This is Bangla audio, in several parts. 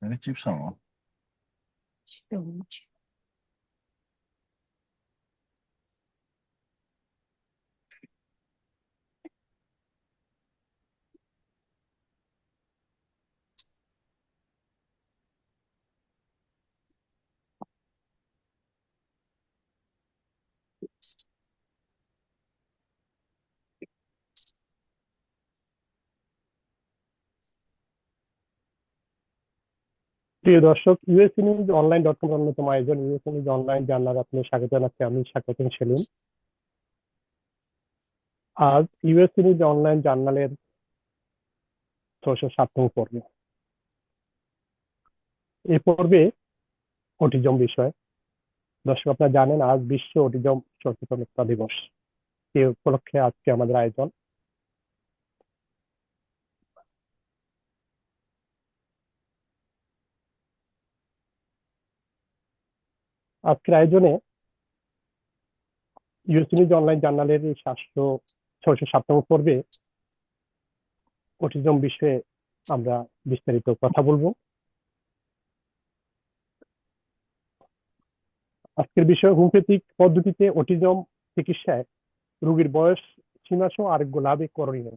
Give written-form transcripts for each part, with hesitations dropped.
Ele tipo chamou. প্রিয় দর্শক, USA news online dot com অন্যতম আয়োজন ইউএসএ নিউজ অনলাইন জার্নাল আপনি স্বাগত জানাচ্ছি। আমি স্বাগত সেলিম। আজ ইউএসএ নিউজ অনলাইন জার্নালের ৬০৭তম পর্বে। এই পর্বে অটিজম বিষয়। দর্শক, আপনারা জানেন আজ বিশ্ব অটিজম সচেতনতা দিবস। এই উপলক্ষে আজকে আমাদের আয়োজন। আজকের আয়োজনে ইউএসএ নিউজ অনলাইন জার্নালের এই ৬০৭তম পর্বে অটিজম বিষয়ে আমরা বিস্তারিত কথা বলবো। আজকের বিষয় হোমিওপ্যাথিক পদ্ধতিতে অটিজম চিকিৎসায় রোগীর বয়স সীমা সহ আরোগ্য লাভে করণীয়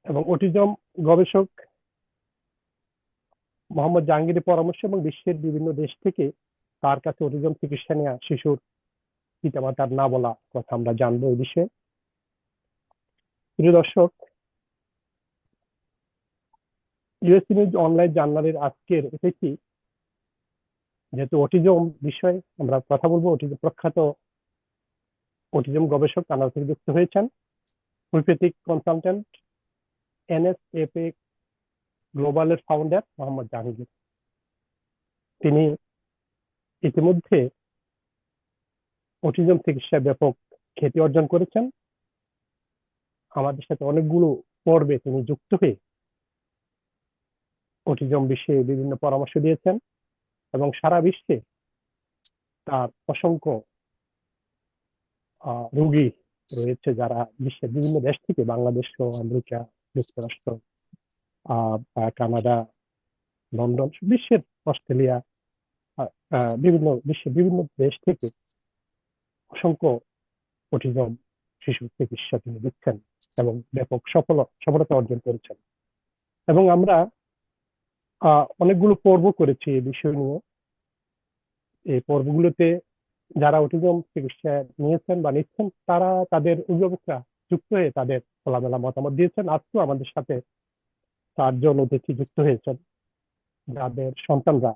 এবং অটিজম গবেষক মোহাম্মদ জাহাঙ্গীরের পরামর্শ এবং বিশ্বের বিভিন্ন দেশ থেকে তার কাছে অটিজম চিকিৎসা নেওয়া শিশুর পিতামাতার না বলা কথা আমরা জানবো এই বিষয়ে। প্রিয় দর্শক, ইউএসএ নিউজ অনলাইন জার্নালের আজকের এসেছি যেহেতু অটিজম বিষয়ে আমরা কথা বলবো। অটিজম প্রখ্যাত অটিজম গবেষক কানাডা থেকে যুক্ত হয়েছেন হোমিওপ্যাথিক কনসালটেন্ট এনএসএফএ গ্লোবালের ফাউন্ডার মোহাম্মদ জাহাঙ্গীর। তিনি ইতিমধ্যে অটিজম চিকিৎসায় ব্যাপক খ্যাতি অর্জন করেছেন। আমাদের সাথে অনেকগুলো পর্বে তিনি যুক্ত হয়ে অটিজম বিষয়ে বিভিন্ন পরামর্শ দিয়েছেন এবং সারা বিশ্বে তার অসংখ্য রোগী রয়েছে যারা বিশ্বের বিভিন্ন দেশ থেকে, বাংলাদেশ সহ আমেরিকা, যুক্তরাষ্ট্র, কানাডা, লন্ডন, বিশ্বের অস্ট্রেলিয়া, বিশ্বের বিভিন্ন দেশ থেকে অসংখ্য অটিজম শিশু চিকিৎসা তিনি দিচ্ছেন এবং ব্যাপক সফলতা অর্জন করেছেন। এবং আমরা অনেকগুলো পর্ব করেছি এই বিষয় নিয়ে। এই পর্বগুলোতে যারা অটিজম চিকিৎসা নিয়েছেন বা নিচ্ছেন তারা তাদের অভিভাবকরা যুক্ত হয়ে তাদের খোলামেলা মতামত দিয়েছেন। আজকেও আমাদের সাথে 4 জন অতিথি যুক্ত হয়েছেন যাদের সন্তানরা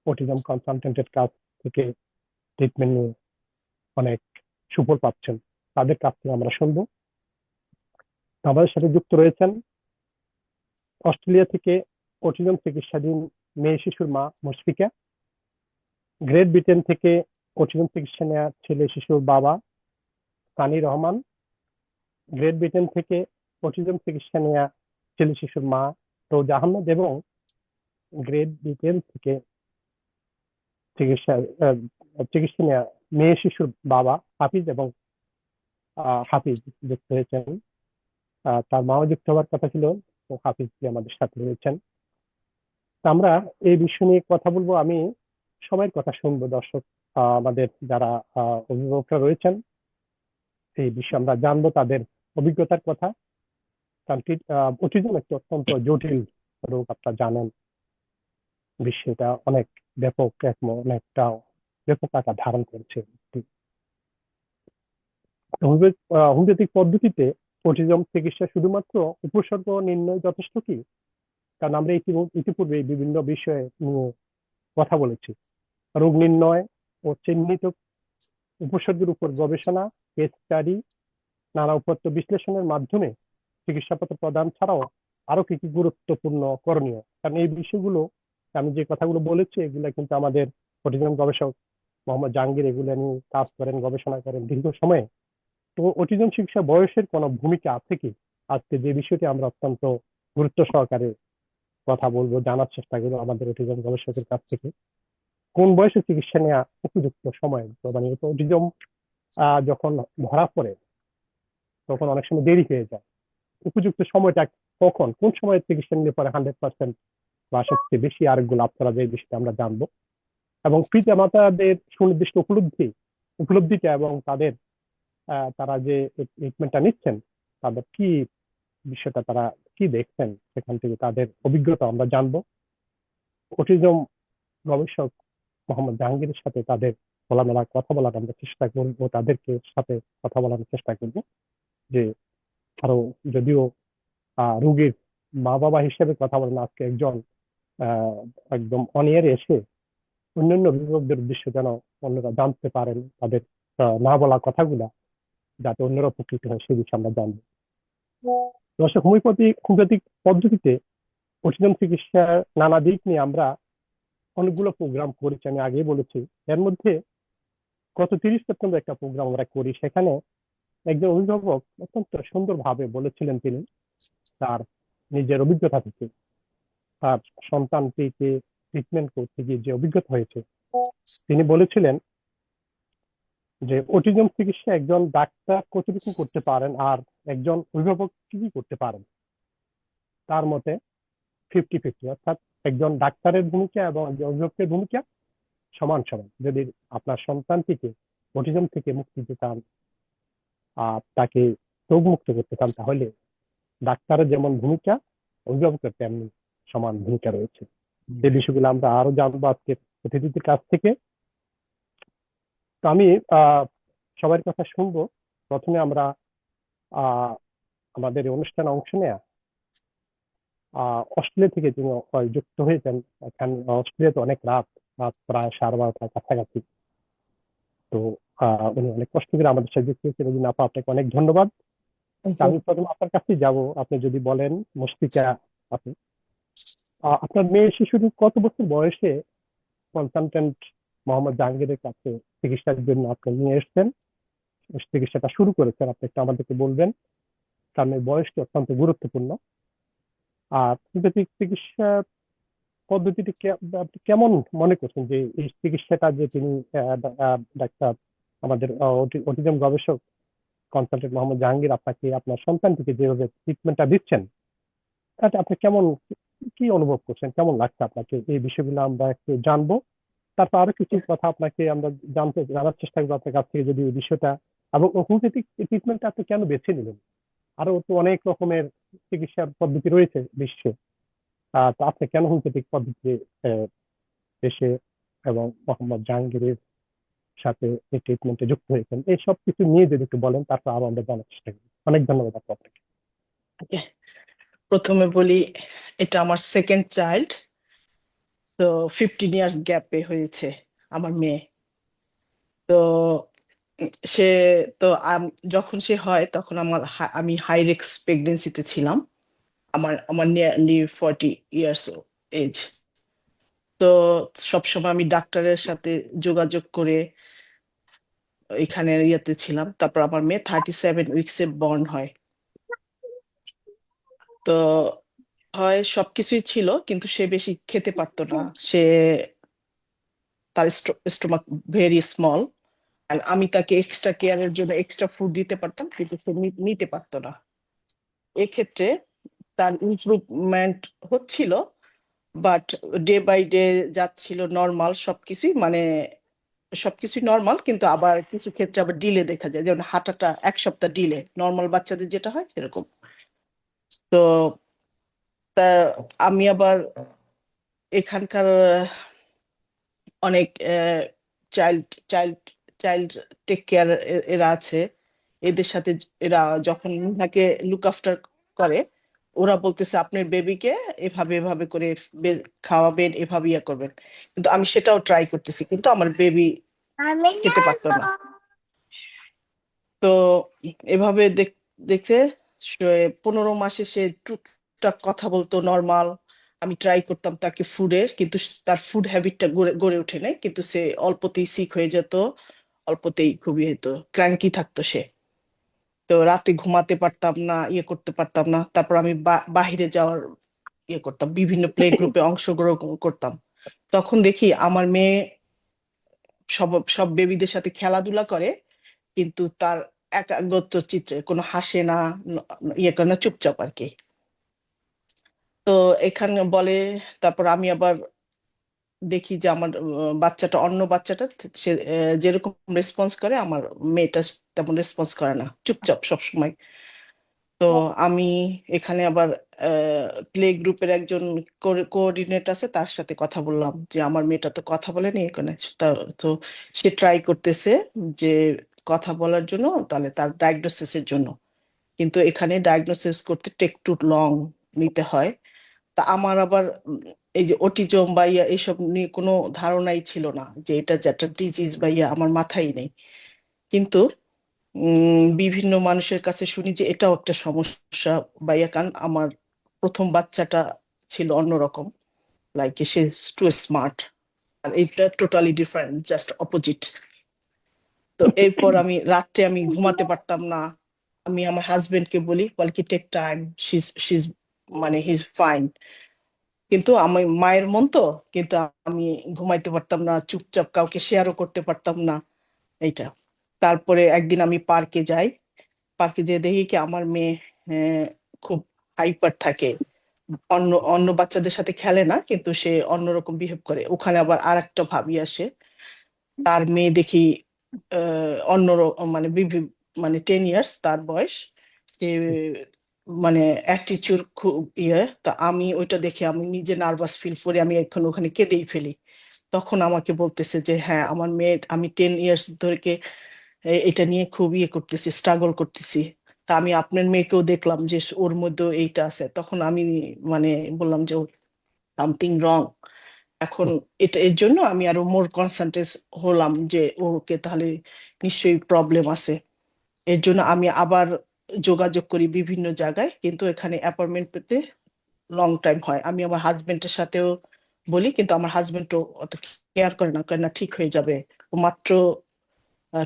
অটিজম কনসালটেন্টের কাছ থেকে ট্রিটমেন্ট নিয়ে অনেক সুফল পাচ্ছেন। তাদের কাছ থেকে আমরা শুনবো। আমাদের সাথে যুক্ত রয়েছেন অস্ট্রেলিয়া থেকে অটিজম চিকিৎসাধীন মেয়ে শিশুর মা মুশফিকা, গ্রেট ব্রিটেন থেকে অটিজম চিকিৎসা নেওয়া ছেলে শিশুর বাবা সানি রহমান, গ্রেট ব্রিটেন থেকে অটিজম চিকিৎসা নেওয়া ছেলে শিশুর মা রোজা আহমেদ এবং গ্রেট ব্রিটেন থেকে চিকিৎসা চিকিৎসা নেওয়া মেয়ে শিশুর বাবা হাফিজ এবং হাফিজ যুক্ত হয়েছেন। তার মাও যুক্ত হওয়ার কথা ছিল, তো হাফিজ আমাদের সাথে রয়েছেন। আমরা এই বিষয় নিয়ে কথা বলবো। আমি সময়ের কথা শুনবো। দর্শক, আমাদের যারা অভিভাবকরা রয়েছেন এই বিষয়ে আমরা জানবো তাদের অভিজ্ঞতার কথা। কারণ অটিজম একটি অত্যন্ত জটিল রোগ, আপনারা জানেন। বিশ্বে এটা অনেক অনেকটা ব্যাপক আকার ধারণ করেছে। হোমিওপ্যাথিক পদ্ধতিতে অটিজম চিকিৎসা শুধুমাত্র উপসর্গ নির্ণয় যথেষ্ট কি? কারণ আমরা ইতিপূর্বে বিভিন্ন বিষয়ে নিয়ে কথা বলেছি। রোগ নির্ণয় ও চিহ্নিত উপসর্গের উপর গবেষণা, কেস স্টাডি, নানা উপাত্ত বিশ্লেষণের মাধ্যমে চিকিৎসাপত্র প্রদান ছাড়াও আরো কি কি গুরুত্বপূর্ণ করণীয়। কারণ এই বিষয়গুলো আমি যে কথাগুলো বলেছি এগুলো কিন্তু আমাদের অটিজম গবেষক মোহাম্মদ জাহাঙ্গীর এগুলো নিয়ে কাজ করেন, গবেষণা করেন দীর্ঘ সময়ে। তো অটিজম চিকিৎসা বয়সের কোনো ভূমিকা আছে কি? আজকে যে বিষয়টি আমরা অত্যন্ত গুরুত্ব সহকারে কথা বলবো, জানার চেষ্টা করবো আমাদের অটিজম গবেষকের কাছ থেকে। কোন বয়সে চিকিৎসা নেওয়া উপযুক্ত সময়? তো মানে অটিজম যখন ধরা পড়ে তখন অনেক সময় দেরি হয়ে যায়। উপযুক্ত সময়টা কখন, কোন সময় চিকিৎসা নিলে পরে 100% বা সবচেয়ে বেশি আরোগ্য লাভ করা যায়, এই বিষয়টা আমরা জানবো। এবং পিতা মাতাদের সুনির্দিষ্ট উপলব্ধিটা এবং তারা যে ট্রিটমেন্টটা নিচ্ছেন, তাদের কি বিষয়টা, তারা কি দেখছেন, সেখান থেকে তাদের অভিজ্ঞতা আমরা জানবো। অটিজম গবেষক মোহাম্মদ জাহাঙ্গীরের সাথে তাদের খোলামেলা কথা বলার আমরা চেষ্টা করবো, তাদেরকে সাথে কথা বলার চেষ্টা করব যে আরো, যদিও রোগীর মা বাবা হিসেবে কথা বলেন, আজকে একজন আহ একদম অনিয়ারে এসে অন্যান্য অভিভাবকদের উদ্দেশ্য যেন অন্যরা জানতে পারেন তাদের না বলা কথাগুলা, যাতে অন্যরা উপকৃত হয়, সে বিষয়ে আমরা জানবো। দর্শক, হোমিওপ্যাথিক পদ্ধতিতে অটিজম চিকিৎসার নানা দিক নিয়ে আমরা অনেকগুলো প্রোগ্রাম করেছি, আমি আগেই বলেছি। এর মধ্যে গত 30 সেপ্টেম্বর একটা প্রোগ্রাম আমরা করি, সেখানে একজন অভিভাবক অত্যন্ত সুন্দরভাবে বলেছিলেন, তিনি তার নিজের অভিজ্ঞতা থেকে তার সন্তানটিকে ট্রিটমেন্ট করতে গিয়ে যে অভিজ্ঞতা হয়েছে, তিনি বলেছিলেন যে অটিজম চিকিৎসা একজন ডাক্তার কতটুকু করতে পারেন আর একজন অভিভাবক কি কি করতে পারেন, তার মতে 50-50, অর্থাৎ একজন ডাক্তারের ভূমিকা এবং একজন অভিভাবকের ভূমিকা সমান সমান। যদি আপনার সন্তানটিকে অটিজম থেকে মুক্তি দিতে চান, তাকে রোগ মুক্ত করতে চান, তাহলে ডাক্তারের যেমন ভূমিকা, অভিভাবকের তেমনি সমান ভূমিকা রয়েছে। এই বিষয়গুলো আমরা আরো জানবো আজকে অতিথিদের কাছ থেকে। তো আমি সবার কথা শুনবো। প্রথমে আমরা আমাদের এই অনুষ্ঠানে অংশ নেয়া অস্ট্রেলিয়া থেকে যিনি যুক্ত হয়েছেন। এখানে অস্ট্রেলিয়াতে অনেক রাত, প্রায় 12:30টার কাছাকাছি। তো উনি অনেক কষ্ট করে আমাদের সাথে যুক্ত হয়েছেন। এই জন্য আপনাকে অনেক ধন্যবাদ। আমি প্রথমে আপনার কাছেই যাব, আপনি যদি বলেন মুশফিকা আপনি, আপনার মেয়ে শিশুটি কত বছর বয়সে কনসালটেন্ট মোহাম্মদ জাহাঙ্গীরের কাছে চিকিৎসার জন্য আপনি নিয়ে এসেছেন, চিকিৎসাটা শুরু করেছেন, আপনি একটু আমাদেরকে বলবেন? কারণ এই বয়সটি অত্যন্ত গুরুত্বপূর্ণ। আর হোমিওপ্যাথিক চিকিৎসা পদ্ধতিটি আপনি কেমন মনে করছেন, যে এই চিকিৎসাটা যে তিনি ডাক্তার আমাদের অটিজম গবেষক কনসালটেন্ট মোহাম্মদ জাহাঙ্গীর আপনাকে আপনার সন্তানটিকে যেভাবে ট্রিটমেন্টটা দিচ্ছেন, তাতে আপনি কেমন, কি অনুভব করছেন, কেমন লাগছে আপনাকে, এই বিষয়গুলো আমরা একটু জানবো। তারপর আরো কিছু কথা আপনাকে আমরা জানার চেষ্টা করবো আপনার কাছ থেকে, যদি এই বিষয়টা এবং হোমিওপ্যাথিক ট্রিটমেন্টটা আপনি কেন বেছে নিলেন। আরো তো অনেক রকমের চিকিৎসার পদ্ধতি রয়েছে বিশ্বে, তো আপনি কেন হোমিওপ্যাথিক পদ্ধতিতে এসে এবং মোহাম্মদ জাহাঙ্গীরের সাথে এই ট্রিটমেন্টে যুক্ত হয়েছেন, এই সব কিছু নিয়ে যদি একটু বলেন, তারপর আরো আমরা জানার চেষ্টা করি। অনেক ধন্যবাদ আপনাকে। প্রথমে বলি, এটা আমার সেকেন্ড চাইল্ড। তো 15 ইয়ার্স গ্যাপে হয়েছে আমার মেয়ে। তো সে তো যখন সে হয় তখন আমি হাই রিস্ক প্রেগনেন্সিতে ছিলাম। আমার আমার নিয়ারলি 40 ইয়ার্স এজ। তো সবসময় আমি ডাক্তারের সাথে যোগাযোগ করে এখানে ইয়েতে ছিলাম। তারপর আমার মেয়ে 37 উইকসে বর্ন হয়। তো হয় সবকিছুই ছিল, কিন্তু সে বেশি খেতে পারতো না। সে তার স্টোমাক ভেরি স্মল, আর আমি তাকে এক্সট্রা কেয়ারের জন্য এক্সট্রা ফুড দিতে পারতাম, কিন্তু সে নিতে পারতো না। এক্ষেত্রে তার ইমপ্রুভমেন্ট হচ্ছিল, বাট ডে বাই ডে যাচ্ছিল নর্মাল সবকিছুই, মানে সবকিছুই নর্মাল, কিন্তু আবার কিছু ক্ষেত্রে আবার ডিলে দেখা যায়, যেমন হাঁটাটা 1 সপ্তাহ ডিলে, নর্মাল বাচ্চাদের যেটা হয় সেরকম। তো তা আমি আবার এখানকার অনেক child child child take care এরা আছে, এদের সাথে এরা যখন তাকে লুক আফটার করে, ওরা বলতেছে আপনার বেবিকে এভাবে এভাবে করে খাওয়াবেন, এভাবে ইয়ে করবেন। কিন্তু আমি সেটাও ট্রাই করতেছি, কিন্তু আমার বেবি খেতে পারতো না। তো এভাবে দেখতে 15 মাসে সে টুকটাক কথা বলতো নর্মাল। আমি ট্রাই করতাম তাকে ফুডের, কিন্তু তার ফুড হ্যাবিটটা গড়ে ওঠে নাই, কিন্তু সে অল্পতেই সিক হয়ে যেত, অল্পতেই খুবই হতো, ক্র্যাঙ্কি থাকতো সে। তো রাতে ঘুমাতে পারতাম না, ইয়ে করতে পারতাম না। তারপর আমি বাহিরে যাওয়ার ইয়ে করতাম, বিভিন্ন প্লে গ্রুপে অংশগ্রহণ করতাম। তখন দেখি আমার মেয়ে সব সব বেবিদের সাথে খেলাধুলা করে, কিন্তু তার একাগ্রত চিত্রে, কোনো হাসে না, ইয়ে করে না, চুপচাপ আর কি। তো এখানে বলে, তারপর আমি আবার দেখি যে আমার বাচ্চাটা, অন্য বাচ্চাটা সে যেরকম রেসপন্স করে, আমার মেয়েটা তেমন রেসপন্স করে না, চুপচাপ সবসময়। তো আমি এখানে আবার প্লে গ্রুপের একজন কোঅর্ডিনেট আছে, তার সাথে কথা বললাম যে আমার মেয়েটা তো কথা বলেনি এখানে। তো সে ট্রাই করতেছে যে কথা বলার জন্য, তাহলে তার ডায়াগনোসিসের জন্য। কিন্তু এখানে ডায়াগনোসিস করতে টেক টু লং, নিতে হয়। তা আমার আবার এই যে অটিজম বা ইয়া এইসব নিয়ে কোনো ধারণাই ছিল না, যে এটা যে একটা ডিজিজ বা ইয়া, আমার মাথায় নেই। কিন্তু বিভিন্ন মানুষের কাছে শুনি যে এটাও একটা সমস্যা বা ইয়া, কারণ আমার প্রথম বাচ্চাটা ছিল অন্যরকম, লাইক সে টু স্মার্ট, আর এটা টোটালি ডিফারেন্ট, জাস্ট অপোজিট। তো এরপর আমি রাত্রে আমি ঘুমাতে পারতাম না। আমি আমার হাজবেন্ডকে বলি, বল কি টেক টাইম, শিজ মানে হিজ ফাইন। কিন্তু আমি মায়ের মন তো, কিন্তু আমি ঘুমাইতে পারতাম না, চুপচাপ, কাউকে শেয়ারও করতে পারতাম না এইটা। তারপরে একদিন আমি পার্কে যাই, পার্কে যেয়ে দেখি কি আমার মেয়ে খুব হাইপার থাকে, অন্য অন্য বাচ্চাদের সাথে খেলে না, কিন্তু সে অন্যরকম বিহেভ করে। ওখানে আবার আর একটা ভাবি আসে, তার মেয়ে দেখি অন্য মানে মানে 10 ইয়ার্স তার বয়স, সে মানে অ্যাটিচিউড খুব ইয়ে। তা আমি ওইটা দেখে আমি নিজে নার্ভাস ফিল করি, আমি এখন ওখানে কেঁদেই ফেলি। তখন আমাকে বলতেছে যে হ্যাঁ, আমার মেয়ে, আমি 10 ইয়ার্স ধরে এটা নিয়ে খুব ইয়ে করতেছি, স্ট্রাগল করতেছি। তা আমি আপনার মেয়েকেও দেখলাম যে ওর মধ্যে এইটা আছে। তখন আমি মানে বললাম যে সামথিং রং। এখন এটা এর জন্য আমি আরো মোর কনসেন্ট্রেট হলাম যে ওকে তাহলে নিশ্চয়ই প্রবলেম আছে। এর জন্য আমি আবার যোগাযোগ করি বিভিন্ন জায়গায়, কিন্তু এখানে অ্যাপয়েন্টমেন্ট পেতে লং টাইম হয়। আমি আমার হাজবেন্ডের সাথেও বলি, কিন্তু আমার হাজবেন্ডও অত কেয়ার করে না, কেন না ঠিক হয়ে যাবে, ও মাত্র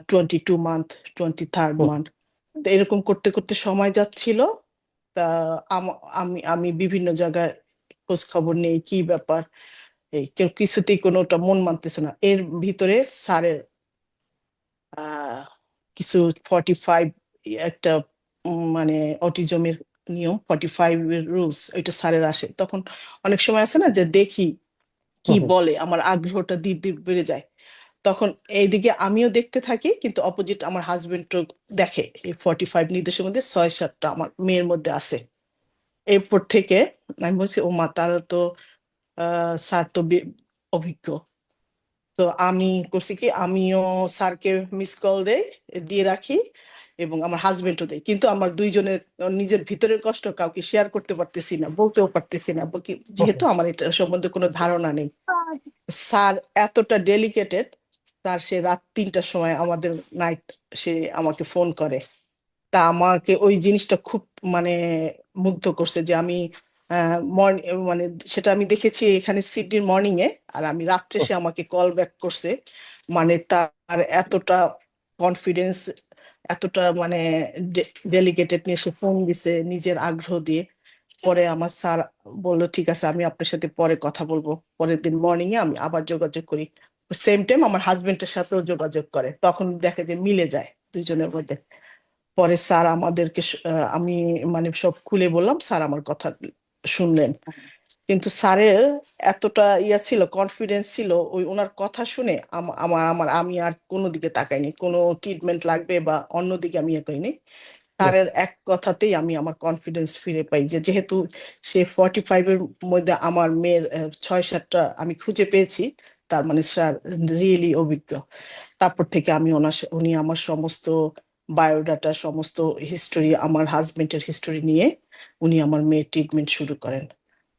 22 মান্থ, 23rd মান্থ। তো এরকম করতে করতে সময় যাচ্ছিল। তা আমি আমি বিভিন্ন জায়গায় খোঁজ খবর নেই, কি ব্যাপার, এই কেউ কিছুতেই কোনোটা মন মানতেছে না। এর ভিতরে স্যারের আহ কিছু 45 একটা মানে অটিজমের নিয়ম, 45 এর রুলস, এটা স্যারের আসে। তখন অনেক সময় আছে না যে দেখি কি বলে, আমার আগ্রহটা দিন দিন বেড়ে যায়। তখন এইদিকে আমিও দেখতে থাকি, কিন্তু অপোজিট আমার হাজবেন্ড দেখে। এই 45 নির্দেশের মধ্যে 6-7টা আমার মেয়ের মধ্যে আছে। এরপর থেকে আমি বলছি, ও মা, তাহলে তো স্যার তো অভিজ্ঞ। তো আমি করছি কি, আমিও স্যারকে মিস কল দিয়ে রাখি, এবং আমার হাজবেন্ডও দেয়। কিন্তু আমার দুইজনের নিজের ভিতরের কষ্ট কাউকে শেয়ার করতে পারতেছি না, বলতেও পারতেছি না, যেহেতু আমার এটা সম্বন্ধে কোনো ধারণা নেই। স্যার এতটা ডেলিকেটেড, স্যার সে রাত 3টার সময় আমাদের নাইট, সে আমাকে ফোন করে। তা আমাকে ওই জিনিসটা খুব মানে মুগ্ধ করছে, যে আমি মর্নিং মানে সেটা আমি দেখেছি এখানে সিডনির মর্নিং এ, আর আমি রাত্রে সে আমাকে কল ব্যাক করছে। মানে তার এতটা কনফিডেন্স, এতটা মানে ডেলিকেটেড নিয়ে সে ফোন দিছে নিজের আগ্রহ দিয়ে। পরে আমার স্যার বললো, ঠিক আছে, আমি আপনার সাথে পরে কথা বলবো। পরের দিন মর্নিং এ আমি আবার যোগাযোগ করি। সেম টাইম আমার হাজবেন্ডের সাথেও যোগাযোগ করে, তখন দেখে যে মিলে যায় দুইজনের মধ্যে। পরে স্যার আমাদেরকে আমি মানে সব খুলে বললাম, স্যার আমার কথা শুনলেন। কিন্তু স্যারের এতটা ইয়া ছিল, কনফিডেন্স ছিল, ওই ওনার কথা শুনে আমার আমার আমি আর কোনো দিকে তাকাইনি, কোনো ট্রিটমেন্ট লাগবে বা অন্যদিকে আমি ইয়ে করিনি। স্যারের এক কথাতেই আমি আমার কনফিডেন্স ফিরে পাই, যে যেহেতু সে 45 এর মধ্যে আমার মেয়ের 6-7টা আমি খুঁজে পেয়েছি, তার মানে স্যার রিয়েলি অভিজ্ঞ। তারপর থেকে আমি উনি আমার সমস্ত বায়োডাটা, সমস্ত হিস্টোরি, আমার হাজবেন্ডের হিস্টোরি নিয়ে উনি আমার মেয়ের ট্রিটমেন্ট শুরু করেন।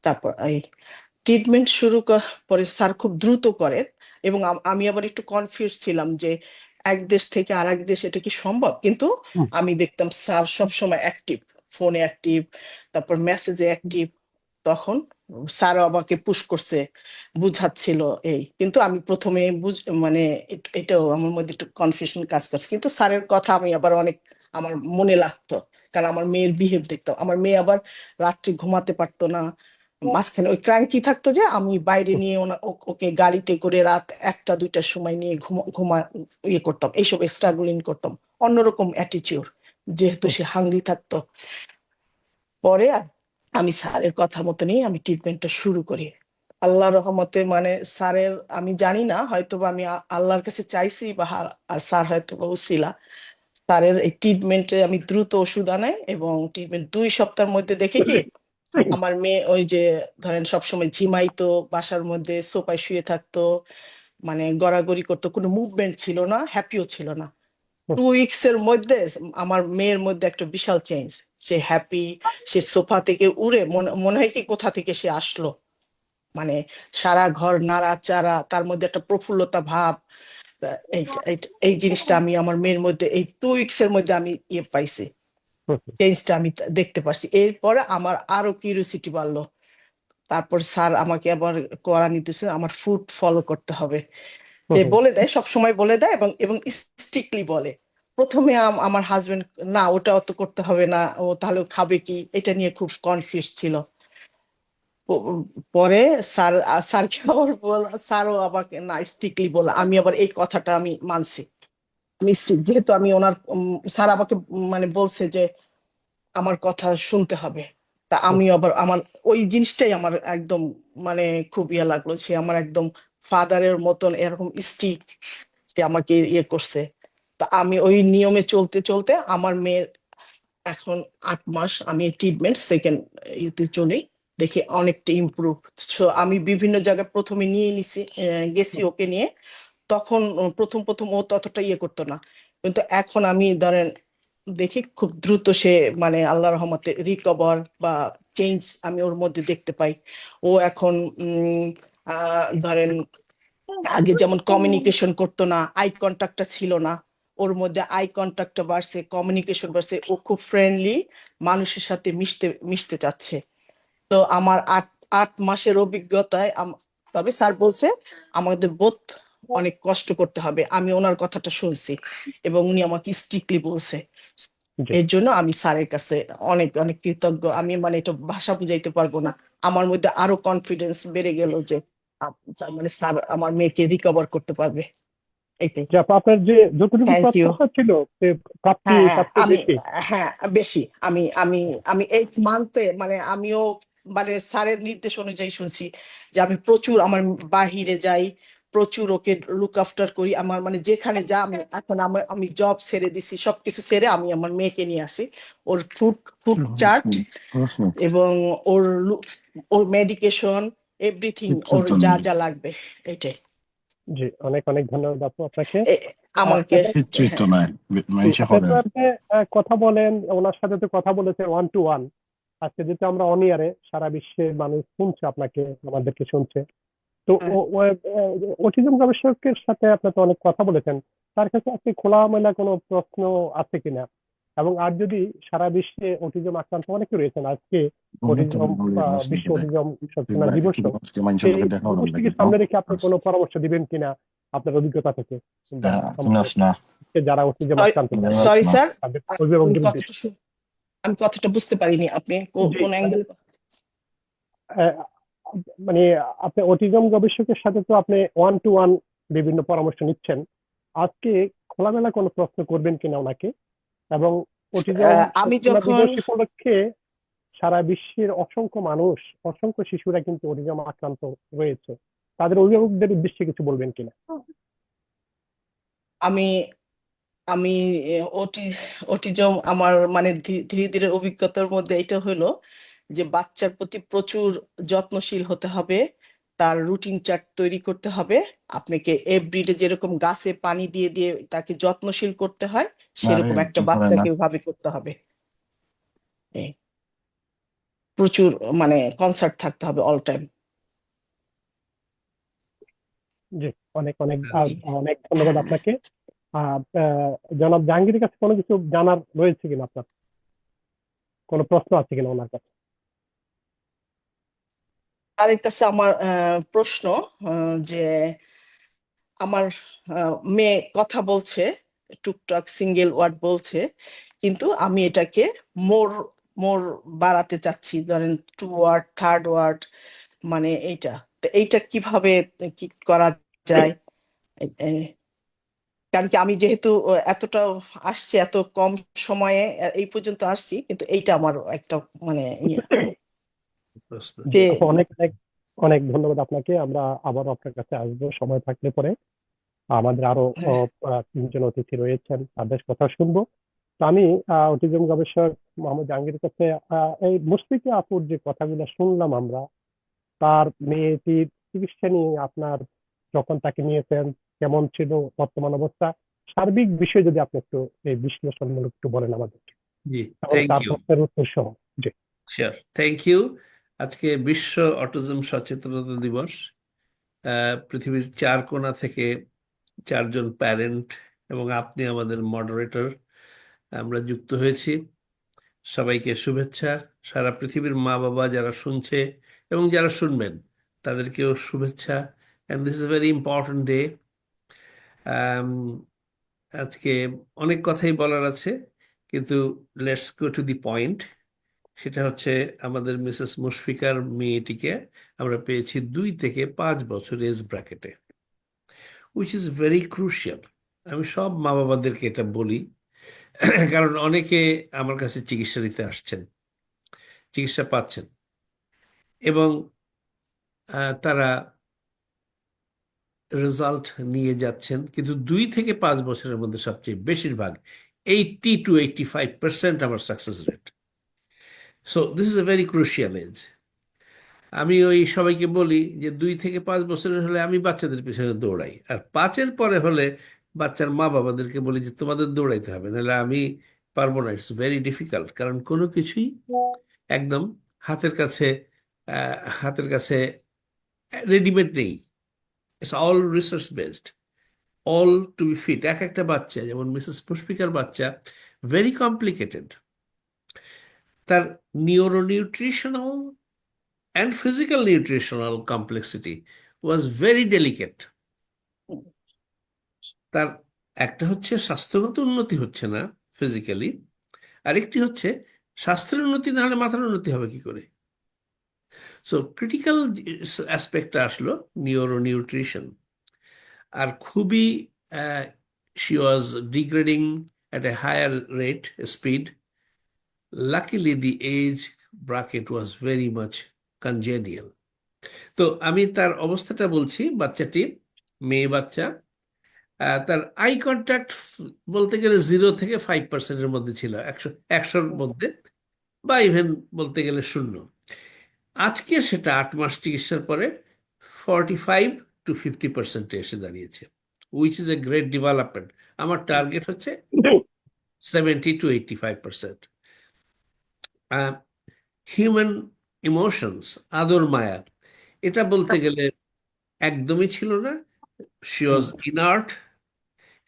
তারপর এই ট্রিটমেন্ট শুরু পরে স্যার খুব দ্রুত করেন। এবং আমি আবার একটু কনফিউজ ছিলাম যে এক দেশ থেকে আর এক দেশ এটা কি সম্ভব, কিন্তু আমি দেখতাম স্যার সবসময় অ্যাক্টিভ, ফোনে অ্যাক্টিভ, তারপর মেসেজে অ্যাক্টিভ। তখন স্যারও আমাকে পুশ করছে, বুঝাচ্ছিল এই। কিন্তু আমি প্রথমে মানে এটাও আমার মধ্যে একটু কনফিউশন কাজ করছে, কিন্তু স্যারের কথা আমি আবার অনেক আমার মনে লাগতো, কারণ আমার মেয়ের বিহেভ দেখতাম। আমার মেয়ে আবার রাত্রে ঘুমাতে পারতো না, মাঝখানে ওই ক্রাঙ্কি থাকতো, যে আমি বাইরে নিয়ে ওকে গাড়িতে করে রাত 1টা 2টার সময় নিয়ে ঘুমা ইয়ে করতাম, এইসব স্ট্রাগলিং করতাম। অন্যরকম অ্যাটিচিউড, যেহেতু সে হাংরি থাকতো। পরে আমি স্যারের কথা মতনই আমি ট্রিটমেন্টটা শুরু করি। আল্লাহর রহমতে মানে স্যারের, আমি জানি না, হয়তো বা আমি আল্লাহর কাছে চাইছি বা আর স্যার হয়তো বা উছিলা, স্যারের এই ট্রিটমেন্টে আমি দ্রুত ওষুধ আনাই, এবং ট্রিটমেন্ট 2 সপ্তাহের মধ্যে দেখে কি আমার মেয়ে ওই যে ধরেন সবসময় ঝিমাইতো, বাসার মধ্যে সোফায় শুয়ে থাকতো, মানে গড়াগড়ি করতো, কোনো মুভমেন্ট ছিল না, হ্যাপিও ছিল না। 2 উইকস এর মধ্যে আমার মেয়ের মধ্যে একটা বিশাল চেঞ্জ। সে হ্যাপি, সে সোফা থেকে উড়ে মনে মনে হয় কি কোথা থেকে সে আসলো, মানে সারা ঘর নাড়াচাড়া, তার মধ্যে একটা প্রফুল্লতা ভাব। এই জিনিসটা আমি আমার মেয়ের মধ্যে এই 2 উইকস এর মধ্যে আমি পাইছি, চেঞ্জটা আমি দেখতে পারছি। এরপরে আমার আরো কিউরিওসিটি বাড়লো। তারপর স্যার আমাকে আবার করা নিতেছে, আমার ফুড ফলো করতে হবে। যে বলে দেয়, সব সময় বলে দেয়, এবং এবং স্ট্রিক্টলি বলে। প্রথমে আমার হাজবেন্ড, না ওটা অত করতে হবে না, ও তাহলে ও খাবে কি, এটা নিয়ে খুব কনফিউজ ছিল। পরে স্যারকে আবার স্যারও আমাকে না স্ট্রিক্টলি বলে, আমি আবার এই কথাটা আমি মানছি। আমি যেহেতু আমি ওনার স্যার আমাকে মানে বলছে যে আমার কথা শুনতে হবে, তা আমি আবার আমার ওই জিনিসটাই আমার একদম মানে খুব ইয়ে লাগলো, সে আমার একদম ফাদারের মতন এরকম স্ট্রিক্ট, সে আমাকে করছে। তা আমি ওই নিয়মে চলতে চলতে আমার মেয়ের এখন 8 মাস, আমি ট্রিটমেন্ট সেকেন্ড ইতে চলি, দেখি অনেকটা ইমপ্রুভ। সো আমি বিভিন্ন জায়গায় প্রথমে নিয়ে নিছি, গেছি ওকে নিয়ে। তখন প্রথম প্রথম ও ততটা করতো না, কিন্তু এখন আমি ধরেন দেখি খুব দ্রুত সে মানে আল্লাহর রহমতে রিকভার বা চেঞ্জ আমি ওর মধ্যে দেখতে পাই। ও এখন ধরেন আগে যেমন কমিউনিকেশন করতো না, আই কন্টাক্টটা ছিল না, ওর মধ্যে আই কন্টাক্টটা বাড়ছে, কমিউনিকেশন বাড়ছে, ও খুব ফ্রেন্ডলি, মানুষের সাথে মিশতে মিশতে চাচ্ছে। তো আমার 8 মাসের অভিজ্ঞতায় তবে স্যার বলছে আমাদের বোধ অনেক কষ্ট করতে হবে, আমি ওনার কথাটা শুনছি এবং উনি আমাকে স্ট্রিক্টলি বলছে। এর জন্য আমি স্যারের কাছে অনেক অনেক কৃতজ্ঞ। আমি মানে এটা ভাষা বুঝাইতে পারবো না। আমার মধ্যে আরো কনফিডেন্স বেড়ে গেল যে মানে স্যার আমার মেয়েকে রিকভার করতে পারবে, এটাই। যে আপনার যে যতটুকু থ্যাংক ইউ। প্রত্যাশা ছিল যে প্রাপ্তি হ্যাঁ তার চেয়ে আমি, বেশি। হ্যাঁ বেশি, আমি আমি আমি 8 মান্থে মানে আমিও মানে স্যারের নির্দেশ অনুযায়ী শুনছি যে আমি প্রচুর আমার বাহিরে যাই, প্রচুর ওকে লুক আফটার করি। আমার মানে যেখানে যা আমি এখন আমি জব ছেড়ে দিছি, সবকিছু ছেড়ে আমি আমার মেয়েকে নিয়ে আসি। ওর ফুড ফুড চার্ট এবং ওর ওর মেডিকেশন, এভরিথিং, ওর যা যা লাগবে, এটাই। জি, অনেক অনেক ধন্যবাদ আপু আপনাকে। আমাকে এবং হ্যাঁ। আপনি তো আপনি কথা বলেন, ওনার সাথে তো কথা বলেছেন 1 to 1। আজকে যেহেতু আমরা অন ইয়ারে, সারা বিশ্বের মানুষ শুনছে আপনাকে, আমাদেরকে শুনছে। তো হ্যাঁ। অটিজম গবেষকের সাথে আপনি তো অনেক কথা বলেছেন, তার কাছে আজকে খোলামেলা কোনো প্রশ্ন আছে কিনা? এবং আর যদি সারা বিশ্বে অটিজম আক্রান্ত অনেকে রয়েছেন, আজকে অটিজম বিশ্ব অটিজম সচেতনতা দিবস, সেই দিবসটিকে সামনে রেখে আপনি কোনো পরামর্শ দিবেন কিনা আপনার অভিজ্ঞতা থেকে, যারা অটিজম আক্রান্ত সরি স্যার, তাদের অভিভাবকদের উদ্দেশ্যে? আমি কথাটা বুঝতে পারিনি, আপনি জি, কোন অ্যাঙ্গেল? আহ, মানে আপনি অটিজম গবেষকের সাথে তো আপনি 1 to 1 বিভিন্ন পরামর্শ নিচ্ছেন, আজকে খোলামেলা কোনো প্রশ্ন করবেন কিনা ওনাকে? এবং অটিজম আমি সচেতনতা যখন দিবস উপলক্ষে সারা বিশ্বের অসংখ্য মানুষ, অসংখ্য শিশুরা কিন্তু অটিজম আক্রান্ত রয়েছে, তাদের অভিভাবকদের উদ্দেশ্যে কিছু বলবেন কিনা? আমি আমি অটিজম আমার মানে ধীরে ধীরে অভিজ্ঞতার মধ্যে এটা হলো যে বাচ্চার প্রতি প্রচুর যত্নশীল হতে হবে, তার রুটিন চার্ট তৈরি করতে হবে। আপনাকে এভরিডে যেরকম গাছে পানি দিয়ে দিয়ে তাকে যত্নশীল করতে হয়, সেরকম একটা বাচ্চাকে ভাবে করতে হবে। এই, প্রচুর মানে কনসার্ট থাকতে হবে অল টাইম। জি, অনেক অনেক অনেক ধন্যবাদ আপনাকে। আহ, আহ, জনাব জাহাঙ্গীরের কাছে কোনো কিছু জানার রয়েছে কিনা আপনার? কোনো প্রশ্ন আছে কিনা ওনার কাছে? তার কাছে আমার প্রশ্ন, যে আমার মেয়ে কথা বলছে, টুকটাক সিঙ্গেল ওয়ার্ড বলছে, কিন্তু আমি এটাকে মোর মোর বাড়াতে চাচ্ছি, ধরেন 2 ওয়ার্ড, থার্ড ওয়ার্ড, মানে এইটা। তো এইটা কিভাবে কি করা যায়? এ- এ- কারণ কি আমি যেহেতু এতটা আসছি, এত কম সময়ে এই পর্যন্ত আসছি, কিন্তু এইটা আমার একটা মানে ইয়ে প্রশ্ন। জি যে আপু, অনেক অনেক অনেক ধন্যবাদ আপনাকে। আমরা আবারও আপনার কাছে আসবো সময় থাকলে পরে। আমাদের আরো হ্যাঁ, তিনজন অতিথি রয়েছেন, তাদের কথা শুনবো। তো আমি অটিজম গবেষক মোহাম্মদ জাহাঙ্গীরের কাছে এই মুশফিকা আপুর যে কথাগুলো শুনলাম আমরা, তার মেয়েটির চিকিৎসা নিয়ে আপনার, যখন তাকে নিয়েছেন কেমন ছিল বর্তমান অবস্থা, সার্বিক বিষয় যদি আপনি একটু এই বিশ্লেষণমূলক একটু বলেন আমাদেরকে, জি, এবং থ্যাংক তার ইউ। প্রশ্নের উত্তর সহ। জি। Sure, thank you. আজকে বিশ্ব অটিজম সচেতনতা দিবস। পৃথিবীর চার কোণা থেকে চারজন প্যারেন্ট এবং আপনি আমাদের মডারেটর আমরা যুক্ত হয়েছি। সবাইকে শুভেচ্ছা। সারা পৃথিবীর মা বাবা যারা শুনছে এবং যারা শুনবেন তাদেরকেও শুভেচ্ছা। And this is very important day. আজকে অনেক কথাই বলার আছে, কিন্তু let's go to the point. সেটা হচ্ছে আমাদের মিসেস মুশফিকার মেয়েটিকে আমরা পেয়েছি 2 থেকে 5 বছর এজ ব্র্যাকেটে, উইচ ইজ ভেরি ক্রুশিয়াল। আমি সব মা বাবাদেরকে এটা বলি, কারণ অনেকে আমার কাছে চিকিৎসা নিতে আসছেন, চিকিৎসা পাচ্ছেন, এবং তারা রেজাল্ট নিয়ে যাচ্ছেন, কিন্তু 2 থেকে 5 বছরের মধ্যে সবচেয়ে বেশিরভাগ 80 to 85% আমার success rate. So this is a very crucial age. আমি ওই সবাইকে বলি যে 2 থেকে 5 বছরের হলে আমি বাচ্চাদের পিছনে দৌড়াই, আর 5-এর পরে হলে বাচ্চার মা বাবাদেরকে বলি যে তোমাদের দৌড়াইতে হবে, নাহলে আমি পারবো না। ইটস ভেরি ডিফিকাল্ট, কারণ কোনো কিছুই একদম হাতের কাছে হাতের কাছে রেডিমেড নেই। It's all research based, all to be fit. এক একটা বাচ্চা, যেমন মিসেস পুষ্পিকার বাচ্চা, ভেরি কমপ্লিকেটেড। তার neuro nutritional and physical nutritional complexity was very delicate. তার একটা হচ্ছে স্বাস্থ্যগত উন্নতি হচ্ছে না ফিজিক্যালি, আরেকটি হচ্ছে স্বাস্থ্যের উন্নতি না হলে মাথার উন্নতি হবে কি করে। সো ক্রিটিক্যাল অ্যাসপেক্টটা আসলো নিউরো নিউট্রিশন। আর খুবই she was degrading at a higher rate, speed. Luckily, the age bracket was very much congenial. তো আমি তার অবস্থাটা বলছি। বাচ্চাটি মেয়ে বাচ্চা, তার আই কন্ট্যাক্ট বলতে গেলে 0 থেকে 5%-এর মধ্যে ছিল, 100-100-র মধ্যে, বা ইভেন বলতে গেলে শূন্য। আজকে সেটা 8 মাস চিকিৎসার পরে 45 to 50%-এ এসে দাঁড়িয়েছে, which is a great development. আমার টার্গেট হচ্ছে 70 to 85%। হিউম্যান ইমোশনস, আদর মায়া, এটা বলতে গেলে একদমই ছিল না। She was inert.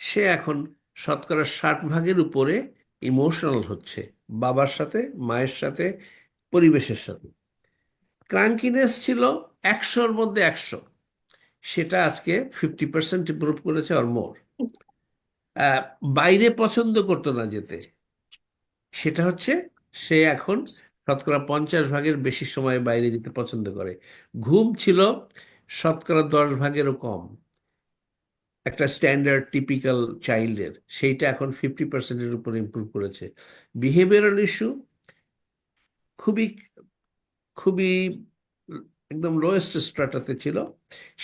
সে এখন শতকরা 60 ভাগের উপরে ইমোশনাল হচ্ছে, বাবার সাথে, মায়ের সাথে, পরিবেশের সাথে। ক্রাঙ্কিনেস ছিল 100-র মধ্যে 100, সেটা আজকে 50% ইমপ্রুভ করেছে অর মোর। বাইরে পছন্দ করতো না যেতে, সেটা হচ্ছে সে এখন শতকরা 50 ভাগের বেশি সময় বাইরে যেতে পছন্দ করে। ঘুম ছিল শতকরা 10 ভাগেরও কম, একটা স্ট্যান্ডার্ড টিপিক্যাল চাইল্ডের, সেইটা এখন 50%-এর উপর ইমপ্রুভ করেছে। বিহেভিয়ারাল ইস্যু খুবই খুবই একদম লোয়েস্ট স্ট্রাটাতে ছিল,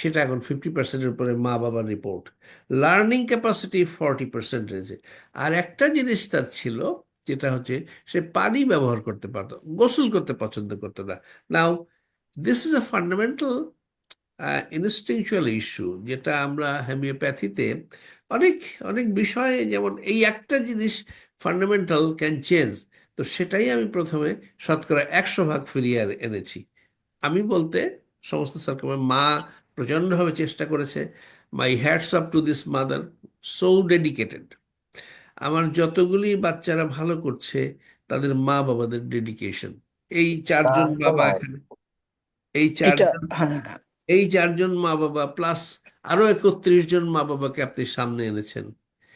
সেটা এখন 50%-এর উপরে মা বাবার রিপোর্ট। লার্নিং ক্যাপাসিটি 40% রয়েছে। আর একটা জিনিস তার ছিল, যেটা হচ্ছে সে পানি ব্যবহার করতে পারতো, গোসল করতে পছন্দ করতো না। Now this is a fundamental instinctual issue, যেটা আমরা হোমিওপ্যাথিতে অনেক অনেক বিষয়ে, যেমন এই একটা জিনিস ফান্ডামেন্টাল ক্যান চেঞ্জ। তো সেটাই আমি প্রথমে শতকরা 100 ভাগ ফিরিয়ে এনেছি। আমি বলতে সমস্ত সরকার, মা প্রচণ্ডভাবে চেষ্টা করেছে। My hats up to this mother, so dedicated. আমার যতগুলি বাচ্চারা ভালো করছে তাদের মা বাবাদের ডেডিকেশন। এই চারজন বাবা এখানে, এই এটা চারজন হ্যাঁ, এই চারজন মা বাবা প্লাস আরো 31 জন মা বাবাকে আপনি সামনে এনেছেন,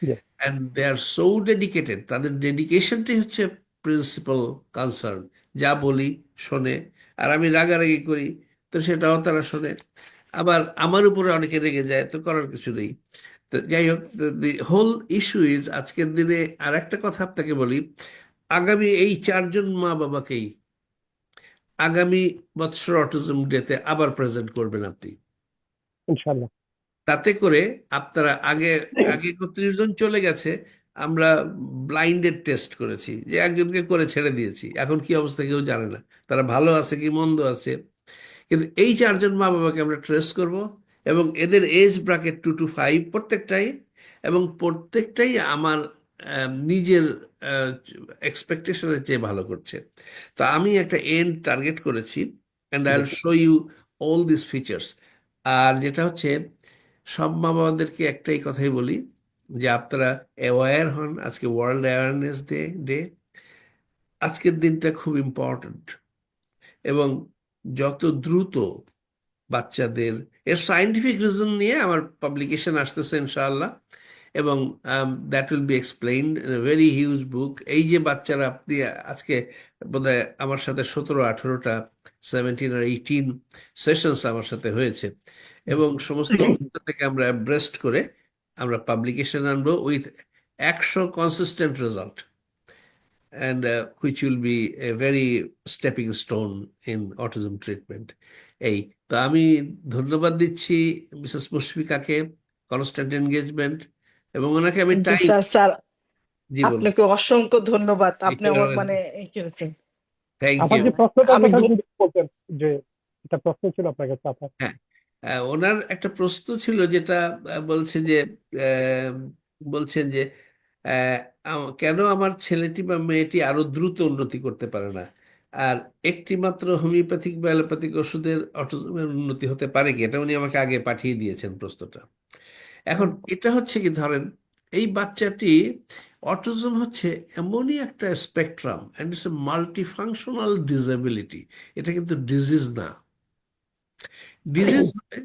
জি। And they are so dedicated. তাদের ডেডিকেশনটাই হচ্ছে প্রিন্সিপাল কনসার্ন। যা বলি শোনে, আর আমি রাগারাগি করি তো সেটাও তারা শোনে। আবার আমার উপরে অনেকে রেগে যায়, তো করার কিছু নেই। তো যাই হোক, দি হোল ইস্যু ইজ, আজকের দিনে আর একটা কথা আপনাকে বলি, আগামী এই 4 জন মা বাবাকেই আগামী বৎসর অটিজম ডেতে আবার প্রেজেন্ট করবেন আপনি। ইনশাল্লাহ। তাতে করে আপনারা আগে আগে 31 জন চলে গেছে, আমরা ব্লাইন্ডেড টেস্ট করেছি, যে একজনকে করে ছেড়ে দিয়েছি, এখন কি অবস্থা কেউ জানে না, তারা ভালো আছে কি মন্দ আছে। কিন্তু এই 4 জন মা বাবাকে আমরা ট্রেস করব, এবং এদের এজ ব্র্যাকেট 2 to 5 প্রত্যেকটাই, এবং প্রত্যেকটাই আমার নিজের এক্সপেকটেশনের চেয়ে ভালো করছে। তো আমি একটা এন্ড টার্গেট করেছি, and I will show you all this features. আর যেটা হচ্ছে, সব মা বাবাদেরকে একটাই কথাই বলি, যে আপনারা অ্যাওয়্যার হন। আজকে ওয়ার্ল্ড অ্যাওয়ারনেস ডে। আজকের দিনটা খুব ইম্পর্ট্যান্ট, এবং যত দ্রুত বাচ্চাদের, এর সায়েন্টিফিক রিজন নিয়ে আমার পাবলিকেশন আসতেছে ইনশাআল্লাহ, এবং that will be explained in a very huge book. এই যে বাচ্চারা, আপনি আজকে বোধহয় আমার সাথে 17-18টা, 17 or 18 সেশনস আমার সাথে হয়েছে, এবং সমস্ত অভিজ্ঞতা থেকে আমরা ব্রেস্ট করে আমরা পাবলিকেশন আনবো with 100 consistent result, and which will be a very stepping stone in autism treatment. এই তো আমি ধন্যবাদ দিচ্ছি মিসেস মুশফিকাকে, কনস্ট্যান্ট এনগেজমেন্ট, এবং ওনাকে আমি জি টাইম। স্যার, স্যার জি বলুন। আপনাকে অসংখ্য ধন্যবাদ, আপনি আমার মানে এই করেছেন। থ্যাংক আপনার ইউ। যে প্রশ্নটার আমি কথা যদি বলতেন, যে এটা প্রশ্ন ছিল আপনার কাছে আপনার। হ্যাঁ, ওনার একটা প্রশ্ন ছিল, যেটা বলছে যে, আহ, বলছেন যে, আহ, কেন আমার ছেলেটি বা মেয়েটি আরো দ্রুত উন্নতি করতে পারে না, আর একটি মাত্র হোমিওপ্যাথিক বা অ্যালোপ্যাথিক ওষুধের অটিজমের উন্নতি হতে পারে কি? এটা উনি আমাকে আগে পাঠিয়ে দিয়েছেন প্রশ্নটা। এখন এটা হচ্ছে কি, ধরেন এই বাচ্চাটি, অটিজম হচ্ছে এমনই একটা spectrum, and it's a multifunctional disability. এটা কিন্তু ডিজিজ না। ডিজিজ হলে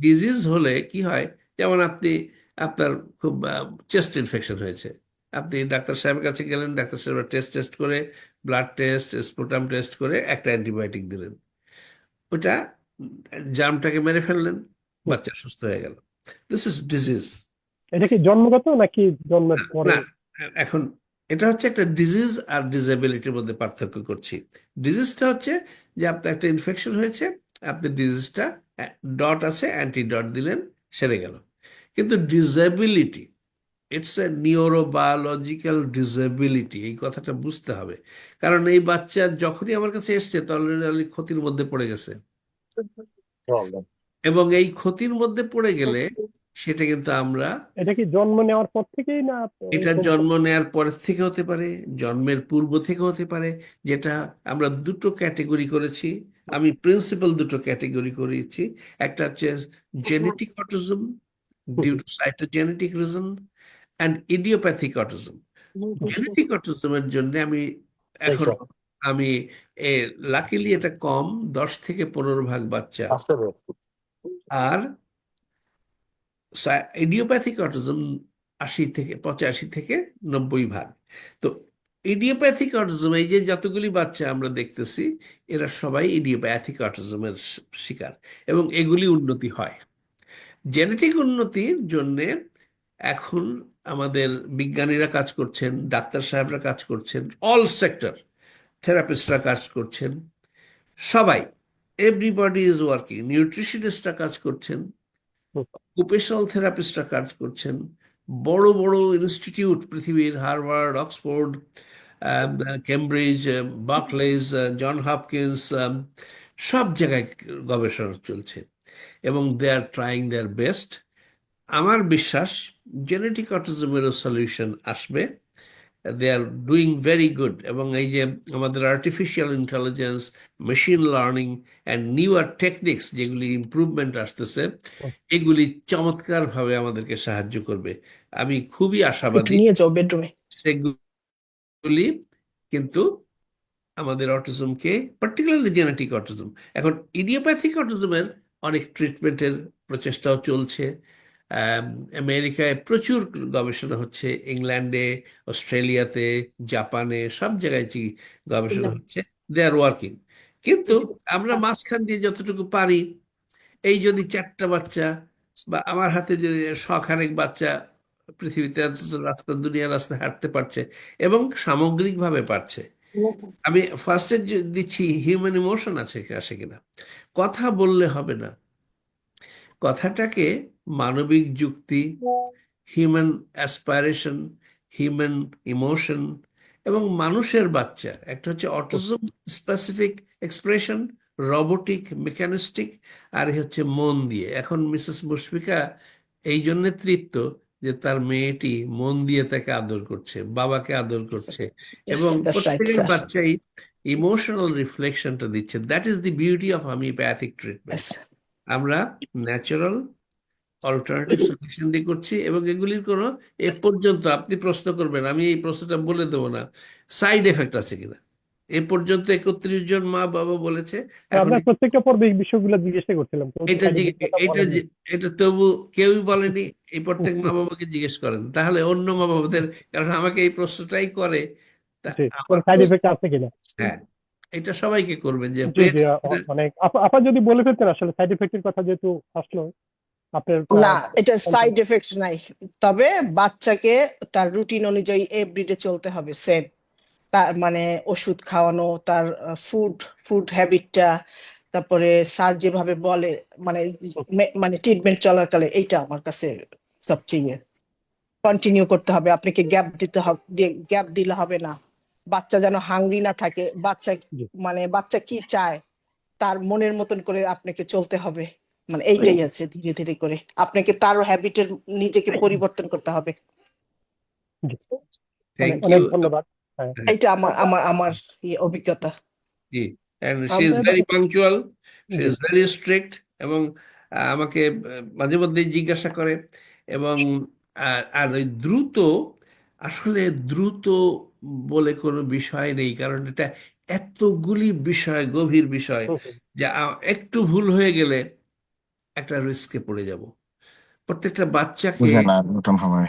ডিজিজ হলে কি হয়, যেমন আপনার খুব চেস্ট ইনফেকশন হয়েছে, আপনি ডাক্তার সাহেবের কাছে গেলেন, ডাক্তার সাহেব টেস্ট টেস্ট করে, ব্লাড টেস্ট, স্পুটাম টেস্ট করে একটা অ্যান্টিবায়োটিক দিলেন, ওটা জার্মটাকে মেরে ফেললেন, বাচ্চা সুস্থ হয়ে গেল। This is disease. এটা কি জন্মগত নাকি জন্মের না, পরে? না, এখন এটা হচ্ছে একটা ডিজিজ আর ডিসএবিলিটির মধ্যে পার্থক্য করছি। ডিজিজটা হচ্ছে যে আপনার একটা ইনফেকশন হয়েছে, আপনি ডিজিজটা ডট আছে, অ্যান্টিডট দিলেন, সেরে গেল। কিন্তু disability, it's a neurobiological disability, এই কথাটা বুঝতে হবে। কারণ এই বাচ্চা যখনই আমার কাছে এসছে, তখন অলরেডি ক্ষতির মধ্যে পড়ে গেছে, এবং এই ক্ষতির মধ্যে পড়ে গেলে সেটা কিন্তু আমরা, এটা কি জন্ম নেওয়ার পর থেকেই না এটা এরকম? জন্ম নেয়ার পর থেকে হতে পারে, জন্মের পূর্ব থেকে হতে পারে। যেটা আমরা দুটো ক্যাটেগরি করেছি, আমি প্রিন্সিপাল দুটো ক্যাটেগরি করেছি। একটা হচ্ছে genetic autism due to cytogenetic reason, and idiopathic autism. Genetic অটিজমের জন্য এখন আমি লাকিলি এটা কম, 10 থেকে 15 ভাগ বাচ্চা, আর ইডিওপ্যাথিক অটিজম 80 থেকে 85 থেকে 90 ভাগ। তো ইডিওপ্যাথিক অটিজম, এই যে যতগুলি বাচ্চা আমরা দেখতেছি, এরা সবাই ইডিওপ্যাথিক অটিজমের শিকার, এবং এগুলি উন্নতি হয়। জেনেটিক উন্নতির জন্যে এখন আমাদের বিজ্ঞানীরা কাজ করছেন, ডাক্তার সাহেবরা কাজ করছেন, অল সেক্টর, থেরাপিস্টরা কাজ করছেন, সবাই, এভরিবডি ইজ ওয়ার্কিং, নিউট্রিশনিস্টরা কাজ করছেন, অকুপেশনাল থেরাপিস্টরা কাজ করছেন, বড় বড় ইনস্টিটিউট পৃথিবীর, Harvard, Oxford, Cambridge, Berkeleys, John Hopkins, সব জায়গায় গবেষণা চলছে, এবং দে আর ট্রাইং দেয়ার বেস্ট। আমার বিশ্বাস জেনেটিক অটিজমেরও সলিউশন আসবে। দে আর ডুইং ভেরি গুড, এবং এই যে আমাদের artificial intelligence, machine learning and newer techniques, যেগুলি ইমপ্রুভমেন্ট আসতেছে, এগুলি চমৎকারভাবে আমাদেরকে সাহায্য করবে। আমি খুবই একটু আশাবাদী নিয়ে যাও বেডরুমে। সেগুলি কিন্তু আমাদের অটিজমকে, পার্টিকুলারলি জেনেটিক অটিজম, এখন ইডিওপ্যাথিক অটিজমের অনেক ট্রিটমেন্টের প্রচেষ্টাও চলছে। আমেরিকায় প্রচুর গবেষণা হচ্ছে, ইংল্যান্ডে, অস্ট্রেলিয়াতে, জাপানে, সব জায়গায় গবেষণা হচ্ছে। দে আর ওয়ার্কিং। কিন্তু আমরা মাঝখান দিয়ে যতটুকু পারি, এই যদি 4টা বাচ্চা বা আমার হাতে যদি শখানেক বাচ্চা পৃথিবীতে অন্তত দুনিয়ার রাস্তায় হাঁটতে পারছে এবং সামগ্রিকভাবে পারছে। আমি ফার্স্টে দিচ্ছি হিউম্যান ইমোশন আসে কিনা। কথা বললে হবে না, কথাটাকে মানবিক যুক্তি, হিউম্যান অ্যাসপাইরেশন, হিউম্যান ইমোশন এবং মানুষের বাচ্চা, একটা হচ্ছে অটিজম স্পেসিফিক এক্সপ্রেশন, রোবোটিক মেকানিস্টিক, আর হচ্ছে মন দিয়ে। এখন মিসেস মুশফিকা এই জন্যে তৃপ্ত যে তার মেয়েটি মন দিয়ে তাকে আদর করছে, বাবাকে আদর করছে, এবং Yes, that's right, প্রত্যেকের sir. বাচ্চাই ইমোশনাল রিফ্লেকশনটা দিচ্ছে। That is the beauty of homeopathic treatment. Yes. আমরা ন্যাচারাল অল্টারনেটিভ সলিউশন দিয়ে করছি, এবং এগুলির কোনো এ পর্যন্ত আপনি প্রশ্ন করবেন, আমি এই প্রশ্নটা বলে দেবো না, সাইড এফেক্ট আছে কিনা। এ পর্যন্ত 31 জন মা বাবা বলেছে। এখন আমরা প্রত্যেকটা পর্বে এই বিষয়গুলো জিজ্ঞাসা করছিলাম, কেউ এটা সাইড এফেক্টের কথা এটা বলেনি। এটা তবু কেউই বলেনি। এই প্রত্যেক মা বাবাকে জিজ্ঞেস করেন, তাহলে অন্য মা বাবাদের, কারণ আমাকে এই প্রশ্নটাই করে। তা জি, আমার সাইড প্রশ্ন, এফেক্ট আছে কিনা। হ্যাঁ, এটা সবাইকে করবেন যে জি জি, হয়েছে কিনা। অনেক আপা যদি বলে ফেলতেন আসলে সাইড এফেক্টের কথা যেহেতু আসলো আপনার না, এটা সন্তান। সাইড এফেক্ট নাই, তবে বাচ্চাকে তার রুটিন অনুযায়ী এভরিডে চলতে হবে সেম। তার মানে ওষুধ খাওয়ানো, তার ফুড ফুড হ্যাবিটটা, তারপরে স্যার যেভাবে বলে, মানে মানে ট্রিটমেন্ট চলাকালে, এইটা আমার কাছে সবচেয়ে কন্টিনিউ করতে হবে। আপনাকে গ্যাপ দিতে হবে, গ্যাপ দিলে হবে না। বাচ্চা যেন হাঙ্গরি না থাকে, বাচ্চা জি মানে বাচ্চা কি চায় তার মনের মতন করে আপনাকে চলতে হবে। মানে এইটাই আছে, ধীরে ধীরে করে আপনাকে তারও হ্যাবিটের নিজেকে পরিবর্তন করতে হবে। জি, অনেক থ্যাংক অনেক ইউ। ধন্যবাদ। হ্যাঁ, এইটা আমার অভিজ্ঞতা। জি, and she is আমরা very punctual, she G is very strict, এবং আমাকে মাঝে মধ্যে জিজ্ঞাসা করে, এবং আর ওই দ্রুত, আসলে দ্রুত বলে কোনো বিষয় নেই, কারণ এটা এতগুলি বিষয়, গভীর বিষয়, হুম, হুম, যা একটু ভুল হয়ে গেলে একটা রিস্কে পড়ে যাব। প্রত্যেকটা বাচ্চাকে বুঝে না নতুন হবে।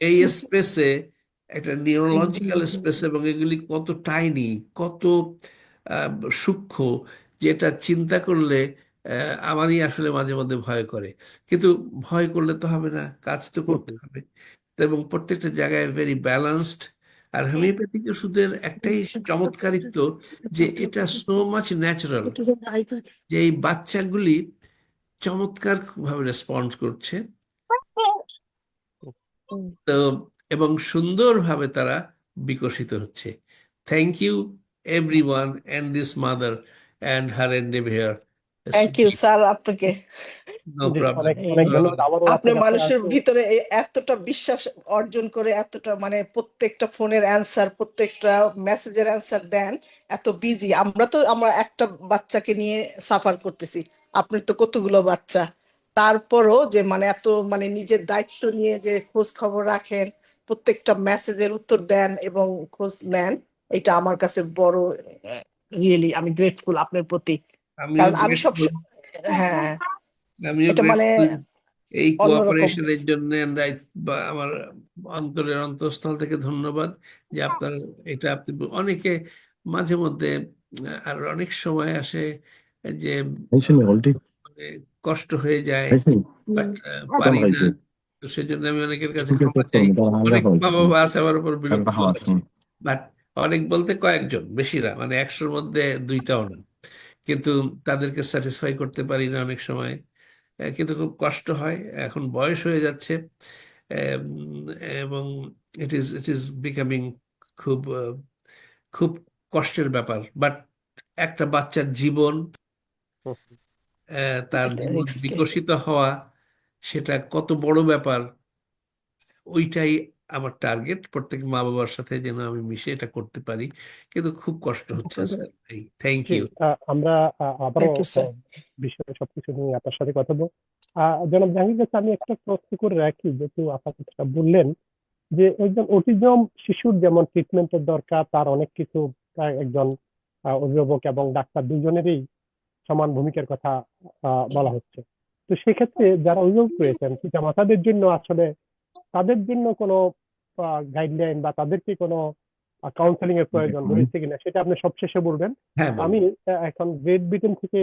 এই স্পেসে, একটা নিউরোলজিক্যাল স্পেস, এবং এগুলি কত টাইনি, কত আহ, সূক্ষ্ম, যেটা চিন্তা করলে আমারই আসলে মাঝে মধ্যে ভয় করে। কিন্তু ভয় করলে তো হবে না, কাজ তো হুম, করতে হুম, হবে। তো এবং প্রত্যেকটা জায়গায় ভেরি ব্যালেন্সড। আর হোমিওপ্যাথিক ওষুধের একটাই চমৎকারিত্ব, যে এটা সো মাচ ন্যাচারাল, যে এই বাচ্চাগুলি চমৎকার ভাবে রেসপন্ড করছে। তো এবং সুন্দরভাবে তারা বিকশিত হচ্ছে। Thank you everyone and this mother and her endeavour. Thank you sir আপনাকে। নো জি, প্রবলেম। অনেক অনেক ধন্যবাদ আবারও আপনি আপনার কাছে মানুষের আসবো। ভিতরে এতটা বিশ্বাস অর্জন করে, এতটা মানে প্রত্যেকটা ফোনের অ্যান্সার, প্রত্যেকটা মেসেজের অ্যান্সার দেন। এত বিজি, আমরা একটা বাচ্চাকে নিয়ে সাফার করতেছি, আপনার তো কতগুলো বাচ্চা। তারপরও যে মানে এত মানে নিজের দায়িত্ব নিয়ে যে খোঁজ খবর রাখেন, প্রত্যেকটা মেসেজের উত্তর দেন এবং খোঁজ নেন, এটা আমার কাছে বড়, রিয়েলি আমি গ্রেটফুল আপনার প্রতি। আমিও কারণ আমি সব গ্রেটফুল, হ্যাঁ, আমিও এটা মানে গ্রেটফুল এই অন্যরকম। কোঅপারেশনের জন্য। বা আমার অন্তরের অন্তঃস্থল থেকে ধন্যবাদ যে আপনার এটা আপনি অনেকে মাঝে মধ্যে আর অনেক সময় আসে যে খাইছেন অলরেডি? মানে কষ্ট হয়ে যায়, খাইছেন? বাট কেমন পারি না। খাইছে? তো সেজন্য আমি অনেকের কাছে স্কুলে ক্ষমা চেক চাই। করুন, তারা হালকা অনেক মা খাওয়াইছে। বাবা আছে আমার উপর হালকা বিরক্ত খাওয়াচ্ছে। আছে, বাট অনেক বলতে কয়েকজন, বেশি না, মানে 100-র মধ্যে 2টাও না। কিন্তু তাদেরকে স্যাটিসফাই করতে পারি না অনেক সময়। কিন্তু খুব কষ্ট হয়, এখন বয়স হয়ে যাচ্ছে। এম, এবং ইট ইজ বিকামিং খুব খুব কষ্টের ব্যাপার। বাট একটা বাচ্চার জীবন, হুম, হুম, তার এটা জীবন রিস্কি। বিকশিত হওয়া, সেটা কত বড় ব্যাপার। ওইটাই আমার টার্গেট, প্রত্যেক মা বাবার সাথে যেন আমি মিশে এটা করতে পারি। কিন্তু খুব কষ্ট হচ্ছে আজকে। থ্যাংক জি, ইউ। আমরা আবারও থ্যাংক ইউ স্যার। বিষয়ে সবকিছু নিয়ে আপনার সাথে কথা বলবো। জনাব জাহাঙ্গীর কাছে আমি একটা প্রশ্ন করে রাখি, যেহেতু আপা কথাটা বললেন যে একজন অটিজম শিশুর যেমন ট্রিটমেন্টের দরকার, তার অনেক কিছু একজন অভিভাবক এবং ডাক্তার দুজনেরই সমান ভূমিকার কথা বলা হচ্ছে। তো সেক্ষেত্রে যারা অভিভাবক রয়েছেন পিতামাতাদের জন্য আসলে তাদের জন্য কোনো গাইডলাইন বা তাদেরকে কোনো কাউন্সেলিং এর প্রয়োজন রয়েছে কিনা সেটা আপনি সবশেষে বলবেন। হ্যাঁ, আমি বলবো। এখন গ্রেট ব্রিটেন থেকে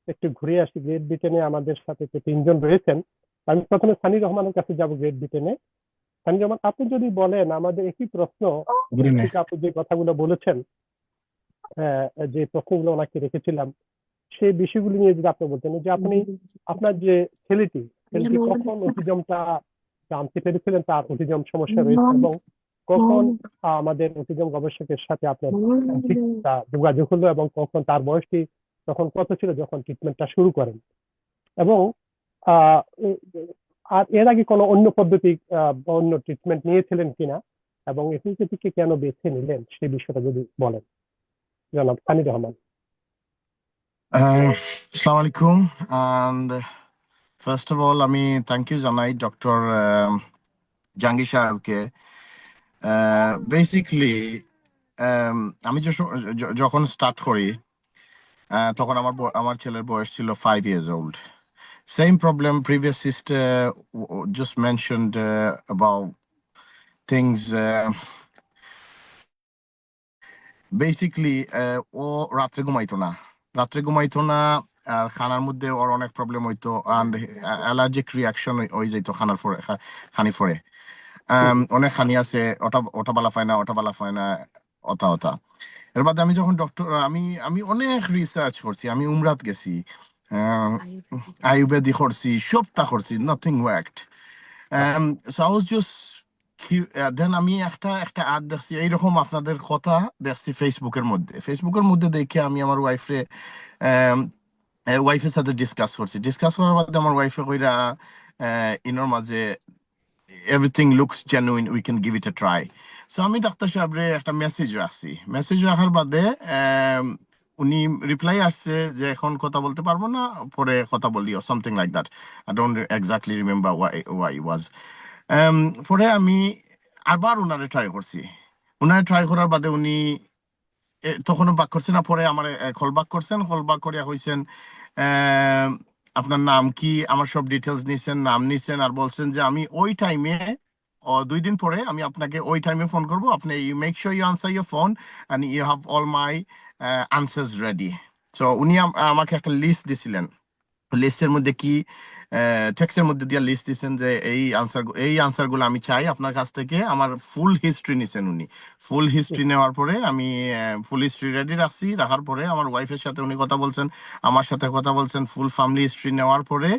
একটু ঘুরে আসি। গ্রেট ব্রিটেনে আমাদের সাথে যে 3 জন রয়েছেন আমি প্রথমে সানি রহমানের কাছে যাব গ্রেট ব্রিটেনে। সানি রহমান, আপনি যদি বলেন আমাদের একই প্রশ্ন, Good evening. ঠিক আপনি যে কথাগুলো বলেছেন, যে প্রশ্নগুলো ওনাকে রেখেছিলাম, সেই বিষয়গুলি নিয়ে যদি আপনি বলতেন যে আপনি আপনার যে ছেলেটি কখন অটিজমটা জানতে পেরেছিলেন, তার অটিজম সমস্যা রয়েছে, এবং কখন আমাদের অটিজম গবেষকের সাথে আপনার ঠিক যোগাযোগ হলো, এবং কখন তার বয়সটি তখন কত ছিল যখন ট্রিটমেন্টটা শুরু করেন, এবং আর এর আগে কোনো অন্য পদ্ধতি বা অন্য ট্রিটমেন্ট নিয়েছিলেন কিনা, এবং এপিওপ্যাথিকে কেন বেছে নিলেন সেই বিষয়টা যদি বলেন, জনাব Sunny Rahman. Assalamu alaikum. And first of all, আমি thank you জানাই ডক্টর জাহাঙ্গীর সাহেবকে। বেসিকলি আমি যখন স্টার্ট করি তখন আমার ছেলের বয়স ছিল 5 years old. Same problem previous sister just mentioned about things. Basically ও রাত্রে ঘুমাইতো না, আর খানার মধ্যে ওর অনেক প্রবলেম হইতো, অ্যান্ড অ্যালার্জিক রিয়াকশন হয়ে যেত খানি পরে। অনেক খানি আছে, ওটা বালা পায় না, ওটা। এর বাদে আমি যখন আমি অনেক রিসার্চ করছি, আমি উমরাত গেছি, আয়ুর্বেদিক করছি, সবটা করছি, nothing worked. So I was just দেন আমি একটা অ্যাড দেখছি এইরকম, আপনাদের কথা দেখছি ফেসবুকের মধ্যে দেখে আমি আমার ওয়াইফের সাথে ডিসকাস করার বাদে আমার ওয়াইফে কইরা ইনোর মাঝে everything looks genuine, we can give it A try. So আমি ডাক্তার সাহেবরে একটা মেসেজ রাখার বাদে উনি রিপ্লাই আসছে যে এখন কথা বলতে পারবো না, পরে কথা বলি, or something like that. I don't exactly remember why it was. পরে আমি আবার উনারে ট্রাই করার বাদে উনি তখনও বাক করছেন না, পরে আমার কল বাক করিয়া কইছেন আপনার নাম কি, আমার সব ডিটেলস নাম নিছেন, আর বলছেন যে আমি ওই টাইমে 2 দিন পরে আমি আপনাকে ওই টাইমে ফোন করবো, আপনি you make sure you answer your phone and you have all my answers ready. So উনি আমাকে একটা লিস্ট দিছিলেন, লিস্টের মধ্যে কি টেক্সটের মধ্যে দিয়ে লিস্ট দিচ্ছেন যে এই আনসার গুলো আমি চাই আপনার কাছ থেকে। আমার ফুল হিস্ট্রি নিছেন উনি। ফুল হিস্ট্রি নেওয়ার পরে আমি ফুল হিস্ট্রি রেডি রাখার পরে আমার ওয়াইফের সাথে উনি কথা বলছেন, আমার সাথে কথা বলছেন। ফুল ফ্যামিলি হিস্ট্রি নেওয়ার পরে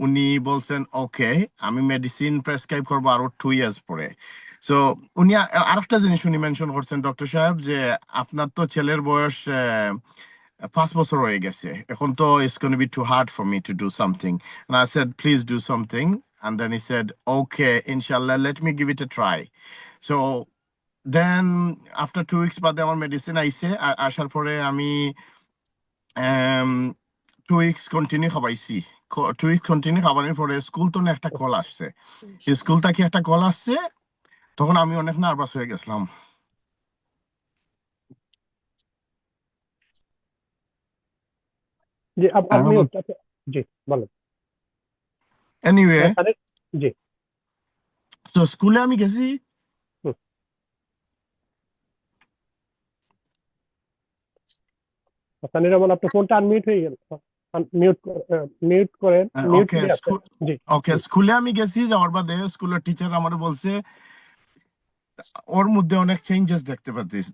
উনি বলছেন ওকে আমি মেডিসিন প্রেসক্রাইব করবো আরো 2 years পরে। সো উনি আরেকটা জিনিস উনি মেনশন করছেন ডক্টর সাহেব, যে আপনার তো ছেলের বয়স 5 বছর হয়ে গেছে, এখন তো it's going to be too hard for me to do something. And I said please do something, and then he said okay inshallah let me give it a try. So then after 2 weeks বাদে আমার মেডিসিন আসার পরে আমি 2 weeks কন্টিনিউ খাবাইছি। 2 weeks কন্টিনিউ খাবানোর পরে স্কুল তো একটা কল আসছে, স্কুল থেকে একটা কল আসছে, তখন আমি অনেক নার্ভাস হয়ে গেছিলাম। জি, আপনি জি বলেন। এনিওয়ে জি, তো স্কুলে আমি গেছি, সানি রহমান আপনার ফোনটা আনমিউট হয়ে গেল, মিউট করেন, মিউট ওকে করে আছে। জি ওকে স্কুলে আমি গেছি, যাওয়ার বাদে স্কুলের টিচার আমার বলছে ওর মধ্যে অনেক চেঞ্জেস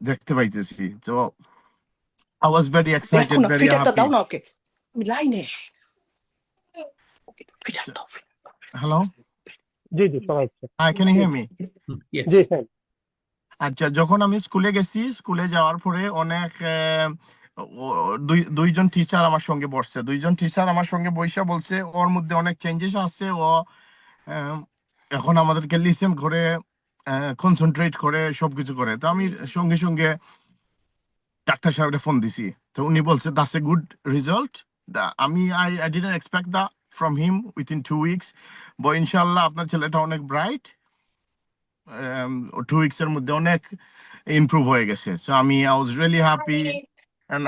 দেখতে পাইতেছি। তো I was very দেখো excited, না, very ফিটারটা দাও happy. না ওকে, আমি লাইনে। ফিটার দাও। Hello? জি শোনা যাচ্ছে। Hi, can you hear me? Yes. জি হ্যাঁ, আচ্ছা, যখন আমি স্কুলে গেছি, স্কুলে যাওয়ার পরে অনেক দুইজন টিচার আমার সঙ্গে বসছে, বসে বলছে ওর মধ্যে অনেক চেঞ্জেস আছে, ও এখন আমাদেরকে লিসেন করে, কনসেন্ট্রেট করে, সবকিছু করে। তো আমি সঙ্গে সঙ্গে ডাক্তার সাহেবের ফোন দিছি, তো উনি বলছে that's a good result. I didn't expect that from him within 2 weeks, but ইনশাআল্লাহ আপনার ছেলেটা অনেক ব্রাইট, 2 weeks এর মধ্যে অনেক ইমপ্রুভ হয়ে গেছে। So I was really happy and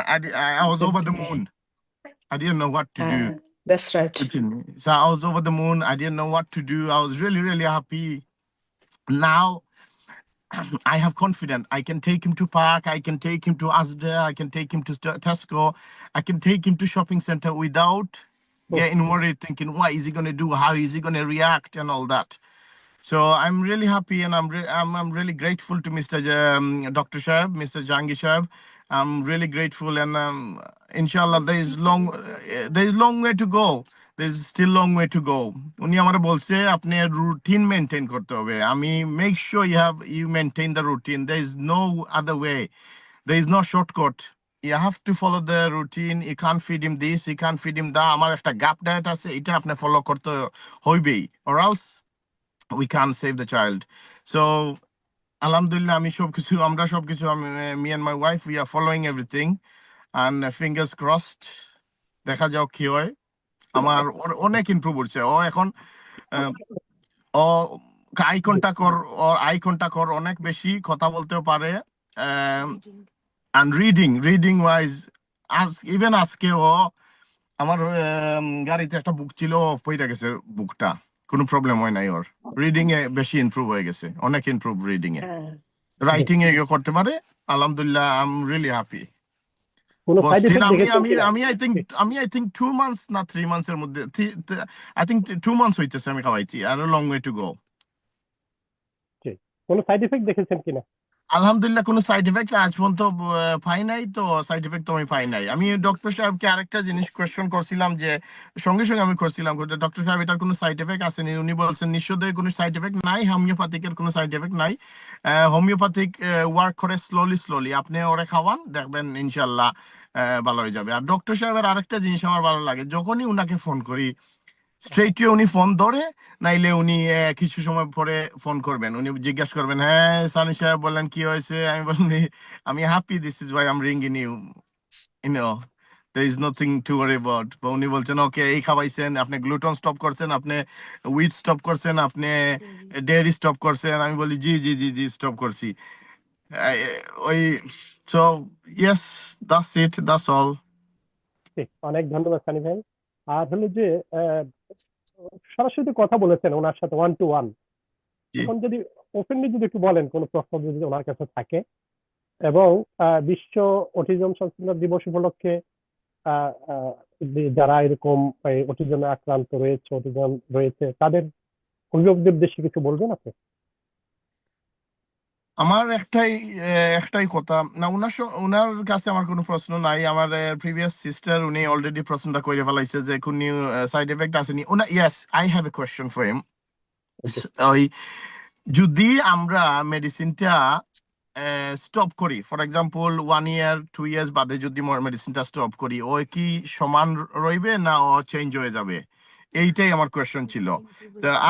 I was over the moon. I didn't know what to do. That's right. So I was over the moon. I didn't know what to do. I was really, really happy. Now I have confidence. I can take him to park. I can take him to Asda. I can take him to Tesco. I can take him to shopping center without getting worried, thinking, what is he going to do? How is he going to react and all that. So I'm really happy, and I'm really grateful to Mr. Dr. Shahab, Mr. Jangi Shahab. I'm really grateful, and inshallah there is long way to go. There is still long way to go. উনি আমারে বলছে আপনি রুটিন মেইনটেইন করতে হবে। আমি make sure you maintain the routine. There is no other way. There is no shortcut. You have to follow the routine. You can't feed him this, you can't feed him that. আমার একটা গ্যাপ ডায়েট আছে, এটা আপনি ফলো করতে হইবেই, or else we can't save the child. So alhamdulillah, me and my wife, we are following everything, and fingers crossed, দেখা যাও কি হয়। আমার অনেক ইমপ্রুভ হচ্ছে। ও এখন আহ, ও আই কন্টাক্ট অনেক বেশি কথা বলতেও পারে। and reading wise, even আজকে ও আমার গাড়িতে একটা বুক ছিল, ও পড়ে গেছে বুকটা, কোনো প্রবলেম হয় নাই ওর। রিডিং এ বেশি ইমপ্রুভ হয়ে গেছে, অনেক ইমপ্রুভ রিডিং এ, রাইটিং এ ইয়ে করতে পারে। আলহামদুলিল্লাহ, আই এম রিয়েলি হ্যাপি। কোনো সাইড Still, এফেক্ট দেখেছেন কিনা? I think 2 months, not 3 months এর মধ্যে, I think 2 months হইতেছে আমি খাওয়াইছি, আর a long way to go. ঠিক। কোনো সাইড এফেক্ট দেখেছেন কিনা? আলহামদুলিল্লাহ, কোনো সাইড এফেক্ট আজ পর্যন্ত পাই নাই। তো সাইড এফেক্ট তো আমি পাই নাই। আমি ডক্টর সাহেবকে আরেকটা জিনিস কোয়েশ্চন করছিলাম, যে সঙ্গে সঙ্গে আমি করছিলাম, ডক্টর সাহেব এটার কোনো সাইড এফেক্ট আসেনি? উনি বলছেন নিঃসন্দেহে কোনো সাইড এফেক্ট নাই, হোমিওপ্যাথিকের কোনো সাইড এফেক্ট নাই। হোমিওপ্যাথিক ওয়ার্ক করে স্লোলি, আপনি ওরে খাওয়ান, দেখবেন ইনশাল্লাহ ভালো হয়ে যাবে। আর ডক্টর সাহেবের আরেকটা জিনিস আমার ভালো লাগে, যখনই উনাকে ফোন করি স্ট্রেট উনি ফোন ধরে, নাইলে উনি কিছু সময় পরে ফোন করবেন, উনি জিজ্ঞাসা করবেন, হ্যাঁ সানি সাহেব বললেন কি হয়েছে? আমি বললাম, আমি happy, this is why I am রিংিং you, there is nothing to worry about. বা উনি বলছেন ওকে, এই খাওয়াইছেন, আপনি গ্লুটন স্টপ করছেন, আপনি উইট স্টপ করছেন, আপনি ডেয়ারি স্টপ করছেন? আমি বলি জি জি জি জি স্টপ করছি। ওই সো ইয়েস, দ্যাটস অল। ঠিক, অনেক ধন্যবাদ সানি ভাই। আর হলো যে সরাসরি কথা বলেছেন ওনার সাথে 1-to-1, জি। এখন যদি ওপেনলি যদি একটু বলেন কোনো প্রশ্ন যদি ওনার কাছে থাকে, এবং বিশ্ব অটিজম সচেতনতা দিবস উপলক্ষে যারা এরকম অটিজমে আক্রান্ত রয়েছে, অটিজম রয়েছে, তাদের অভিভাবকদের উদ্দেশ্যে কিছু বলবেন আপনি? আমার একটাই কথা, না উনার কাছে আমার কোনো প্রশ্ন নাই। আমার প্রিভিয়াস সিস্টার, উনি অলরেডি প্রশ্নটা করে ফেলাইছে যে কোন সাইড এফেক্ট আসেনি। Yes, I have a question for him. ওই যদি আমরা মেডিসিনটা স্টপ করি, ফর এক্সাম্পল 1 year 2 years বাদে যদি মেডিসিনটা স্টপ করি, ও কি সমান রইবে না ও চেঞ্জ হয়ে যাবে? এইটাই আমার কোয়েশ্চন ছিল।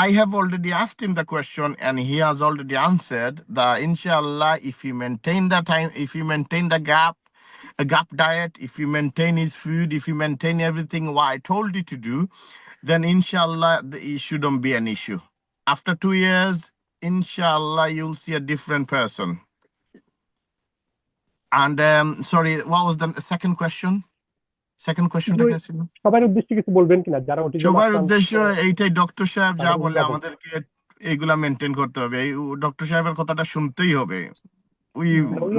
I have already asked him the question, and he has already answered that inshallah, if he maintain the time, if he maintain the gap diet, if he maintain his food, if he maintain everything what I told you to do, then inshallah it shouldn't be an issue. After 2 years, inshallah, you'll see a different person. And sorry, what was the second question? Second question টা কি ছিল? সবার উদ্দেশ্যে কিছু বলবেন কিনা যারা অটিজম সবার আক্রান্ত? উদ্দেশ্য এইটাই, ডক্টর সাহেব যা তাদের বলে অভিভাবক। আমাদেরকে এইগুলা মেনটেন করতে হবে। এই ডক্টর সাহেবের কথাটা শুনতেই হবে। We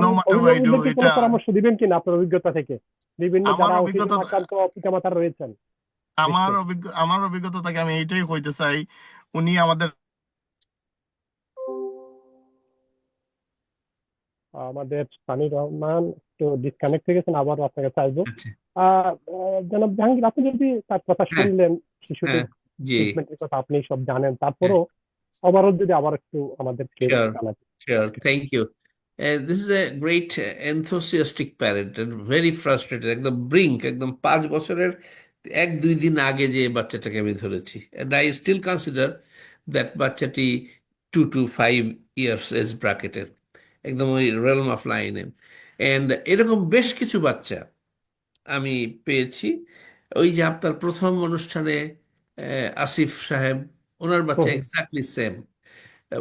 no matter what do, অভিভাবকদেরকে কোনো এটা পরামর্শ দিবেন কিনা আপনার অভিজ্ঞতা থেকে, বিভিন্ন আমার যারা অভিজ্ঞতা অটিজম আক্রান্ত পিতামাতা রয়েছেন? আমার অভিজ্ঞতা থেকে আমি এইটাই কইতে চাই, উনি আমাদের সানি রহমান একটু ডিসকানেক্ট হয়ে গেছেন, আবারও আপনাকে চাইবো। আচ্ছা। জনাব জাহাঙ্গীর, আপনি যদি তার কথা হ্যাঁ, শুনলেন, শিশুদের হ্যাঁ, জি, ট্রিটমেন্টের কথা আপনি সব জানেন, তারপরও ওভারঅল যদি আবার একটু আমাদেরকে sure, জানাতেন। sure. Thank you. This is a great enthusiastic parent and very frustrated. একদম ব্রিঙ্ক, একদম 5 বছরের 1-2 দিন আগে যে বাচ্চাটাকে আমি ধরেছি, and I still consider that বাচ্চাটি 2 to 5 years এজ ব্র্যাকেটের, একদম ওই realm of লাইনে। and এরকম বেশ কিছু বাচ্চা আমি পেয়েছি। ওই যে আপনার প্রথম অনুষ্ঠানে আসিফ সাহেব, ওনার বাচ্চা এক্স্যাক্টলি সেম।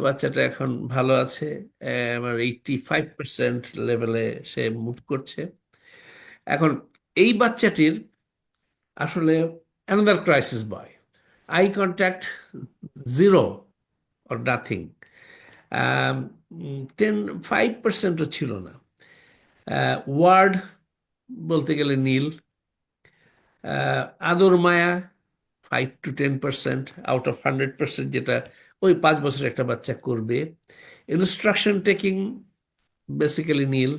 বাচ্চাটা এখন ভালো আছে, আমার 85% লেভেলে সে মুভ করছে। এখন এই বাচ্চাটির আসলে another crisis boy, eye contact 0 or nothing, 5%ও ছিল না। ওয়ার্ড বলতে গেলে নীল, আদর মায়া 5 to 10% আউট অফ 100%, যেটা ওই 5 বছরের একটা বাচ্চা করবে। Instruction taking basically nil.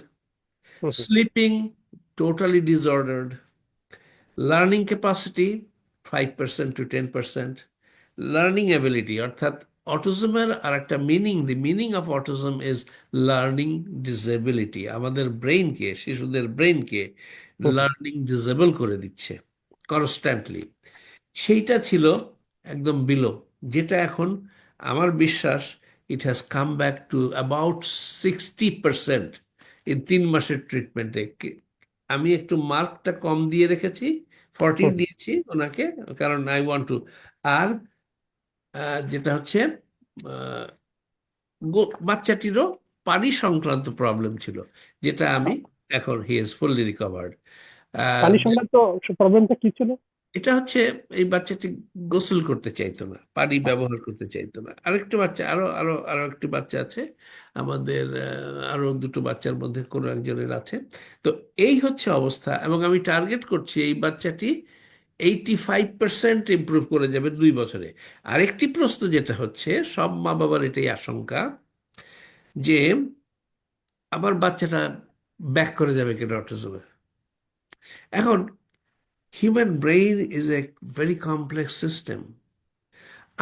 Hmm, hmm, sleeping totally disordered. Learning capacity 5 to 10%। Learning ability অর্থাৎ অটিজমের আর একটা meaning, the meaning of autism is learning disability. আমাদের ব্রেইনকে, শিশুদের ব্রেইনকে হুম, হুম। লার্নিং ডিসেবল করে দিচ্ছে কনস্ট্যান্টলি। সেইটা ছিল একদম বিলো, যেটা এখন আমার বিশ্বাস it has come back to about 60% এই 3 মাসের ট্রিটমেন্টে। আমি একটু মার্কটা কম দিয়ে রেখেছি, 14 হুম, দিয়েছি ওনাকে, কারণ আই ওয়ান্ট টু। আর যেটা হচ্ছে আহ, বাচ্চাটিরও পানি সংক্রান্ত প্রবলেম ছিল, যেটা আমি এখন হি ইজ ফুললি রিকভার্ড। পানি সংক্রান্ত প্রবলেমটা কি ছিল? এটা হচ্ছে এই বাচ্চাটি গোসল করতে চাইতো না, পানি ব্যবহার করতে চাইতো না। আরেকটা বাচ্চা, আরো আরো আরো একটি বাচ্চা আছে আমাদের, আরো দুটো বাচ্চার মধ্যে কোনো একজনের আছে। তো এই হচ্ছে অবস্থা, এবং আমি টার্গেট করছি এই বাচ্চাটি 85% ইমপ্রুভ করে যাবে 2 বছরে। আরেকটি প্রশ্ন যেটা হচ্ছে, সব মা বাবার এটাই আশঙ্কা যে আমার বাচ্চাটা ব্যাক করে যাবে কিনা অটিজমে। এখন human brain is a very complex system.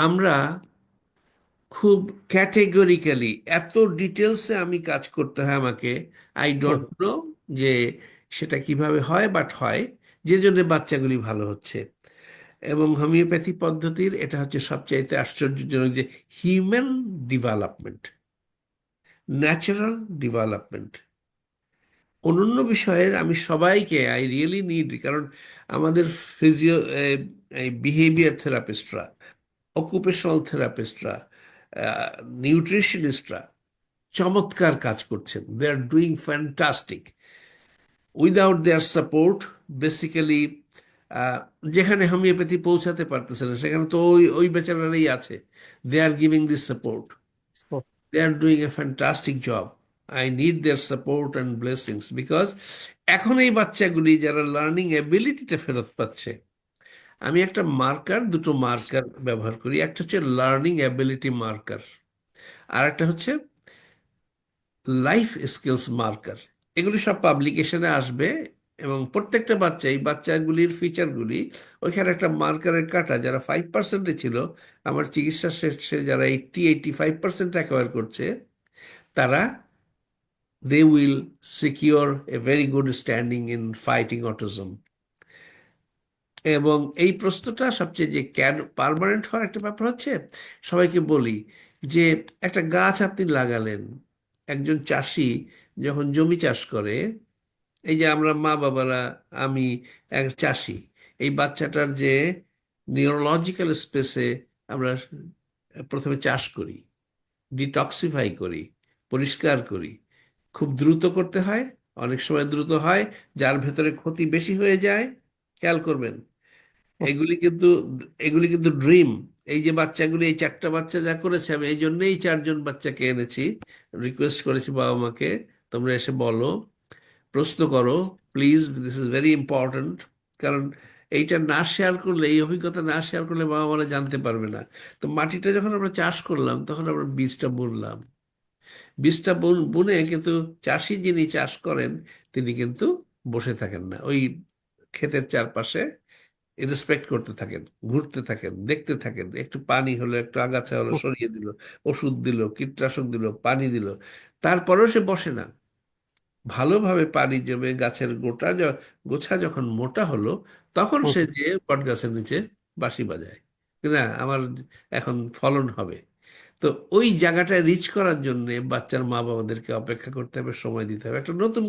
আমরা খুব ক্যাটেগরিক্যালি, এত ডিটেলসে আমি কাজ করতে হয় আমাকে, আই হুম, ডোন্ট নো যে সেটা কিভাবে হয়, বাট হয়, যে জন্য বাচ্চাগুলি ভালো হচ্ছে। এবং হোমিওপ্যাথি পদ্ধতির এটা হচ্ছে সবচাইতে আশ্চর্যজনক যে হিউম্যান ডেভেলপমেন্ট, ন্যাচারাল ডেভেলপমেন্ট। অন্যান্য বিষয়ের আমি সবাইকে আই রিয়েলি নিড, কারণ আমাদের ফিজিও, বিহেভিয়ার থেরাপিস্টরা, অকুপেশনাল থেরাপিস্টরা, নিউট্রিশনিস্টরা চমৎকার কাজ করছেন, they are doing fantastic. Without their support basically, যেখানে হোমিওপ্যাথি পৌঁছাতে পারতেছে না সেখানে তো ওই ওই বেচারারাই আছে, they are giving this support. Hmm, They are doing a fantastic job. I need their support and blessings because এখন এই বাচ্চাগুলি যারা লার্নিং এবিলিটিটা ফেরত পাচ্ছে, আমি একটা মার্কার, দুটো মার্কার ব্যবহার করি। একটা হচ্ছে লার্নিং এবিলিটি মার্কার, আর একটা হচ্ছে লাইফ স্কিলস মার্কার। এগুলি সব পাবলিকেশনে আসবে, এবং প্রত্যেকটা বাচ্চা, এই বাচ্চাগুলির ফিচারগুলি ওইখানে একটা মার্কারের কাটা, যারা 5%-এ ছিল আমার চিকিৎসা শেষে যারা 85% অ্যাকোয়ার করছে, তারা they will secure a very good standing in fighting autism. এবং এই প্রশ্নটা সবচেয়ে যে কেন পার্মানেন্ট হওয়ার একটা ব্যাপার হচ্ছে, সবাইকে বলি যে একটা গাছ আপনি লাগালেন, একজন চাষি যখন জমি চাষ করে, এই যে আমরা মা বাবারা, আমি এক চাষি, এই বাচ্চাটার যে নিউরোলজিক্যাল স্পেসে আমরা প্রথমে চাষ করি, ডিটক্সিফাই করি, পরিষ্কার করি, খুব দ্রুত করতে হয়, অনেক সময় দ্রুত হয়, যার ভেতরে ক্ষতি বেশি হয়ে যায়। খেয়াল করবেন, হুম, এগুলি কিন্তু এগুলি কিন্তু ড্রিম। এই যে বাচ্চাগুলি, এই 4টা বাচ্চা যা করেছে, আমি এই জন্যই 4জন বাচ্চাকে এনেছি, রিকোয়েস্ট করেছি বাবা মাকে, তোমরা এসে বলো, প্রশ্ন করো please, this is very important. কারণ এইটা না শেয়ার করলে, এই অভিজ্ঞতা না শেয়ার করলে বাবা মারা জানতে পারবে না। তো মাটিটা যখন আমরা চাষ করলাম, তখন আমরা বীজটা বুনলাম, বীজটা বুনে কিন্তু চাষি যিনি চাষ করেন তিনি কিন্তু বসে থাকেন না, ওই ক্ষেতের চারপাশে ইন্সপেক্ট করতে থাকেন, ঘুরতে থাকেন, দেখতে থাকেন, একটু পানি হলো, একটু আগাছা হলো, হুম, সরিয়ে দিল, ওষুধ দিল, কীটনাশক দিল, পানি দিল। তারপরেও সে বসে না, ভালোভাবে পানি জমে গাছের গোছা যখন মোটা হলো, তখন হুম, সে যে বট গাছের নিচে বাঁশি বাজায়, না আমার এখন ফলন হবে। তো ওই জায়গাটায় রিচ করার জন্য বাচ্চার মা বাবাদেরকে অপেক্ষা করতে হবে, সময় দিতে হবে। একটা নতুন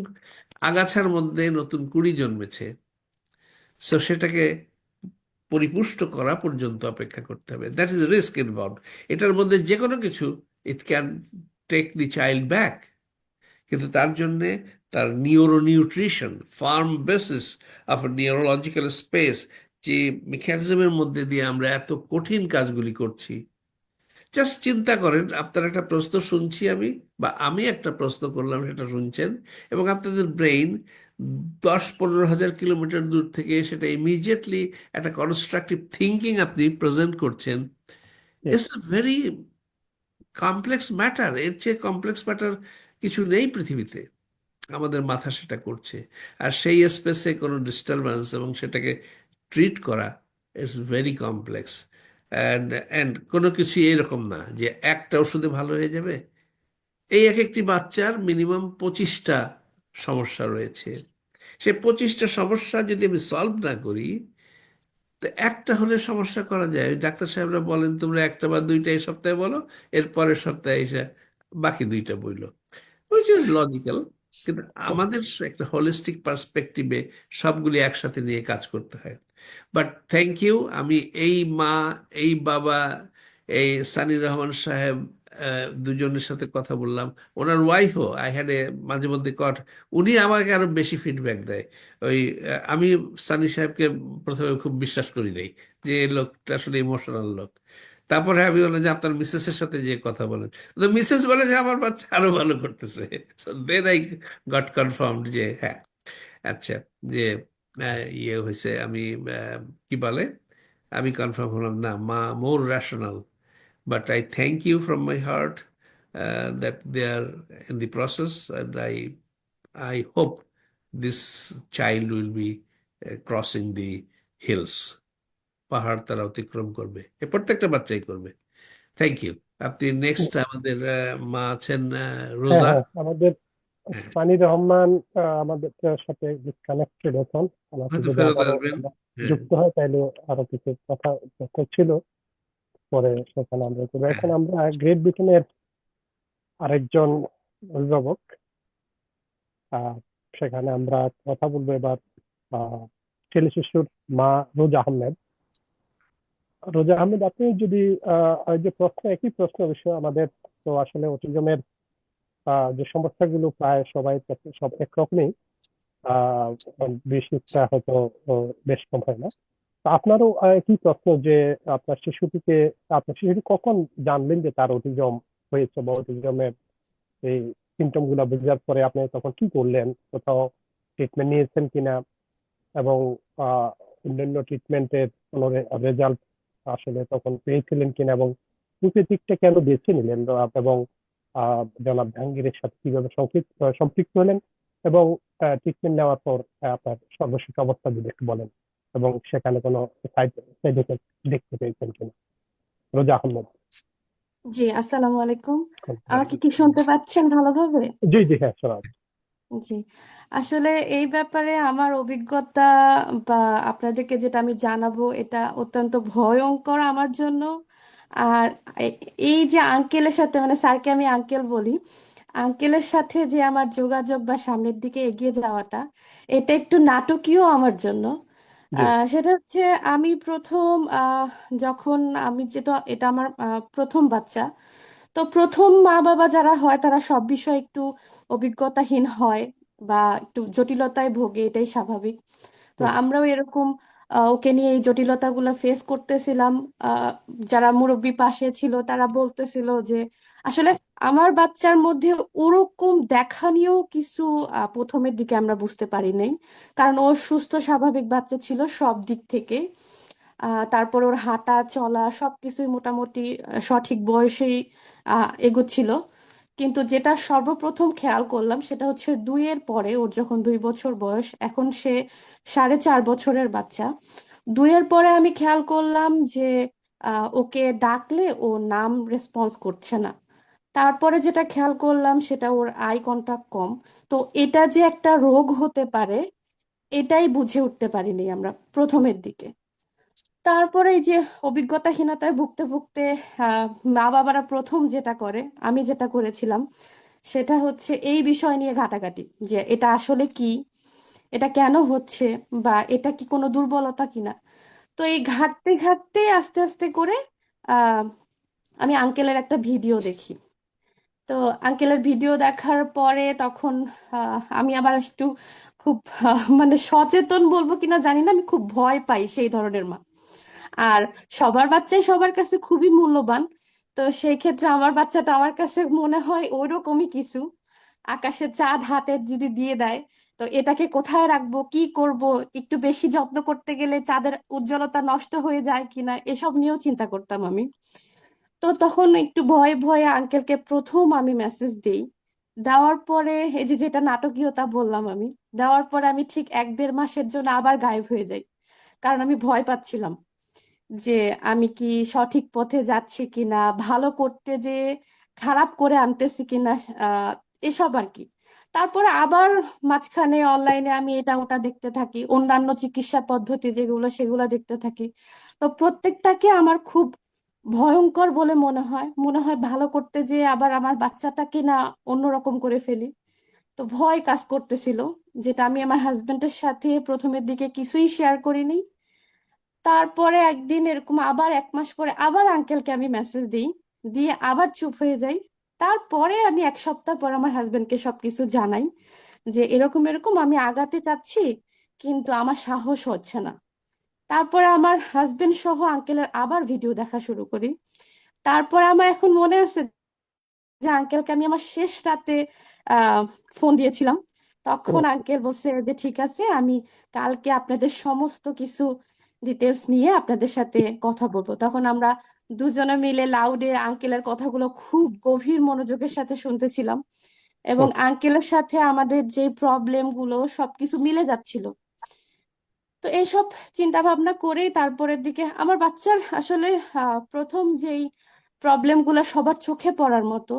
আগাছার মধ্যে নতুন কুঁড়ি জন্মেছে, সো সেটাকে পরিপুষ্ট করা পর্যন্ত অপেক্ষা করতে হবে। That is risk involve. এটার মধ্যে যে কোনো কিছু, it can take the child back, কিন্তু তার জন্যে তার neuro nutrition, firm basis of neurological space, যে মেকানিজমের মধ্যে দিয়ে আমরা এত কঠিন কাজগুলি করছি, জাস্ট চিন্তা করেন, আপনার একটা প্রশ্ন শুনছি আমি, বা আমি একটা প্রশ্ন করলাম, সেটা শুনছেন, এবং আপনাদের ব্রেইন 10-15 হাজার কিলোমিটার দূর থেকে সেটা ইমিডিয়েটলি একটা কনস্ট্রাকটিভ থিঙ্কিং আপনি প্রেজেন্ট করছেন। Yes. It's a very complex matter. এর চেয়ে কমপ্লেক্স ম্যাটার কিছু নেই পৃথিবীতে। আমাদের মাথা সেটা করছে, আর সেই স্পেসে কোনো ডিস্টারবেন্স এবং সেটাকে ট্রিট করা ইটস ভেরি কমপ্লেক্স। অ্যান্ড কোনো কিছু এরকম না যে একটা ওষুধে ভালো হয়ে যাবে। এই এক একটি বাচ্চার মিনিমাম 25টা সমস্যা রয়েছে। সে 25টা সমস্যা যদি আমি সলভ না করি, তো একটা হলে সমস্যা করা যায়। ওই ডাক্তার সাহেবরা বলেন তোমরা একটা বা দুইটা এই সপ্তাহে বলো, এর পরের সপ্তাহে এসে বাকি দুইটা বইলো, হুইচ ইজ লজিক্যাল। কিন্তু আমাদের একটা হোলিস্টিক পার্সপেক্টিভে সবগুলি একসাথে নিয়ে কাজ করতে হয়। But thank you. আমি এই মা, এই বাবা, এই সানি রহমান সাহেব, দুজনের সাথে কথা বললাম। ওনার ওয়াইফও আই হ্যাড এ মাঝে মধ্যে উনি আমাকে আরো বেশি ফিডব্যাক দেয়। ওই আমি সানি সাহেবকে প্রথমে খুব বিশ্বাস করি নাই, যে এই লোকটা আসলে ইমোশনাল লোক। তারপরে আমি বললাম যে আপনার মিসেসের সাথে যে কথা বলেন, তো মিসেস বলে যে আমার বাচ্চা আরো ভালো করতেছে। So then I got confirmed যে হ্যাঁ, আচ্ছা, যে ইয়ে হয়েছে। আমি কি বলে, আমি কনফার্ম হলাম না, মা more rational. But I thank you from my heart that they are in the process, and I hope this child will be crossing the hills. পাহাড় তারা অতিক্রম করবে, এ প্রত্যেকটা বাচ্চাই করবে। Thank you. আপনি নেক্সট আমাদের মা আছেন, হ্যাঁ, রোজা। হ্যাঁ, আমাদের হ্যাঁ, সানি রহমান আমাদের সাথে কানেক্টেড এখন। আমাকে হয়তো যদি ফেরত আবারও আসবেন। আমরা হ্যাঁ, যুক্ত হয় তাহলে আরো কিছু কথা ছিল, পরে সেখানে আমরা করবো। হ্যাঁ, এখন আমরা গ্রেট ব্রিটেনের আরেকজন অভিভাবক, আহ, সেখানে আমরা কথা বলবো এবার আহ, ছেলে শিশুর মা রোজা আহমেদ। রোজা আহমেদ, আপনি যদি ওই যে প্রশ্ন, একই প্রশ্ন বিষয় আমাদের, তো আসলে অটিজমের যে সমস্যাগুলো প্রায় সবাই সব একরকমই, আহ বেশিটা হয়তো বেশ কম হয় না। তো আপনারও একই প্রশ্ন যে আপনার শিশুটি কখন জানলেন যে তার অটিজম হয়েছে, বা অটিজমের এই সিমটম গুলা বোঝার পরে আপনি তখন কি করলেন, কোথাও ট্রিটমেন্ট নিয়েছেন কিনা, এবং আহ অন্যান্য ট্রিটমেন্টের কোনো রেজাল্ট আসলে তখন পেয়েছিলেন কিনা, এবং দিকটা কেন বেছে নিলেন, এবং জনাব জাহাঙ্গীরের সাথে কিভাবে সম্পৃক্ত হলেন, এবং ট্রিটমেন্ট নেওয়ার পর আপনার সর্বশেষ অবস্থা যদি একটু বলেন, এবং সেখানে কোনো সাইড সাইড এফেক্ট দেখতে পেয়েছেন কিনা। রোজা আহমেদ। জি, আসসালামু আলাইকুম। আমাকে কি শুনতে পাচ্ছেন ভালোভাবে? জি, জি, হ্যাঁ, শোনা যাচ্ছে। জি, আসলে এই ব্যাপারে আমার অভিজ্ঞতা বা আপনাদেরকে যেটা আমি জানাবো এটা অত্যন্ত ভয়ঙ্কর আমার জন্য। আর এ- এই যে আঙ্কেলের সাথে, মানে স্যারকে আমি আঙ্কেল বলি, আঙ্কেলের সাথে যে আমার যোগাযোগ বা সামনের দিকে এগিয়ে যাওয়াটা, এটা একটু নাটকীয় আমার জন্য। জি, সেটা হচ্ছে আমি প্রথম যখন আমি যেটা, এটা আমার প্রথম বাচ্চা। তো প্রথম মা বাবা যারা হয় তারা সব বিষয়ে একটু অভিজ্ঞতাহীন হয় বা একটু জটিলতায় ভোগে, এটাই স্বাভাবিক। তো হুম, আমরাও এরকম ওকে নিয়ে এই জটিলতাগুলো ফেস করতেছিলাম। আহ, যারা মুরব্বী পাশে ছিল তারা বলতেছিল যে আসলে আমার বাচ্চার মধ্যে ওরকম দেখানিও কিছু প্রথমের দিকে আমরা বুঝতে পারি নাই, কারণ ও সুস্থ স্বাভাবিক বাচ্চা ছিল সব দিক থেকে। তারপর ওর হাঁটা চলা সবকিছুই মোটামুটি সঠিক বয়সেই এগোচ্ছিল। কিন্তু যেটা সর্বপ্রথম খেয়াল করলাম সেটা হচ্ছে 2-এর পরে, ওর যখন 2 বছর বয়স, এখন সে 4.5 বছরের বাচ্চা। 2-এর পরে আমি খেয়াল করলাম যে ওকে ডাকলে ও নাম রেসপন্স করছে না। তারপরে যেটা খেয়াল করলাম সেটা ওর আই কন্টাক্ট কম। তো এটা যে একটা রোগ হতে পারে এটাই বুঝে উঠতে পারিনি আমরা প্রথমের দিকে। তারপরে এই যে অভিজ্ঞতাহীনতায় ভুগতে ভুগতে আহ, মা বাবারা প্রথম যেটা করে, আমি যেটা করেছিলাম সেটা হচ্ছে এই বিষয় নিয়ে ঘাটাঘাটি, যে এটা আসলে কি, এটা কেন হচ্ছে, বা এটা কি কোনো দুর্বলতা কিনা। তো এই ঘাটতে ঘাটতে আস্তে আস্তে করে আহ আমি আঙ্কেলের একটা ভিডিও দেখি। তো আঙ্কেলের ভিডিও দেখার পরে তখন আমি আবার একটু খুব মানে সচেতন বলবো কিনা জানি না, আমি খুব ভয় পাই সেই ধরনের মা। আর সবার বাচ্চাই সবার কাছে খুবই মূল্যবান, তো সেই ক্ষেত্রে আমার বাচ্চাটা আমার কাছে মনে হয় ওইরকমই কিছু, আকাশের চাঁদ হাতে যদি দিয়ে দেয়, তো এটাকে কোথায় রাখবো, কি করব, একটু বেশি যত্ন করতে গেলে চাঁদের উজ্জ্বলতা নষ্ট হয়ে যায় কিনা, এসব নিয়েও চিন্তা করতাম আমি। তো তখন একটু ভয়ে ভয়ে আঙ্কেলকে প্রথম আমি মেসেজ দিই। দেওয়ার পরে এই যে যেটা নাটকীয়তা বললাম আমি, দেওয়ার পরে আমি ঠিক 1-1.5 মাসের জন্য আবার গায়েব হয়ে যাই, কারণ আমি ভয় পাচ্ছিলাম যে আমি কি সঠিক পথে যাচ্ছি কিনা, ভালো করতে যে খারাপ করে আনতেছি কিনা, এসব আর কি। তারপরে আবার মাঝখানে অনলাইনে আমি এটা ওটা দেখতে থাকি, অন্যান্য চিকিৎসা পদ্ধতি যেগুলো সেগুলো দেখতে থাকি। তো প্রত্যেকটাকে আমার খুব ভয়ঙ্কর বলে মনে হয় ভালো করতে যে আবার আমার বাচ্চাটাকে না অন্যরকম করে ফেলি। তো ভয় কাজ করতেছিল, যেটা আমি আমার হাজবেন্ডের সাথে প্রথমের দিকে কিছুই শেয়ার করিনি। তারপরে একদিন এরকম আবার 1 মাস পরে আবার আঙ্কেলকে আমি মেসেজ দিই, দিয়ে আবার চুপ হয়ে যাই। তারপরে আমি 1 সপ্তাহ পর আমার হাজবেন্ডকে সবকিছু জানাই যে এরকম এরকম আমি আগাতে চাচ্ছি, কিন্তু আমার সাহস হচ্ছে না। তারপরে আমার হাজবেন্ড সহ আঙ্কেলের আবার ভিডিও দেখা শুরু করি। তারপরে আমার এখন মনে আছে যে আঙ্কেলকে আমি আমার শেষ রাতে আহ ফোন দিয়েছিলাম। তখন আঙ্কেল বলছে যে ঠিক আছে, আমি কালকে আপনাদের সমস্ত কিছু ডিটেলস নিয়ে আপনাদের সাথে কথা বলবো। তখন আমরা দুজনে মিলে লাউডে আঙ্কেলের কথাগুলো খুব গভীর মনোযোগের সাথে শুনতেছিলাম, এবং আঙ্কেলের সাথে আমাদের যে প্রবলেম গুলো সবকিছু মিলে যাচ্ছিল। তো এইসব চিন্তা ভাবনা করেই তারপরের দিকে আমার বাচ্চার আসলে প্রথম যেই প্রবলেম গুলো সবার চোখে পড়ার মতো,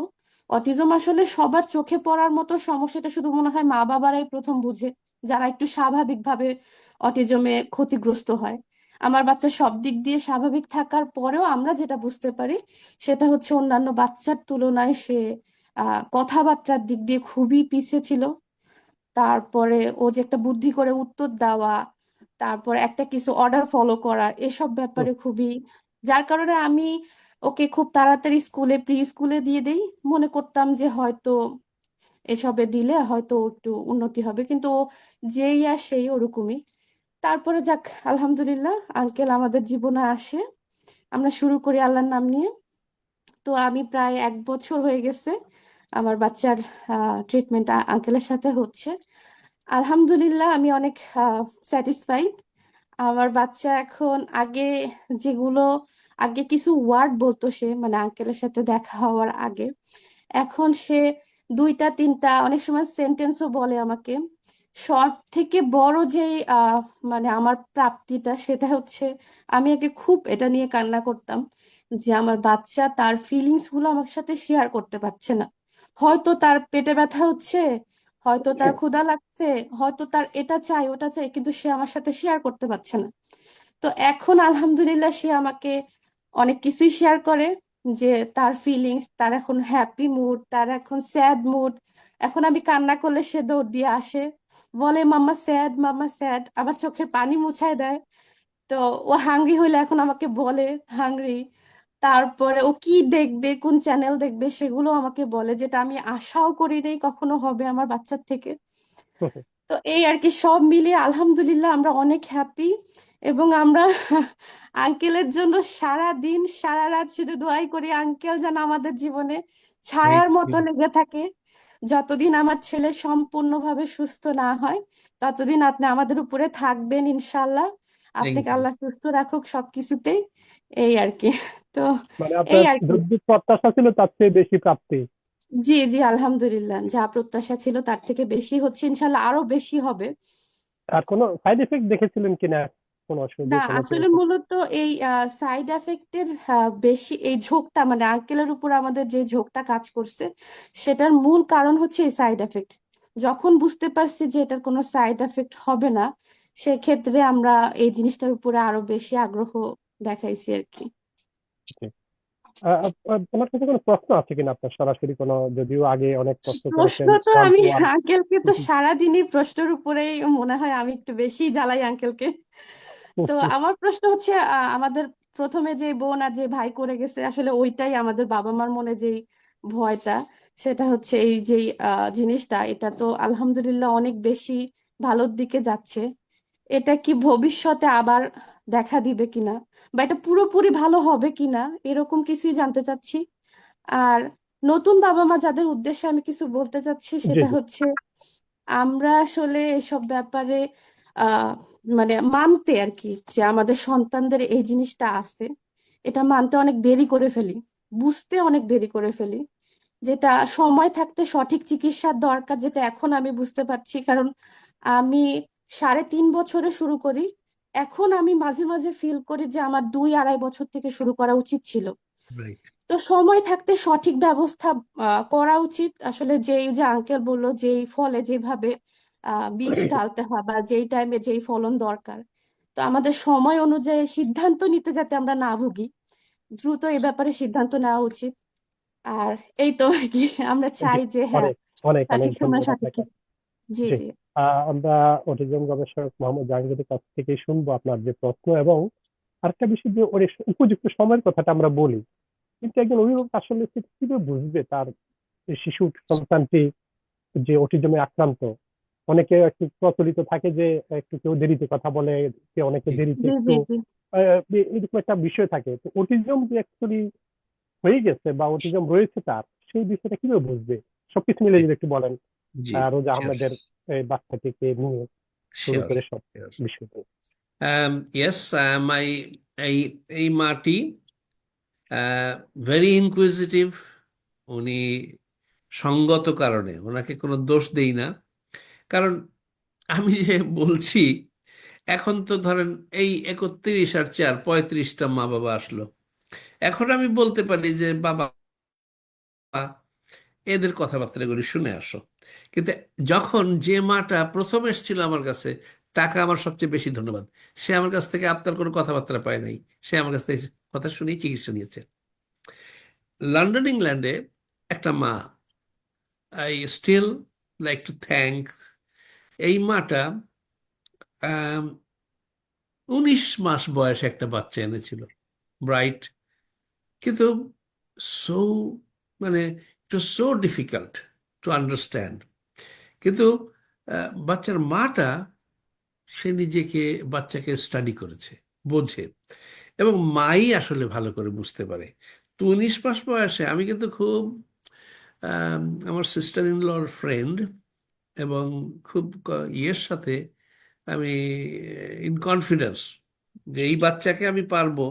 অটিজম আসলে সবার চোখে পড়ার মতো সমস্যাটা শুধু মনে হয় মা বাবারাই প্রথম বুঝে, যারা একটু স্বাভাবিকভাবে অটিজমে ক্ষতিগ্রস্ত হয়। আমার বাচ্চা সব দিক দিয়ে স্বাভাবিক থাকার পরেও আমরা যেটা বুঝতে পারি সেটা হচ্ছে অন্যান্য বাচ্চার তুলনায় সে কথাবার্তার দিক দিয়ে খুবই পিছিয়ে ছিল। তারপরে ও যে একটা বুদ্ধি করে উত্তর দেওয়া, তারপর একটা কিছু অর্ডার ফলো করা, এসব ব্যাপারে খুবই, যার কারণে আমি ওকে খুব তাড়াতাড়ি প্রি স্কুলে দিয়ে দেই, মনে করতাম যে হয়তো এসবে দিলে হয়তো ও একটু উন্নতি হবে, কিন্তু ও যেই আর সেই ওরকমই। তারপরে যাক, আলহামদুলিল্লাহ আঙ্কেল আমাদের জীবনে আসে, আমরা শুরু করি আল্লাহর নাম নিয়ে। তো আমি প্রায় 1 বছর হয়ে গেছে আমার বাচ্চার ট্রিটমেন্ট আঙ্কেলের সাথে হচ্ছে। আলহামদুলিল্লাহ আমি অনেক স্যাটিসফাইড। আমার বাচ্চা এখন যেগুলো আগে কিছু ওয়ার্ড বলতো সে, মানে আঙ্কেলের সাথে দেখা হওয়ার আগে, এখন সে 2-3টা অনেক সময় সেন্টেন্সও বলে আমাকে। সব থেকে বড় যে মানে আমার প্রাপ্তিটা সেটা হচ্ছে, আমি আগে খুব এটা নিয়ে কান্না করতাম যে আমার বাচ্চা তার ফিলিংস গুলো আমার সাথে শেয়ার করতে পারছে না। হয়তো তার পেটে ব্যথা হচ্ছে, হয়তো তার ক্ষুধা লাগছে, হয়তো তার এটা চাই ওটা চাই, কিন্তু সে আমার সাথে শেয়ার করতে পারছে না। তো এখন আলহামদুলিল্লাহ সে আমাকে অনেক কিছুই শেয়ার করে, যে তার ফিলিংস, তার এখন হ্যাপি মুড, তার এখন স্যাড মুড। এখন আমি কান্না করলে সে দৌড় দিয়ে আসে, বলে মাম্মা স্যাড, মাম্মা স্যাড, আবার চোখের পানি মুছায় দেয়। তো ও হাংরি হইলে এখন আমাকে বলে হাংরি। তারপরে ও কি দেখবে, কোন চ্যানেল দেখবে, সেগুলো আমাকে বলে, যেটা আমি আশাও করি নাই কখনো হবে আমার বাচ্চার থেকে। তো এই আর কি, সব মিলিয়ে আলহামদুলিল্লাহ আমরা অনেক হ্যাপি। এবং আমরা আঙ্কেলের জন্য সারা দিন সারা রাত শুধু দোয়াই করি আঙ্কেল যেন আমাদের জীবনে ছায়ার মতো লেগে থাকে। যতদিন আমার ছেলে সম্পূর্ণভাবে সুস্থ না হয় ততদিন আপনি আমাদের উপরে থাকবেন ইনশাল্লাহ। থ্যাংক আপনাকে ইউ। আল্লাহ সুস্থ রাখুক সবকিছুতেই। এই আর কি। তো মানে এই আপনার আর কি। যদ্দূর প্রত্যাশা ছিল তার চেয়ে বেশি প্রাপ্তি। জি জি, আলহামদুলিল্লাহ যা প্রত্যাশা ছিল তার থেকে বেশি হচ্ছে, ইনশাল্লাহ আরো বেশি হবে। আর কোনো সাইড এফেক্ট দেখেছিলেন কিনা কোনো না, ওষুধে কোনো আসলে মূলত এই সাইড এফেক্টের বেশি এই ঝোঁকটা, মানে আঙ্কেলের উপর আমাদের যে ঝোঁকটা কাজ করছে সেটার মূল কারণ হচ্ছে এই সাইড এফেক্ট। যখন বুঝতে পারছি যে এটার কোনো সাইড এফেক্ট হবে না, সেক্ষেত্রে আমরা এই জিনিসটার উপরে আরো বেশি আগ্রহ দেখাইছি আর কি। তোমার কাছে কোনো প্রশ্ন আছে কিনা আপনার সরাসরি কোনো, যদিও আগে অনেক প্রশ্ন প্রশ্ন করেছেন তো ওয়ান আমি টু ওয়ান। আঙ্কেলকে তো সারাদিনই প্রশ্নের উপরেই মনে হয় আমি একটু বেশি জ্বালাই আঙ্কেলকে। তো আমার প্রশ্ন হচ্ছে, আমাদের প্রথমে যে বোন আর যে ভাই করে গেছে আসলে ওইটাই আমাদের বাবা মার মনে যেই ভয়টা, সেটা হচ্ছে এই যে জিনিসটা, এটা তো আলহামদুলিল্লাহ অনেক বেশি ভালোর দিকে যাচ্ছে। এটা কি ভবিষ্যতে আবার দেখা দিবে কিনা, বা এটা পুরোপুরি ভালো হবে কিনা, এরকম কিছুই জানতে চাচ্ছি। আর নতুন বাবা মা যাদের উদ্দেশ্যে আমি কিছু বলতে চাচ্ছি জি সেটা জি। হচ্ছে, আমরা আসলে এসব ব্যাপারে আহ মানে মানতে আর কি, যে আমাদের সন্তানদের এই জিনিসটা আছে, এটা মানতে অনেক দেরি করে ফেলি, বুঝতে অনেক দেরি করে ফেলি। যেটা সময় থাকতে সঠিক চিকিৎসার দরকার, যেটা এখন আমি বুঝতে পারছি। কারণ আমি 3.5 বছরে শুরু করি, এখন আমি মাঝে মাঝে ফিল করি যে আমার 2-2.5 বছর থেকে শুরু করা উচিত ছিল। রাইট। তো সময় থাকতে সঠিক ব্যবস্থা করা উচিত। আসলে যেই যে আঙ্কেল বললো, যেই ফলে যেভাবে বীজ ঢালতে হয় বা যেই টাইমে যেই ফলন দরকার, তো আমাদের সময় অনুযায়ী সিদ্ধান্ত নিতে যাতে আমরা না ভুগি, দ্রুত এই ব্যাপারে সিদ্ধান্ত নেওয়া উচিত। আর এই তো আর কি, আমরা জি, চাই যে হ্যাঁ, অনেক অনেক অনেক সঠিক সময় ধন্যবাদ সঠিক আপনাকে। জি জি। জি আমরা অটিজম গবেষক মোহাম্মদ জাহাঙ্গীরের কাছ থেকে শুনবো আপনার যে প্রশ্ন, এবং আরেকটা বিষয় যে ওর উপযুক্ত সময়ের কথাটা আমরা বলি, কিন্তু একজন অভিভাবক আসলে সে কিভাবে বুঝবে তার এই শিশু সন্তানটি যে অটিজমে আক্রান্ত? অনেকে একটু প্রচলিত থাকে যে একটু কেউ দেরিতে কথা বলে, কেউ অনেকে জি দেরিতে জি একটু জি জি এরকম একটা বিষয় থাকে। তো অটিজম যে অ্যাকচুয়ালি হয়ে গেছে বা অটিজম রয়েছে তার, সেই বিষয়টা কিভাবে বুঝবে? সবকিছু মিলে যদি একটু বলেন। জি রোজা শিওর আহমেদের এই বাচ্চাটিকে নিয়ে শুরু শিওর করে সব শিওর। বিষয়গুলো। ইয়েস, মাই এই এই মাটি ভেরি ইনকুইজিটিভ। উনি সঙ্গত কারণে ওনাকে কোনো দোষ দেই না, কারণ আমি যে বলছি, এখন তো ধরেন এই 31 আর 4 35টা মা বাবা আসলো, এখন আমি বলতে পারি যে বাবা এদের কথাবার্তাগুলি শুনে আসো। কিন্তু যখন যে মাটা প্রথম এসেছিল আমার কাছে, তাকে আমার সবচেয়ে বেশি ধন্যবাদ। সে আমার কাছ থেকে আপনার কোনো কথাবার্তা পায় নাই, সে আমার কাছ থেকে কথা শুনেই চিকিৎসা নিয়েছে। লন্ডন ইংল্যান্ডে একটা মা, I still like to thank এই মাটা, 19 মাস বয়সে একটা বাচ্চা এনেছিল, ব্রাইট, কিন্তু সো মানে it was so difficult to understand. কিন্তু বাচ্চার মাটা, সে নিজেকে বাচ্চাকে স্টাডি করেছে, বোঝে, এবং মাই আসলে ভালো করে বুঝতে পারে। তো 19 মাস বয়সে আমি কিন্তু খুব আমার সিস্টার ইন লর ফ্রেন্ড, এবং খুব ইয়ের সাথে আমি ইন কনফিডেন্স যে এই বাচ্চাকে আমি পারবো।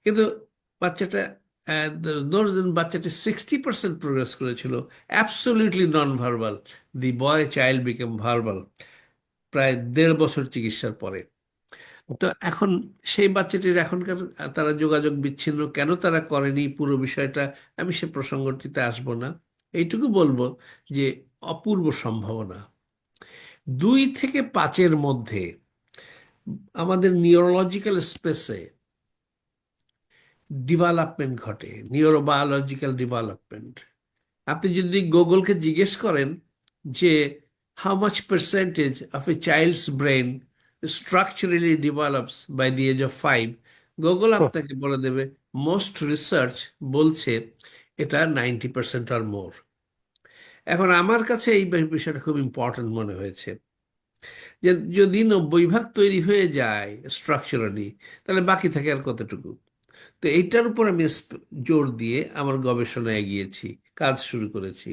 কিন্তু বাচ্চাটা বাচ্চাটি 60% প্রোগ্রেস করেছিল, অ্যাবসলিউটলি নন ভার্বাল। দি বয় চাইল্ড বিকেম ভার্বাল প্রায় 1.5 বছর চিকিৎসার পরে। তো এখন সেই বাচ্চাটির এখনকার তারা যোগাযোগ বিচ্ছিন্ন কেন তারা করেনি, পুরো বিষয়টা আমি সে প্রসঙ্গটিতে আসব না। এইটুকু বলবো যে অপূর্ব সম্ভাবনা। 2 থেকে 5-এর মধ্যে আমাদের নিউরোলজিক্যাল স্পেসে ডেভেলপমেন্ট ঘটে, নিউরোবায়োলজিক্যাল ডেভেলপমেন্ট। আপনি যদি গুগলকে জিজ্ঞেস করেন যে how much percentage of a child's brain structurally develops by the age of 5, Google আপনাকে বলে দেবে মোস্ট রিসার্চ বলছে এটা 90% আর মোর। এখন আমার কাছে এই বিষয়টা খুব ইম্পর্টেন্ট মনে হয়েছে, যে যদি 90% তৈরি হয়ে যায় স্ট্রাকচারালি, তাহলে বাকি থাকে আর কতটুকু? তো এইটার উপর আমি জোর দিয়ে আমার গবেষণায় এগিয়েছি, কাজ শুরু করেছি,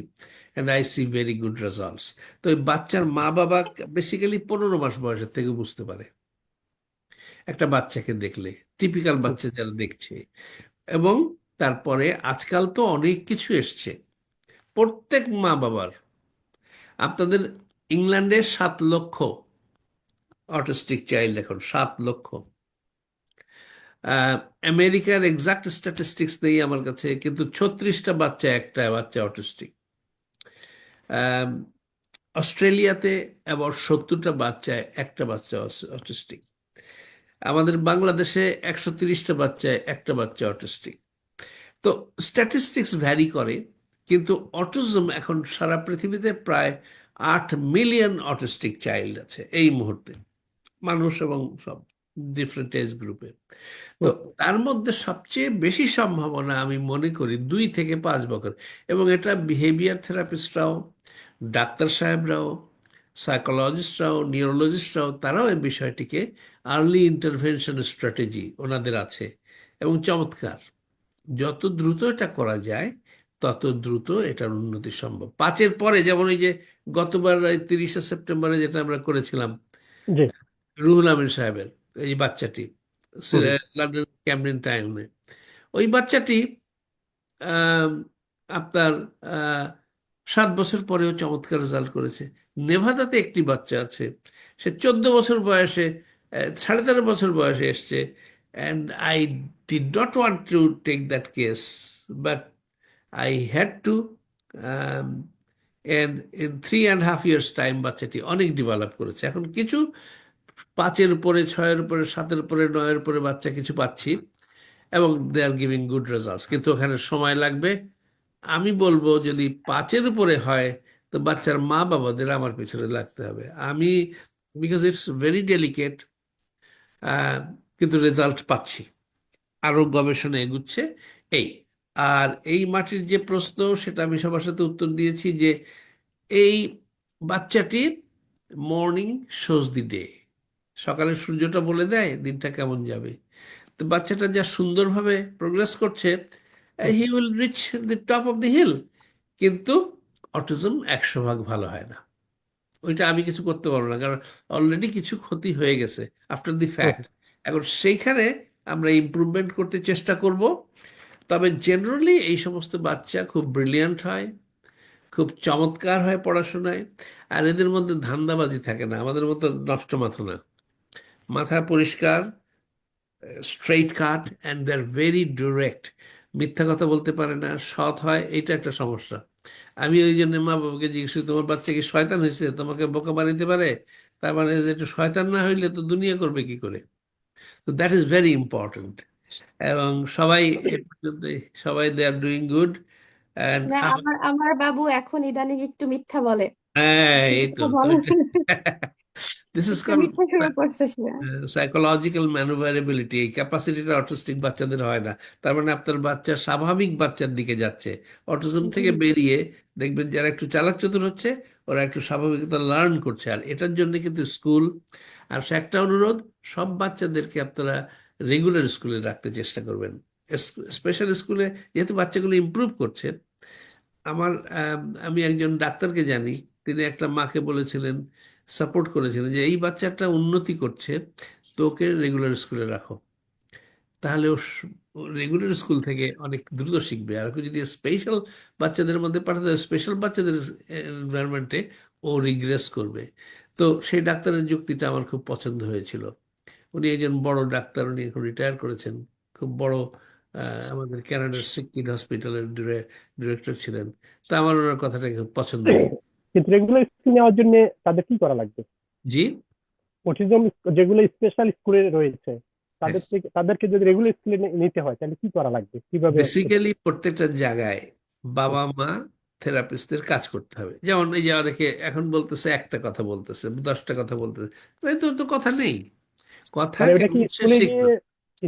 and I see very good results. তো এই বাচ্চার মা বাবা বেসিক্যালি 15 মাস বয়সের থেকে বুঝতে পারে একটা বাচ্চাকে দেখলে, টিপিক্যাল বাচ্চা যারা দেখছে। এবং তারপরে আজকাল তো অনেক কিছু এসছে প্রত্যেক মা বাবার। আপনাদের ইংল্যান্ডের 7 লক্ষ অটিস্টিক চাইল্ড, এখন 7 লক্ষ। আমেরিকার এক্সাক্ট স্ট্যাটিস্টিক্স নেই আমার কাছে, কিন্তু 36টা বাচ্চা, একটা বাচ্চা অটিস্টিক। অস্ট্রেলিয়াতে আবার 70টা বাচ্চায় একটা বাচ্চা অটিস্টিক। আমাদের বাংলাদেশে 130টা বাচ্চায় একটা বাচ্চা অটিস্টিক। তো স্ট্যাটিস্টিক্স ভ্যারি করে, কিন্তু অটিজম এখন সারা পৃথিবীতে প্রায় 8 মিলিয়ন অটিস্টিক চাইল্ড আছে এই মুহূর্তে, মানুষ এবং সব ডিফারেন্ট এজ গ্রুপে। তো তার মধ্যে সবচেয়ে বেশি সম্ভাবনা আমি মনে করি 2 থেকে 5 বছর। এবং এটা বিহেভিয়ার থেরাপিস্টরাও, ডাক্তার সাহেবরাও, সাইকোলজিস্টরাও, নিউরোলজিস্টরাও, তারাও এই বিষয়টিকে আর্লি ইন্টারভেনশন স্ট্র্যাটেজি ওনাদের আছে এবং চমৎকার। যত দ্রুত এটা করা যায় তত দ্রুত এটার উন্নতি সম্ভব। 5-এর পরে যেমন এই যে গতবার 30শে সেপ্টেম্বরে যেটা আমরা করেছিলাম জি। রুহুল আমিন সাহেবের এই বাচ্চাটি হুম। লন্ডন ক্যামব্রিজ টাউনে, ওই বাচ্চাটি আম, আপনার 7 বছর পরেও চমৎকার রেজাল্ট করেছে। নেভাদাতে একটি বাচ্চা আছে, সে 14 বছর বয়সে 13.5 বছর বয়সে এসছে, and I did not want to take that case, but I had to, and in 3.5 years time বাচ্চাটি অনেক ডেভেলপ করেছে। এখন কিছু 5-এর উপরে, 6-এর উপরে, 7-এর উপরে, 9-এর উপরে বাচ্চা কিছু পাচ্ছি এবং দে আর গিভিং গুড রেজাল্টস, কিন্তু ওখানে সময় লাগবে। আমি বলবো যদি 5-এর উপরে হয় তো বাচ্চার মা বাবাদের আমার পেছনে লাগতে হবে। আমি, বিকজ ইটস ভেরি ডেলিকেট, কিন্তু রেজাল্ট পাচ্ছি, আরো গবেষণা এগুচ্ছে এই। আর এই মাটির যে প্রশ্ন, সেটা আমি সবার সাথে উত্তর দিয়েছি যে এই বাচ্চাটি মর্নিং শোজ দি ডে, সকালের সূর্যটা বলে দেয় দিনটা কেমন যাবে। তো বাচ্চাটা যা সুন্দরভাবে প্রোগ্রেস করছে, he will reach the top of the hill. কিন্তু অটিজম 100 ভাগ ভালো হয় না, ওইটা আমি কিছু করতে পারবো না, কারণ অলরেডি কিছু ক্ষতি হয়ে গেছে আফটার দি ফ্যাক্ট। এখন সেইখানে আমরা ইমপ্রুভমেন্ট করতে চেষ্টা করব। তবে জেনারেলি এই সমস্ত বাচ্চা খুব ব্রিলিয়ান্ট হয়, খুব চমৎকার হয় পড়াশোনায়, আর এদের মধ্যে ধান্দাবাজি থাকে না, আমাদের মতো নষ্ট মাথা না, মাথা পরিষ্কার, straight cut, and they are very direct. মিথ্যা কথা বলতে পারে না, সৎ হয়, এটা একটা সমস্যা। আমি ওই জন্য মা বাবাকে জিজ্ঞেস করি, তোমার বাচ্চা কি শয়তান হয়েছে, তোমাকে বোকা বানাইতে পারে? তার মানে যে একটু শয়তান না হইলে তো দুনিয়া করবে কি করে? তো দ্যাট ইজ ভেরি ইম্পর্টেন্ট। এবং সবাই এ পর্যন্ত, সবাই দে আর ডুইং গুড। অ্যান্ড না, আমার আমার বাবু এখন ইদানিং একটু মিথ্যা বলে। হ্যাঁ, এই তো মিথ্যা তো বলে, এটা দিস ইজ একটু কল মিথ্যা শুরু করছে সে। সাইকোলজিক্যাল ম্যানুভারেবিলিটি। এই ক্যাপাসিটিটা অটিস্টিক বাচ্চাদের হয় না। তার মানে আপনার বাচ্চা স্বাভাবিক বাচ্চার দিকে যাচ্ছে, অটিজম জি। থেকে বেরিয়ে দেখবেন যারা একটু চালাক চতুর হচ্ছে, ওরা একটু স্বাভাবিকতা লার্ন করছে। আর এটার জন্য কিন্তু স্কুল, আর সে একটা অনুরোধ, সব বাচ্চাদেরকে আপনারা রেগুলার স্কুলে রাখতে চেষ্টা করবেন। স্পেশাল স্কুলে যেহেতু বাচ্চাগুলো ইমপ্রুভ করছে, আমার আমি একজন ডাক্তারকে জানি, তিনি একটা মাকে বলেছিলেন, সাপোর্ট করেছিলেন যে এই বাচ্চাটা উন্নতি করছে, তো ওকে রেগুলার স্কুলে রাখো, তাহলে ও রেগুলার স্কুল থেকে অনেক দ্রুত শিখবে। আর ওকে যদি স্পেশাল বাচ্চাদের মধ্যে পাঠাতে, স্পেশাল বাচ্চাদের এনভায়রনমেন্টে ও রিগ্রেস করবে। তো সেই ডাক্তারের যুক্তিটা আমার খুব পছন্দ হয়েছিল। উনি একজন বড় ডাক্তার, উনি এখন রিটায়ার করেছেন, খুব বড় আমাদের ক্যানাডার সিকিড হসপিটালের ডিরেক্টর ছিলেন। তা আমার ওনার কথাটা খুব পছন্দ হয়েছে। কিন্তু রেগুলার স্কুল নেওয়ার জন্য তাদের কি করা লাগবে? জি, অটিজম যেগুলো স্পেশাল স্কুলে রয়েছে, হ্যাঁ, তাদেরকে যদি রেগুলার স্কুলে নিতে হয় তাহলে কি করা লাগবে, কিভাবে? বেসিক্যালি প্রত্যেকটা জায়গায় বাবা মা থেরাপিস্টদের কাজ করতে হবে। যেমন এই যে অনেকে এখন বলতেছে একটা কথা বলতেছে, 10টা কথা বলতেছে, তাই তো, তো কথা নেই, কথা মানে ওটা কি কেমন সে স্কুলে গিয়ে, শিখবে।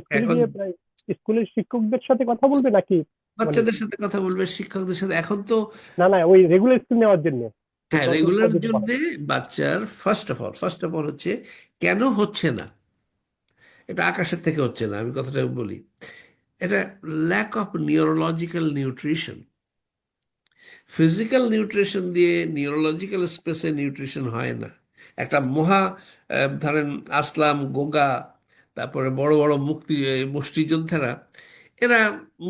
স্কুলে এখন গিয়ে প্রায় স্কুলের শিক্ষকদের সাথে কথা বলবে নাকি? মানে বাচ্চাদের সাথে কথা বলবে, শিক্ষকদের সাথে। এখন তো না না, ওই রেগুলার স্কুল নেওয়ার জন্য হ্যাঁ, যতটা রেগুলার যদি জন্য বলেন। বাচ্চার ফার্স্ট অফ অল হচ্ছে কেন হচ্ছে না, এটা আকাশের থেকে হচ্ছে না, আমি কথাটা বলি, এটা lack of neurological nutrition. Physical nutrition দিয়ে নিউরোলজিক্যাল স্পেসে নিউট্রিশন হয় না। একটা মহা ধরেন আসলাম, গোগা, তারপরে বড় বড় মুষ্টিযোদ্ধারা, এরা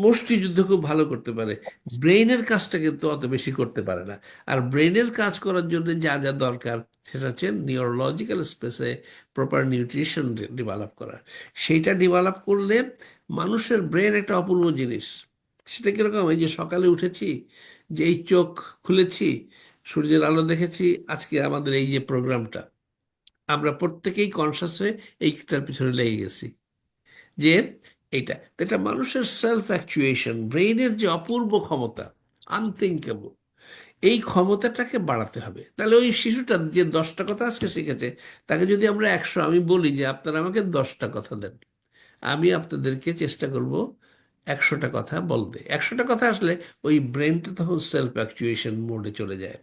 মুষ্টিযুদ্ধ খুব ভালো করতে পারে, ব্রেইনের কাজটা কিন্তু অত বেশি করতে পারে না। আর ব্রেইনের কাজ করার জন্য যা যা দরকার, সেটা হচ্ছে নিউরোলজিক্যাল স্পেসে প্রপার নিউট্রিশন ডেভেলপ করা। সেইটা ডেভেলপ করলে মানুষের ব্রেন একটা অপূর্ব জিনিস। সেটা কিরকম, এই যে সকালে উঠেছি, যে এই চোখ খুলেছি, সূর্যের আলো দেখেছি, আজকে আমাদের এই যে প্রোগ্রামটা, আমরা প্রত্যেকেই কনসাস হয়ে এইটার পিছনে লেগে গেছি যে এইটা তো, এটা মানুষের সেলফ অ্যাকচুয়েশন, ব্রেইনের যে অপূর্ব ক্ষমতা, আনথিঙ্কেবল, এই ক্ষমতাটাকে বাড়াতে হবে। তাহলে ওই শিশুটা যে 10টা কথা আজকে শিখেছে, তাকে যদি আমরা 100, আমি বলি যে আপনারা আমাকে 10টা কথা দেন, আমি আপনাদেরকে চেষ্টা করব 100টা কথা বলতে, 100টা কথা আসলে ওই ব্রেনটা তখন সেলফ অ্যাকচুয়েশন মোডে চলে যায়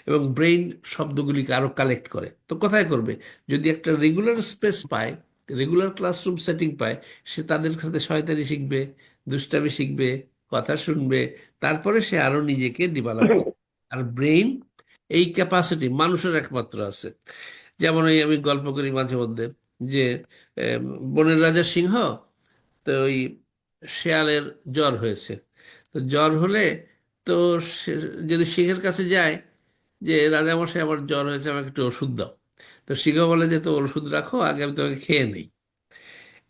এবং ব্রেন শব্দগুলিকে আরো কালেক্ট করে। তো কোথায় করবে? যদি একটা রেগুলার স্পেস পায়, রেগুলার ক্লাসরুম সেটিং পায়, সে তাদের সাথে শয়তানি শিখবে, দুষ্টামি শিখবে, কথা শুনবে, তারপরে সে আরো নিজেকে ডেভেলপ করবে। আর ব্রেন এই ক্যাপাসিটি মানুষের একমাত্র আছে। যেমন ওই আমি গল্প করি মাঝে মধ্যে যে আহ, বনের রাজা সিংহ, তো ওই শেয়ালের জ্বর হয়েছে। তো জ্বর হলে তো যদি সিংহের কাছে যায় যে রাজামশাই আমার জ্বর হয়েছে, আমাকে একটু ওষুধ দাও, তো সিংহ বলে যে তো ওষুধ রাখো, আগে আমি তোমাকে খেয়ে নেই।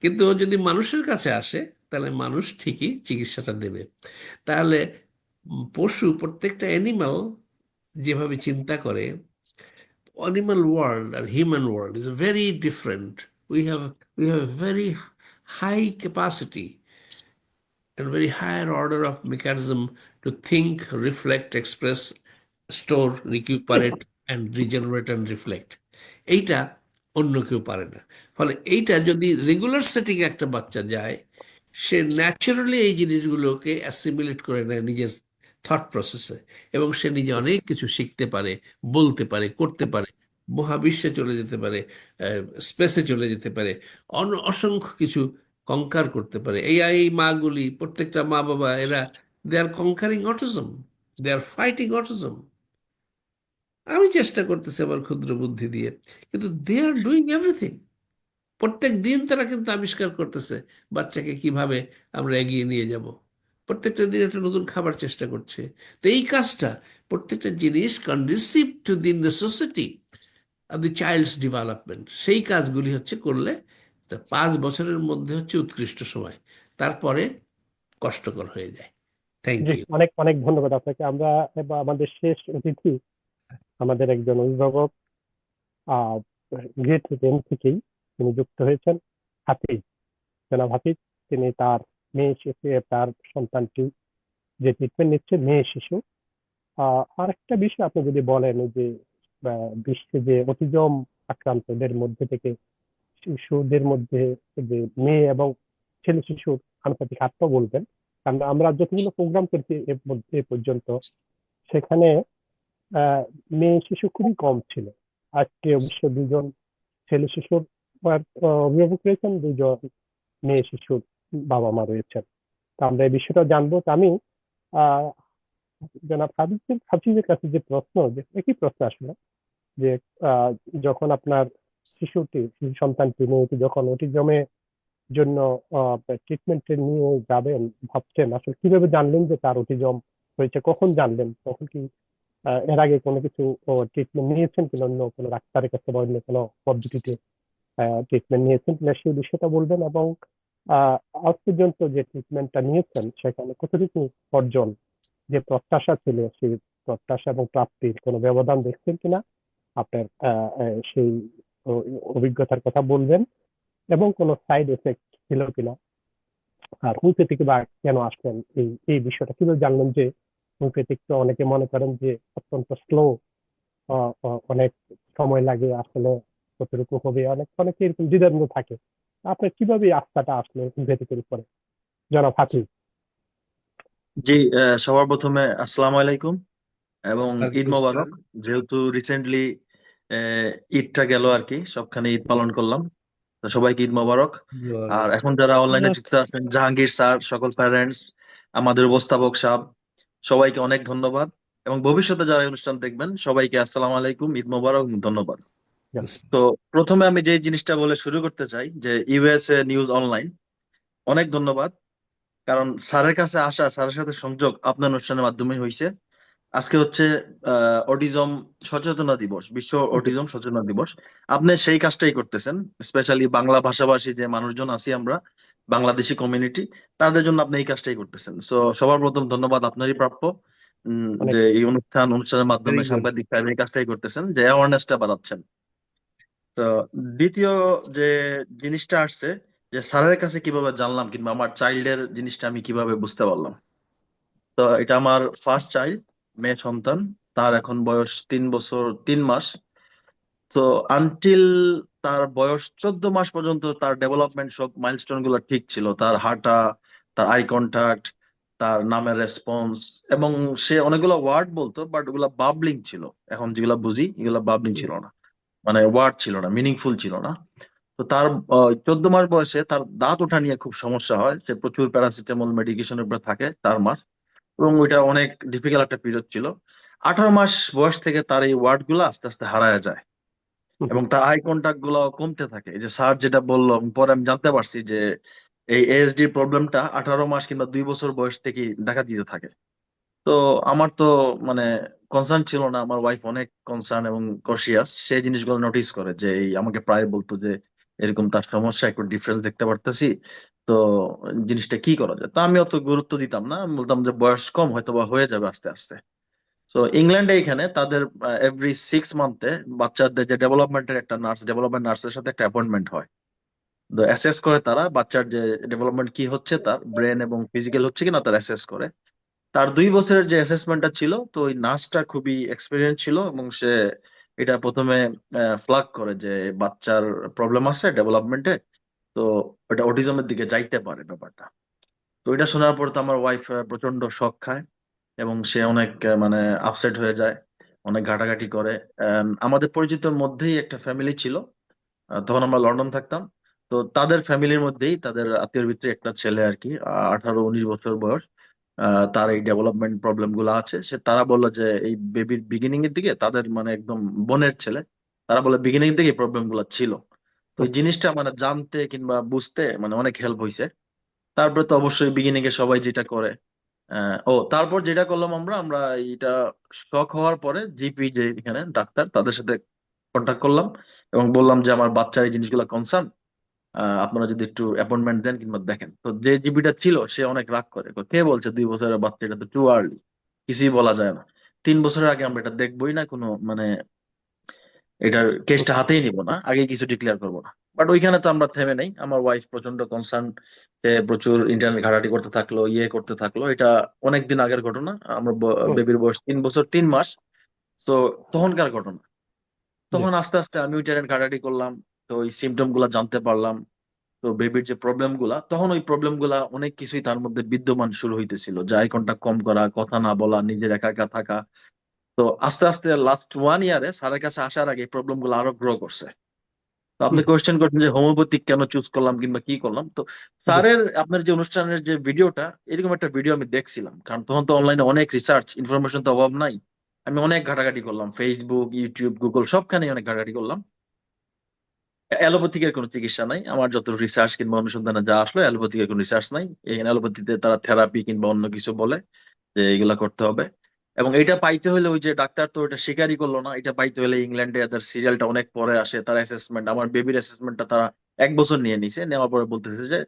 কিন্তু ও যদি মানুষের কাছে আসে তাহলে মানুষ ঠিকই চিকিৎসাটা দেবে। তাহলে পশু, প্রত্যেকটা অ্যানিমাল যেভাবে চিন্তা করে, animal world and human world is very different. We have a very high capacity and very higher order of mechanism to think, reflect, express, store, recuperate and regenerate and reflect. এইটা অন্য কেউ পারে না। ফলে এইটা যদি রেগুলার সেটিং একটা বাচ্চা যায়, সে ন্যাচারালি এই জিনিসগুলোকে অ্যাসিমিলেট করে নেয় নিজের থট প্রসেসে, এবং সে নিজে অনেক কিছু শিখতে পারে, বলতে পারে, করতে পারে, মহাবিশ্বে চলে যেতে পারে, স্পেসে চলে যেতে পারে, অসংখ্য কিছু কঙ্কার করতে পারে। এই মাগুলি, প্রত্যেকটা মা বাবা, এরা they are conquering autism, they are fighting autism. আমি চেষ্টা করতেছি আমার ক্ষুদ্র বুদ্ধি দিয়ে, কিন্তু দে আর ডুইং এভরিথিং। প্রত্যেক দিন তারা কিন্তু আবিষ্কার করতেছে বাচ্চাকে কিভাবে আমরা এগিয়ে নিয়ে যাব। প্রত্যেকটা দিন একটা নতুন খাবার চেষ্টা করছে। তো এই কাজটা, প্রত্যেকটা জিনিস conducive to the necessity of the child's development, সেই কাজগুলি হচ্ছে করলে তা 5 বছরের মধ্যে হচ্ছে উৎকৃষ্ট সময়, তারপরে কষ্টকর হয়ে যায়। থ্যাংক জি, ইউ। অনেক অনেক ধন্যবাদ আপনাকে। আমরা এবার আমাদের শেষ অতিথি, আমাদের একজন অভিভাবক, আহ গ্রেড 10 থেকেই তিনি যুক্ত হয়েছেন, হাফিজ, জনাব হাফিজ। তিনি তার তার সন্তানটি যে ট্রিটমেন্ট নিচ্ছে, মেয়ে শিশু। আরেকটা বিষয় আপনি যদি বলেন, এই যে বিশ্বে যে অটিজম আক্রান্তদের মধ্যে থেকে শিশুদের মধ্যে যে মেয়ে এবং ছেলে শিশুর আনুপাতিক হারটা বলবেন। কারণ আমরা যতগুলো প্রোগ্রাম করেছি এ পর্যন্ত, সেখানে আহ মেয়ে শিশু খুবই কম ছিল। আজকে অবশ্য দুজন ছেলে শিশুর অভিভাবক রয়েছেন, দুজন মেয়ে শিশুর বাবা মা রয়েছেন। তো আমরা এই বিষয়টা জানবো। তো আমি আহ জনাব হাফিজের কাছে যে প্রশ্ন, যে একই প্রশ্ন আসলে, যে আহ, যখন আপনার শিশু সন্তানটি, মেয়েটি যখন অটিজমের জন্য ট্রিটমেন্টে নিয়ে যাবেন ভাবছেন, আসলে কিভাবে জানলেন যে তার অটিজম হয়েছে? কখন জানলেন? তখন কি এর আগে কোনো কিছু ট্রিটমেন্ট নিয়েছেন কিনা, অন্য কোনো ডাক্তারের কাছে বা অন্য কোনো পদ্ধতিতে ট্রিটমেন্ট নিয়েছেন কিনা, সেই বিষয়টা বলবেন। এবং আজ পর্যন্ত যে ট্রিটমেন্টটা নিয়েছেন সেখানে কতটুকু অর্জন, যে প্রত্যাশা ছিল, সেই প্রত্যাশা এবং প্রাপ্তির কোনো ব্যবধান দেখছেন কিনা, আপনার সেই অভিজ্ঞতার কথা বলবেন। এবং কোনো সাইড এফেক্ট ছিল কিনা, আর হোমিওপ্যাথিক বা কেন আসলেন, এই বিষয়টা কিভাবে জানলেন যে হোমিওপ্যাথিক? তো অনেকে মনে করেন যে অত্যন্ত স্লো, অনেক সময় লাগে, আসলে কতটুকু হবে, অনেকে এরকম দ্বিধাদ্বন্দ্ব থাকে। আপনার কিভাবে এই আস্থাটা আসলে হোমিওপ্যাথিকের উপরে, জনাব হাফিজ? জি, সবার প্রথমে আসসালামু আলাইকুম এবং ঈদ ওয়ালাইকুম মোবারক। আসসালাম। যেহেতু রিসেন্টলি ঈদটা গেল আর কি, সবখানে ঈদ পালন করলাম, তো সবাইকে ঈদ মোবারক। আর এখন যারা অনলাইনে যুক্ত আছেন, জাহাঙ্গীর স্যার, সকল প্যারেন্টস, আমাদের উপস্থাপক সাহেব, সবাইকে অনেক ধন্যবাদ। এবং ভবিষ্যতে যারা এই অনুষ্ঠান দেখবেন, সবাইকে আসসালামু আলাইকুম, ঈদ মোবারক, ধন্যবাদ। তো প্রথমে আমি যে জিনিসটা বলে শুরু করতে চাই, যে ইউএসএ নিউজ অনলাইন, অনেক ধন্যবাদ। কারণ স্যারের কাছে আসা, স্যারের সাথে সংযোগ আপনার অনুষ্ঠানের মাধ্যমে হয়েছে। আজকে হচ্ছে অটিজম সচেতনতা দিবস, বিশ্ব অটিজম সচেতনতা দিবস। আপনি সেই কাজটাই করতেছেন, স্পেশালি বাংলা ভাষাভাষী যে মানুষজন আছি আমরা, বাংলাদেশি কমিউনিটি, তাদের জন্য আপনি এই কাজটাই করতেছেন। সো সবার প্রথম ধন্যবাদ আপনারই প্রাপ্য, অনেক যে এই অনুষ্ঠানের মাধ্যমে ভেরি গুড। সাংবাদিক সাহেব এই কাজটাই করতেছেন, যে অ্যাওয়ারনেসটা বাড়াচ্ছেন। তো দ্বিতীয় যে জিনিসটা আসছে, যে স্যারের কাছে কিভাবে জানলাম, কিংবা আমার চাইল্ডের জিনিসটা আমি কিভাবে বুঝতে পারলাম। তো এটা আমার ফার্স্ট চাইল্ড, মেয়ে সন্তান। তার এখন বয়স 3 বছর 3 মাস। তো আনটিল তার বয়স 14 মাস পর্যন্ত তার ডেভেলপমেন্ট সব মাইলস্টোন গুলো ঠিক ছিল। তার হাঁটা, তার আই কন্টাক্ট, তার নামের রেসপন্স, এবং সে অনেকগুলো ওয়ার্ড বলতো বাট ওগুলা বাবলিং ছিল। এখন যেগুলা বুঝি এগুলা বাবলিং ছিল না, মানে ওয়ার্ড ছিল না, মিনিংফুল ছিল না। তো তার 14 মাস বয়সে তার দাঁত ওঠা নিয়ে খুব সমস্যা হয়, সে প্রচুর প্যারাসিটামল মেডিকেশনের উপরে থাকে 4 মাস, এবং ওইটা অনেক ডিফিকাল্ট একটা পিরিয়ড ছিল। 18 মাস বয়স থেকে তার এই ওয়ার্ড গুলো আস্তে আস্তে হারায় যায়, এবং তার আই কন্টাক্ট গুলো কমতে থাকে। এই যে স্যার যেটা বললো, পরে আমি জানতে পারছি যে এই এএসডি প্রবলেমটা 18 মাস কিংবা 2 বছর বয়স থেকে দেখা দিতে থাকে। তো আমার তো মানে কনসার্ন ছিল না, আমার ওয়াইফ অনেক কনসার্ন এবং কনসিয়াস, সেই জিনিসগুলো নোটিস করে যে এই আমাকে প্রায় বলতো যে এরকম তার সমস্যা, একটু ডিফারেন্স দেখতে পারতেছি, তো জিনিসটা কি করা যায়। তো আমি অত গুরুত্ব দিতাম না, আমি বলতাম যে বয়স কম, হয়তো বা হয়ে যাবে আস্তে আস্তে। তো ইংল্যান্ডে এখানে তাদের এভরি 6 মান্থে বাচ্চাদের যে ডেভেলপমেন্টের একটা নার্স, ডেভেলপমেন্ট নার্সের সাথে একটা অ্যাপয়েন্টমেন্ট হয়। তো অ্যাসেস করে তারা বাচ্চার যে ডেভেলপমেন্ট কি হচ্ছে, তার ব্রেন এবং ফিজিক্যাল হচ্ছে কিনা তার অ্যাসেস করে। তার 2 বছরের যে অ্যাসেসমেন্টটা ছিল, তো ওই নার্সটা খুবই এক্সপিরিয়েন্স ছিল, এবং সে এটা প্রথমে ফ্ল্যাগ করে যে বাচ্চার প্রবলেম আছে ডেভেলপমেন্টে, তো ওটা অটিজমের দিকে যাইতে পারে ব্যাপারটা। তো এটা শোনার পর তো আমার ওয়াইফ প্রচন্ড শক খায়, এবং সে অনেক মানে আপসেট হয়ে যায়, অনেক ঘাটাঘাটি করে। আমাদের পরিচিতর মধ্যেই একটা ফ্যামিলি ছিল, তখন আমরা লন্ডন থাকতাম। তো তাদের ফ্যামিলির মধ্যেই তাদের আত্মীয়ের ভিতরে একটা ছেলে আর কি, 18-19 বছর বয়স, তার এই ডেভেলপমেন্ট প্রবলেম গুলো আছে। তারা বললো যে এই বেবির বিগিনিং এর দিকে তাদের মানে একদম বোনের ছেলে, তারা বলে বিগিনিং এর দিকে প্রবলেম গুলো ছিল। তো এই জিনিসটা মানে জানতে কিংবা বুঝতে মানে অনেক হেল্প হয়েছে। তারপরে তো অবশ্যই বিগিনিং এ সবাই যেটা করে, তারপর যেটা করলাম আমরা আমরা এটা শখ হওয়ার পরে জিপি যে এখানে ডাক্তার, তাদের সাথে কন্ট্যাক্ট করলাম এবং বললাম যে আমার বাচ্চার এই জিনিসগুলো কনসার্ন, আপনারা যদি একটু অ্যাপয়েন্টমেন্ট দেন কিংবা দেখেন। তো যে জিপিটা ছিল সে অনেক রাগ করে, কে বলছে 2 বছরের বাচ্চা, এটা তো টু আর্লি, কিছুই বলা যায় না, 3 বছরের আগে আমরা এটা দেখবোই না, কোনো মানে এটার কেসটা হাতেই নিব না, আগে কিছু ডিক্লেয়ার করবো না। বাট ওইখানে তো আমরা থেমে নেই, আমার ওয়াইফ প্রচন্ড কনসার্ন, সে প্রচুর ইন্টারনেট ঘাটাঘাটি করতে থাকলো, করতে থাকলো। এটা অনেক দিন আগের ঘটনা, আমার বেবির বয়স 3 বছর 3 মাস। তো তখনকার ঘটনা। তখন আস্তে আস্তে আমি ইন্টারনেট ঘাটাঘাটি করলাম, তো ওই সিমটম গুলা জানতে পারলাম। তো বেবির যে প্রবলেম গুলা, তখন ওই প্রবলেম গুলা অনেক কিছুই তার মধ্যে বিদ্যমান শুরু হইতেছিল, যে আই কন্টাক্ট কম করা, কথা না বলা, নিজের একা একা থাকা। তো আস্তে আস্তে লাস্ট 1 ইয়ারে স্যারের কাছে আসার আগে প্রবলেম গুলো আরো গ্রো করছে। তো আপনি কোয়েশ্চেন করছেন যে হোমিওপ্যাথিক কেন চুজ করলাম কিংবা কি করলাম। তো স্যারের আপনার যে অনুষ্ঠানের যে ভিডিওটা, এরকম একটা ভিডিও আমি দেখছিলাম, কারণ তখন তো অনলাইনে অনেক রিসার্চ ইনফরমেশন তো অভাব নাই। আমি অনেক ঘাটাঘাটি করলাম, ফেসবুক, ইউটিউব, গুগল সবখানে অনেক ঘাটাঘাটি করলাম। অ্যালোপ্যাথিকের কোনো চিকিৎসা নাই, আমার যত রিসার্চ কিংবা অনুসন্ধানে যা আসলো, অ্যালোপ্যাথিকের কোনো রিসার্চ নাই। এই অ্যালোপ্যাথিতে তারা থেরাপি কিংবা অন্য কিছু বলে যে এগুলা করতে হবে। এবং এটা পাইতে হলে ওই যে ডাক্তার তো এটা স্বীকারই করলো না, এটা পাইতে হলে ইংল্যান্ডে তার সিরিয়ালটা অনেক পরে আসে, তার অ্যাসেসমেন্ট, আমার বেবির অ্যাসেসমেন্টটা তারা 1 বছর নিয়ে নিছে, নেওয়ার পরে বলতেছে যে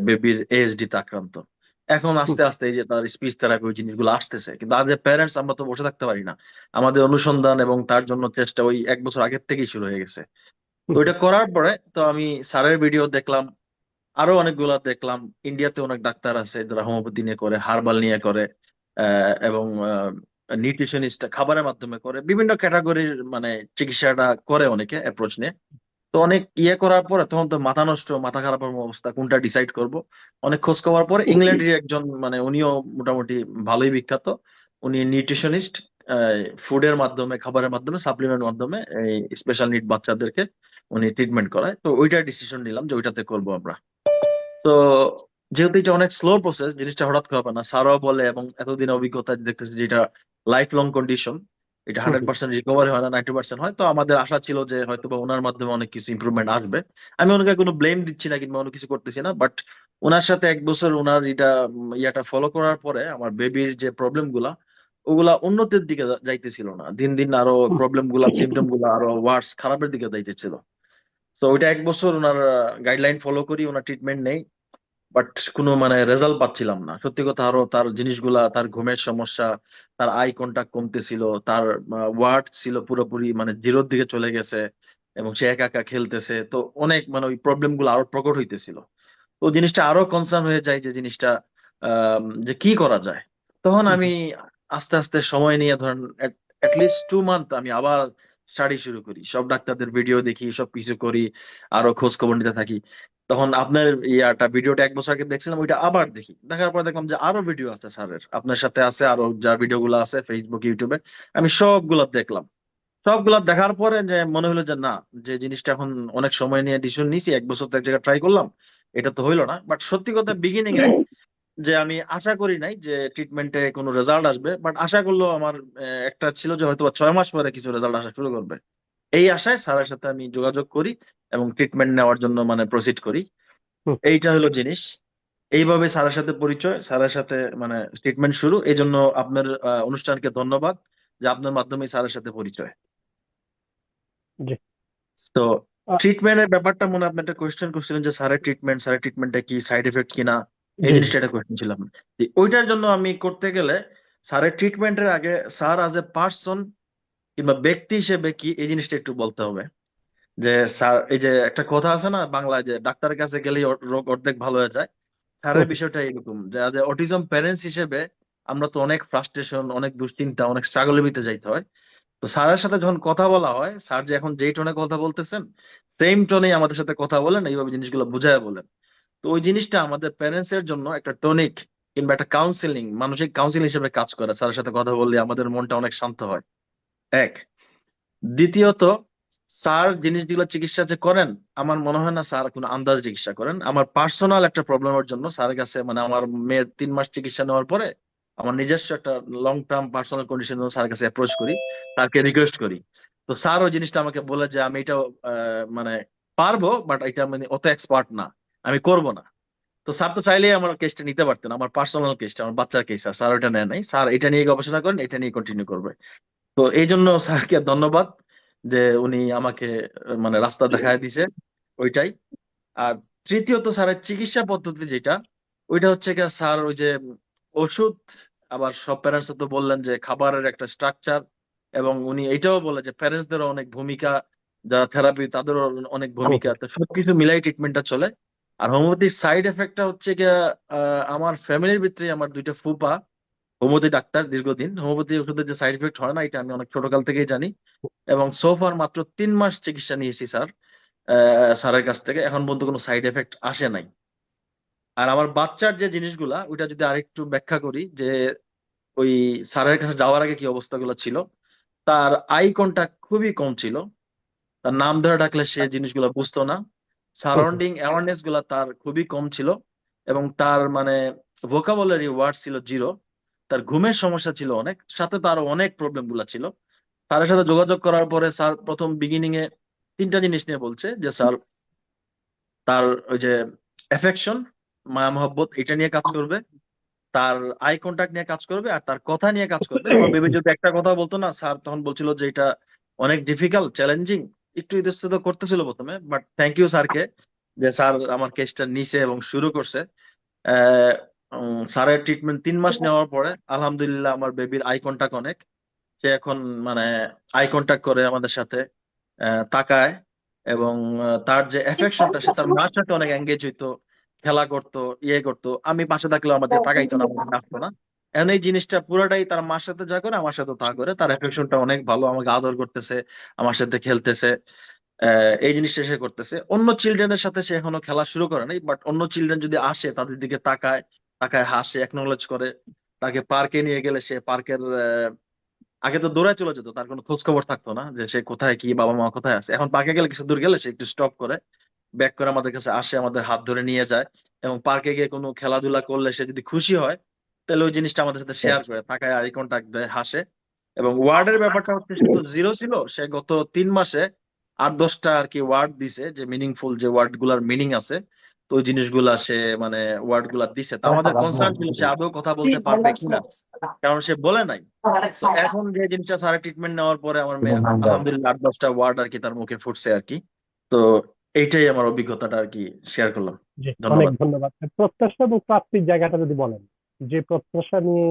বেবির এএসডি তে আক্রান্ত। এখন আস্তে আস্তে এই যে তার স্পিচ থেরাপি ওই জিনিসগুলো আসতেছে, কিন্তু আজ প্যারেন্টস আমরা তো বসে থাকতে পারি না, আমাদের অনুসন্ধান এবং তার জন্য চেষ্টা ওই 1 বছর আগের থেকেই শুরু হয়ে গেছে। তো ওইটা করার পরে তো আমি স্যারের ভিডিও দেখলাম, আরো অনেকগুলা দেখলাম। ইন্ডিয়াতে অনেক ডাক্তার আছে যারা হোমিওপ্যাথি নিয়ে করে, হার্বাল নিয়ে করে, এবং নিউট্রিশনিস্ট খাবারের মাধ্যমে করে, বিভিন্ন ক্যাটাগরির মানে চিকিৎসাটা করে অনেকে অ্যাপ্রোচ নিয়ে। তো অনেক করার পরে তখন তো মাথা নষ্ট, মাথা খারাপ অবস্থা, কোনটা ডিসাইড করব। অনেক খোঁজ করার পরে ইংল্যান্ডের একজন মানে উনিও মোটামুটি ভালোই বিখ্যাত, উনি নিউট্রিশনিস্ট, ফুডের মাধ্যমে, খাবারের মাধ্যমে, সাপ্লিমেন্টের মাধ্যমে এই স্পেশাল নিড বাচ্চাদেরকে উনি ট্রিটমেন্ট করায়। তো ওইটা ডিসিশন নিলাম যে ওইটাতে করবো আমরা। তো যেহেতু এটা অনেক স্লো প্রসেস, জিনিসটা হঠাৎ করে হবে না, স্যারও বলে, এবং এতদিন অভিজ্ঞতা দেখতেছি যে এটা লাইফ লং কন্ডিশন, এটা 100% রিকভারি হয় না, 90% হয়। তো আমাদের আশা ছিল যে হয়তো বা ওনার মাধ্যমে অনেক কিছু ইমপ্রুভমেন্ট আসবে। আমি ওনাকে কোনো ব্লেম দিচ্ছি না কিংবা অন্য কিছু করতেছি না, বাট ওনার সাথে 1 বছর ওনার এটা ইয়াটা ফলো করার পরে আমার বেবির যে প্রবলেম গুলা, ওগুলা উন্নতির দিকে যাইতেছিল না, দিন দিন আরো প্রবলেম গুলা, সিমটম গুলা আরো ওয়ার্স, খারাপের দিকে যাইতেছিল। তো ওইটা 1 বছর ওনার গাইডলাইন ফলো করি, ওনার ট্রিটমেন্ট নেই, বাট কোনো মানে রেজাল্ট পাচ্ছিলাম না সত্যি কথা। আরো তার জিনিসগুলা, তার ঘুমের সমস্যা, তার আই কন্টাক্ট কমতেছিল, তার ওয়ার্ড ছিল পুরোপুরি মানে জিরোর দিকে চলে গেছে, এবং সে একা একা খেলতেছে। তো অনেক মানে ওই প্রবলেম গুলো আরো প্রকট হইতেছিল। তো জিনিসটা আরো কনসার্ন হয়ে যায় যে জিনিসটা যে কি করা যায়। তখন আমি আস্তে আস্তে সময় নিয়ে ধরেন অ্যাটলিস্ট 2 মান্থ আমি আবার স্টাডি শুরু করি, সব ডাক্তারদের ভিডিও দেখি, সব কিছু করি, আরো খোঁজ খবর নিতে থাকি। তখন আপনার ভিডিওটা 1 বছর আগে দেখছিলাম, ওইটা আবার দেখি, দেখার পর দেখলাম যে আরো ভিডিও আছে স্যারের, আপনার সাথে আছে আরো যা ভিডিও গুলো আছে ফেসবুক ইউটিউবে, আমি সবগুলা দেখলাম। সবগুলা দেখার পরে যে মনে হলো যে না, যে জিনিসটা এখন অনেক সময় নিয়ে ডিসিশন নিয়েছি, 1 বছর তো এক জায়গায় ট্রাই করলাম, এটা তো হইলো না। বাট সত্যি কথা, বিগিনিং এ যে আমি আশা করি নাই যে ট্রিটমেন্টে কোনো রেজাল্ট আসবে, বাট আশা করলো আমার একটা ছিল যে হয়তো 6 মাস পরে কিছু রেজাল্ট আসা শুরু করবে। এই আশায় স্যারের সাথে আমি যোগাযোগ করি এবং ট্রিটমেন্ট নেওয়ার জন্য মানে প্রসিড করি। হুম, এইটা হলো জিনিস। এইভাবে স্যারের সাথে পরিচয়, স্যারের সাথে মানে ট্রিটমেন্ট শুরু। এই জন্য আপনার অনুষ্ঠানকে ধন্যবাদ যে আপনার মাধ্যমে স্যারের সাথে পরিচয়। জি। তো আহ, ট্রিটমেন্টের ব্যাপারটা মনে হয় আপনি একটা কোয়েশ্চেন করছিলেন যে স্যারের ট্রিটমেন্টটা কি, সাইড এফেক্ট কিনা, এই জি জি জিনিসটা একটা কোয়েশ্চেন ছিল আপনার। ওইটার জন্য আমি করতে গেলে স্যারের ট্রিটমেন্টের আগে স্যার আজ এ পার্সন কিংবা ব্যক্তি হিসেবে কি, এই জিনিসটা একটু বলতে হবে। যে স্যার, এই যে একটা কথা আছে না বাংলায়, যে ডাক্তারের কাছে গেলেই রোগ অর্ধেক ভালো হয়ে যায়, হুম, স্যারের বিষয়টা এরকম যে আজ অটিজম প্যারেন্টস হিসেবে আমরা তো অনেক ফ্রাস্ট্রেশন, অনেক দুশ্চিন্তা, অনেক স্ট্রাগলের ভিতরে যাইতে হয়। তো স্যারের সাথে যখন কথা বলা হয়, স্যার যে এখন যেই টোনে কথা বলতেছেন, সেম টোনেই আমাদের সাথে কথা বলেন, এইভাবে জিনিসগুলো বুঝায় বলেন। তো ওই জিনিসটা আমাদের প্যারেন্টস এর জন্য একটা টনিক কিংবা একটা কাউন্সিলিং, মানসিক কাউন্সিল হিসেবে কাজ করে। স্যারের সাথে কথা বললে আমাদের মনটা অনেক শান্ত হয়, এক। দ্বিতীয়ত, স্যার জিনিসগুলো চিকিৎসা যে করেন, আমার মনে হয় না স্যার কোনো আন্দাজ চিকিৎসা করেন। আমার পার্সোনাল একটা প্রবলেমের জন্য স্যারের কাছে, মানে আমার মেয়ের 3 মাস চিকিৎসা নেওয়ার পরে আমার নিজস্ব একটা লং টার্ম পার্সোনাল কন্ডিশন স্যারের কাছে অ্যাপ্রোচ করি, স্যারকে রিকোয়েস্ট করি। তো স্যার ওই জিনিসটা আমাকে বলে যে আমি এটা মানে পারবো, বাট এটা মানে অত এক্সপার্ট না, আমি করব না। তো স্যার তো চাইলেই আমার কেসটা নিতে পারতেন, আমার পার্সোনাল কেসটা, আমার বাচ্চার কেস, স্যার ওটা নেয় নাই। স্যার এটা নিয়ে গবেষণা করেন, এটা নিয়ে কন্টিনিউ করবে। তো এই জন্য স্যারকে ধন্যবাদ যে উনি আমাকে মানে রাস্তা দেখায় দিছে, ওইটাই। আর তৃতীয়ত, স্যারের চিকিৎসা পদ্ধতি যেটা, ওইটা হচ্ছে কি, স্যার ওই যে ওষুধ, আবার সব প্যারেন্টস তো বললেন যে খাবারের একটা স্ট্রাকচার, এবং উনি এটাও বলে যে প্যারেন্টসদেরও অনেক ভূমিকা, যারা থেরাপি তাদেরও অনেক হুম, ভূমিকা, তো সবকিছু মিলাই ট্রিটমেন্টটা চলে। আর হোমিওপ্যাথির সাইড এফেক্টটা হচ্ছে গিয়া, আমার ফ্যামিলির ভিতরে আমার 2টা ফুপা হোমিওপ্যাথি ডাক্তার, দীর্ঘদিন হোমিওপ্যাথি ওষুধের যে সাইড এফেক্ট হয় না, এটা আমি অনেক ছোটকাল থেকেই জানি। এবং সোফার মাত্র 3 মাস চিকিৎসা নিয়েছি স্যার, স্যারের কাছ থেকে, এখন পর্যন্ত কোনো সাইড এফেক্ট আসে নাই। আর আমার বাচ্চার যে জিনিসগুলা, ওইটা যদি আরেকটু ব্যাখ্যা করি, যে ওই স্যারের কাছে যাওয়ার আগে কি অবস্থাগুলো ছিল। তার আই কন্টাক্ট খুবই কম ছিল, তার নাম ধরে ডাকলে সে জিনিসগুলো বুঝতো না, হুম, হুম, সারাউন্ডিং অ্যাওয়ারনেস গুলা তার খুবই কম ছিল, এবং তার মানে ভোকাবুলারি ওয়ার্ড ছিল জিরো। তার ঘুমের সমস্যা ছিল অনেক, সাথে তার অনেক প্রবলেম গুলা ছিল। স্যারের সাথে যোগাযোগ করার পরে স্যার প্রথম বিগিনিং এ 3টা জিনিস নিয়ে বলছে, যে স্যার তার ওই যে এফেকশন, মায়া মহব্বত, এটা নিয়ে কাজ করবে, তার আই কন্টাক্ট নিয়ে কাজ করবে, আর তার কথা নিয়ে কাজ করবে। আমার বেবি যদি একটা কথা বলতো না, স্যার তখন বলছিল যে এটা অনেক ডিফিকাল্ট, চ্যালেঞ্জিং, একটু ইতস্তত করতেছিল প্রথমে, বাট থ্যাংক ইউ স্যারকে, যে স্যার আমার কেসটা নিছে এবং শুরু করছে। স্যারের ট্রিটমেন্ট 3 মাস নেওয়ার পরে আলহামদুলিল্লাহ আমার বেবির আই কন্টাক্ট অনেক, সে এখন মানে আই কন্টাক্ট করে আমাদের সাথে, তাকায়, এবং তার যে এফেকশনটা, সে তার মার সাথে অনেক এঙ্গেজ হইতো, খেলা করতো, ইয়ে করতো, আমি পাশে থাকলেও আমাদের তাকাইতো না, আমাদের ডাকতো না। এখন এই জিনিসটা পুরোটাই তার মার সাথে যা করে আমার সাথে তা করে, তার এফেকশনটা অনেক ভালো, আমাকে আদর করতেছে, আমার সাথে খেলতেছে, এই জিনিসটা সে করতেছে। অন্য চিলড্রেনের সাথে সে এখনো খেলা শুরু করে নাই, বাট অন্য চিলড্রেন যদি আসে তাদের দিকে তাকায়, তাকায় হাসে, একনলেজ করে। তাকে পার্কে নিয়ে গেলে সে পার্কের, আগে তো দৌড়ায় চলে যেত, তার কোনো খোঁজ খবর থাকতো না যে সে কোথায়, কি বাবা মা কোথায় আছে। এখন পার্কে গেলে, কিছু দূর গেলে সে একটু স্টপ করে, ব্যাক করে আমাদের কাছে আসে, আমাদের হাত ধরে নিয়ে যায়, এবং পার্কে গিয়ে কোনো খেলাধুলা করলে সে যদি খুশি হয়, তাহলে ওই জিনিসটা আমাদের সাথে শেয়ার করে, তাকায় আই কন্টাক্ট দেয়, হাসে। এবং ওয়ার্ডের ব্যাপারটা হচ্ছে, সে তো জিরো ছিল, সে গত 3 মাসে 8-10টা আর কি ওয়ার্ড দিছে, যে মিনিংফুল, যে ওয়ার্ড গুলার মিনিং আছে। তো ওই জিনিসগুলা সে মানে ওয়ার্ড গুলা দিছে, তো আমাদের কনসার্ন ছিল সে আদৌ কথা বলতে পারবে কিনা, কারণ সে বলে নাই। তো এখন যে জিনিসটা, স্যারের ট্রিটমেন্ট নেওয়ার পরে আমার মেয়ে আলহামদুলিল্লাহ 8-10টা ওয়ার্ড আর কি তার মুখে ফুটছে আর কি। তো এইটাই আমার অভিজ্ঞতাটা আর কি শেয়ার করলাম। জি, অনেক ধন্যবাদ। ধন্যবাদ। প্রত্যাশা এবং প্রাপ্তির জায়গাটা যদি বলেন, যে প্রত্যাশা নিয়ে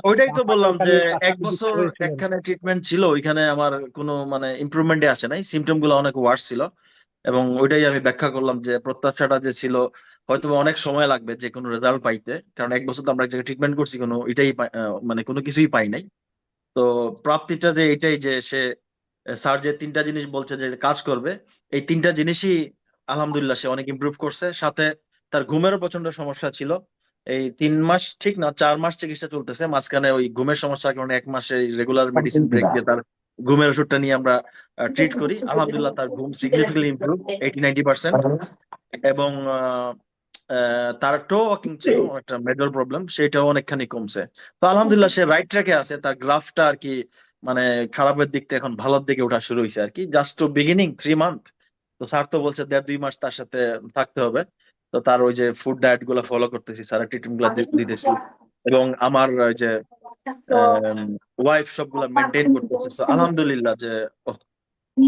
ওইটাই তো বললাম আকাঙ্ক্ষা যে নিয়ে কাজটা 1 বছর করেছিলেন। একখানে ট্রিটমেন্ট ছিল, ওইখানে আমার কোনো মানে ইমপ্রুভমেন্টে আসে নাই, সিমটম গুলো অনেক ওয়ার্স ছিল। এবং ওইটাই আমি ব্যাখ্যা করলাম যে প্রত্যাশাটা যে ছিল, হয়তো বা অনেক সময় লাগবে যে কোনো রেজাল্ট পাইতে, কারণ 1 বছর তো আমরা এক জায়গায় ট্রিটমেন্ট করছি, কোনো এটাই মানে কোনো কিছুই পাই নাই। তো প্রাপ্তিটা যে এটাই, যে সে স্যার যে 3টা জিনিস বলছে যে কাজ করবে, এই 3টা জিনিসই আলহামদুলিল্লাহ সে অনেক ইমপ্রুভ করছে। সাথে তার ঘুমেরও প্রচন্ড সমস্যা ছিল। এই 3 মাস ঠিক না, 4 মাস চিকিৎসা চলতেছে। মাঝখানে ওই ঘুমের সমস্যার কারণে 1 মাসে রেগুলার মেডিসিন ব্রেক দিয়ে তার ঘুমের ওষুধটা নিয়ে আমরা ট্রিট করি। আলহামদুলিল্লাহ তার ঘুম সিগনিফিকেন্টলি ইমপ্রুভ 80-90%। এবং তার টো ওয়াকিং ছিল একটা মেজর প্রবলেম, সেটাও অনেকখানি কমছে। তো আলহামদুলিল্লাহ সে রাইট ট্র্যাকে আছে। তার গ্রাফটা আর কি মানে খারাপের দিক থেকে এখন ভালোর দিকে ওঠা শুরু হয়েছে আর কি। Just to beginning 3 month. তো স্যার তো বলছে 1.5-2 মাস তার সাথে থাকতে হবে। তো তার ওই যে ফুড ডায়েট গুলো ফলো করতেছি, স্যারের ট্রিটমেন্ট গুলো দিতেছি, এবং আমার ওই যে ওয়াইফ সবগুলা মেনটেন করতেছে। তো আলহামদুলিল্লাহ যে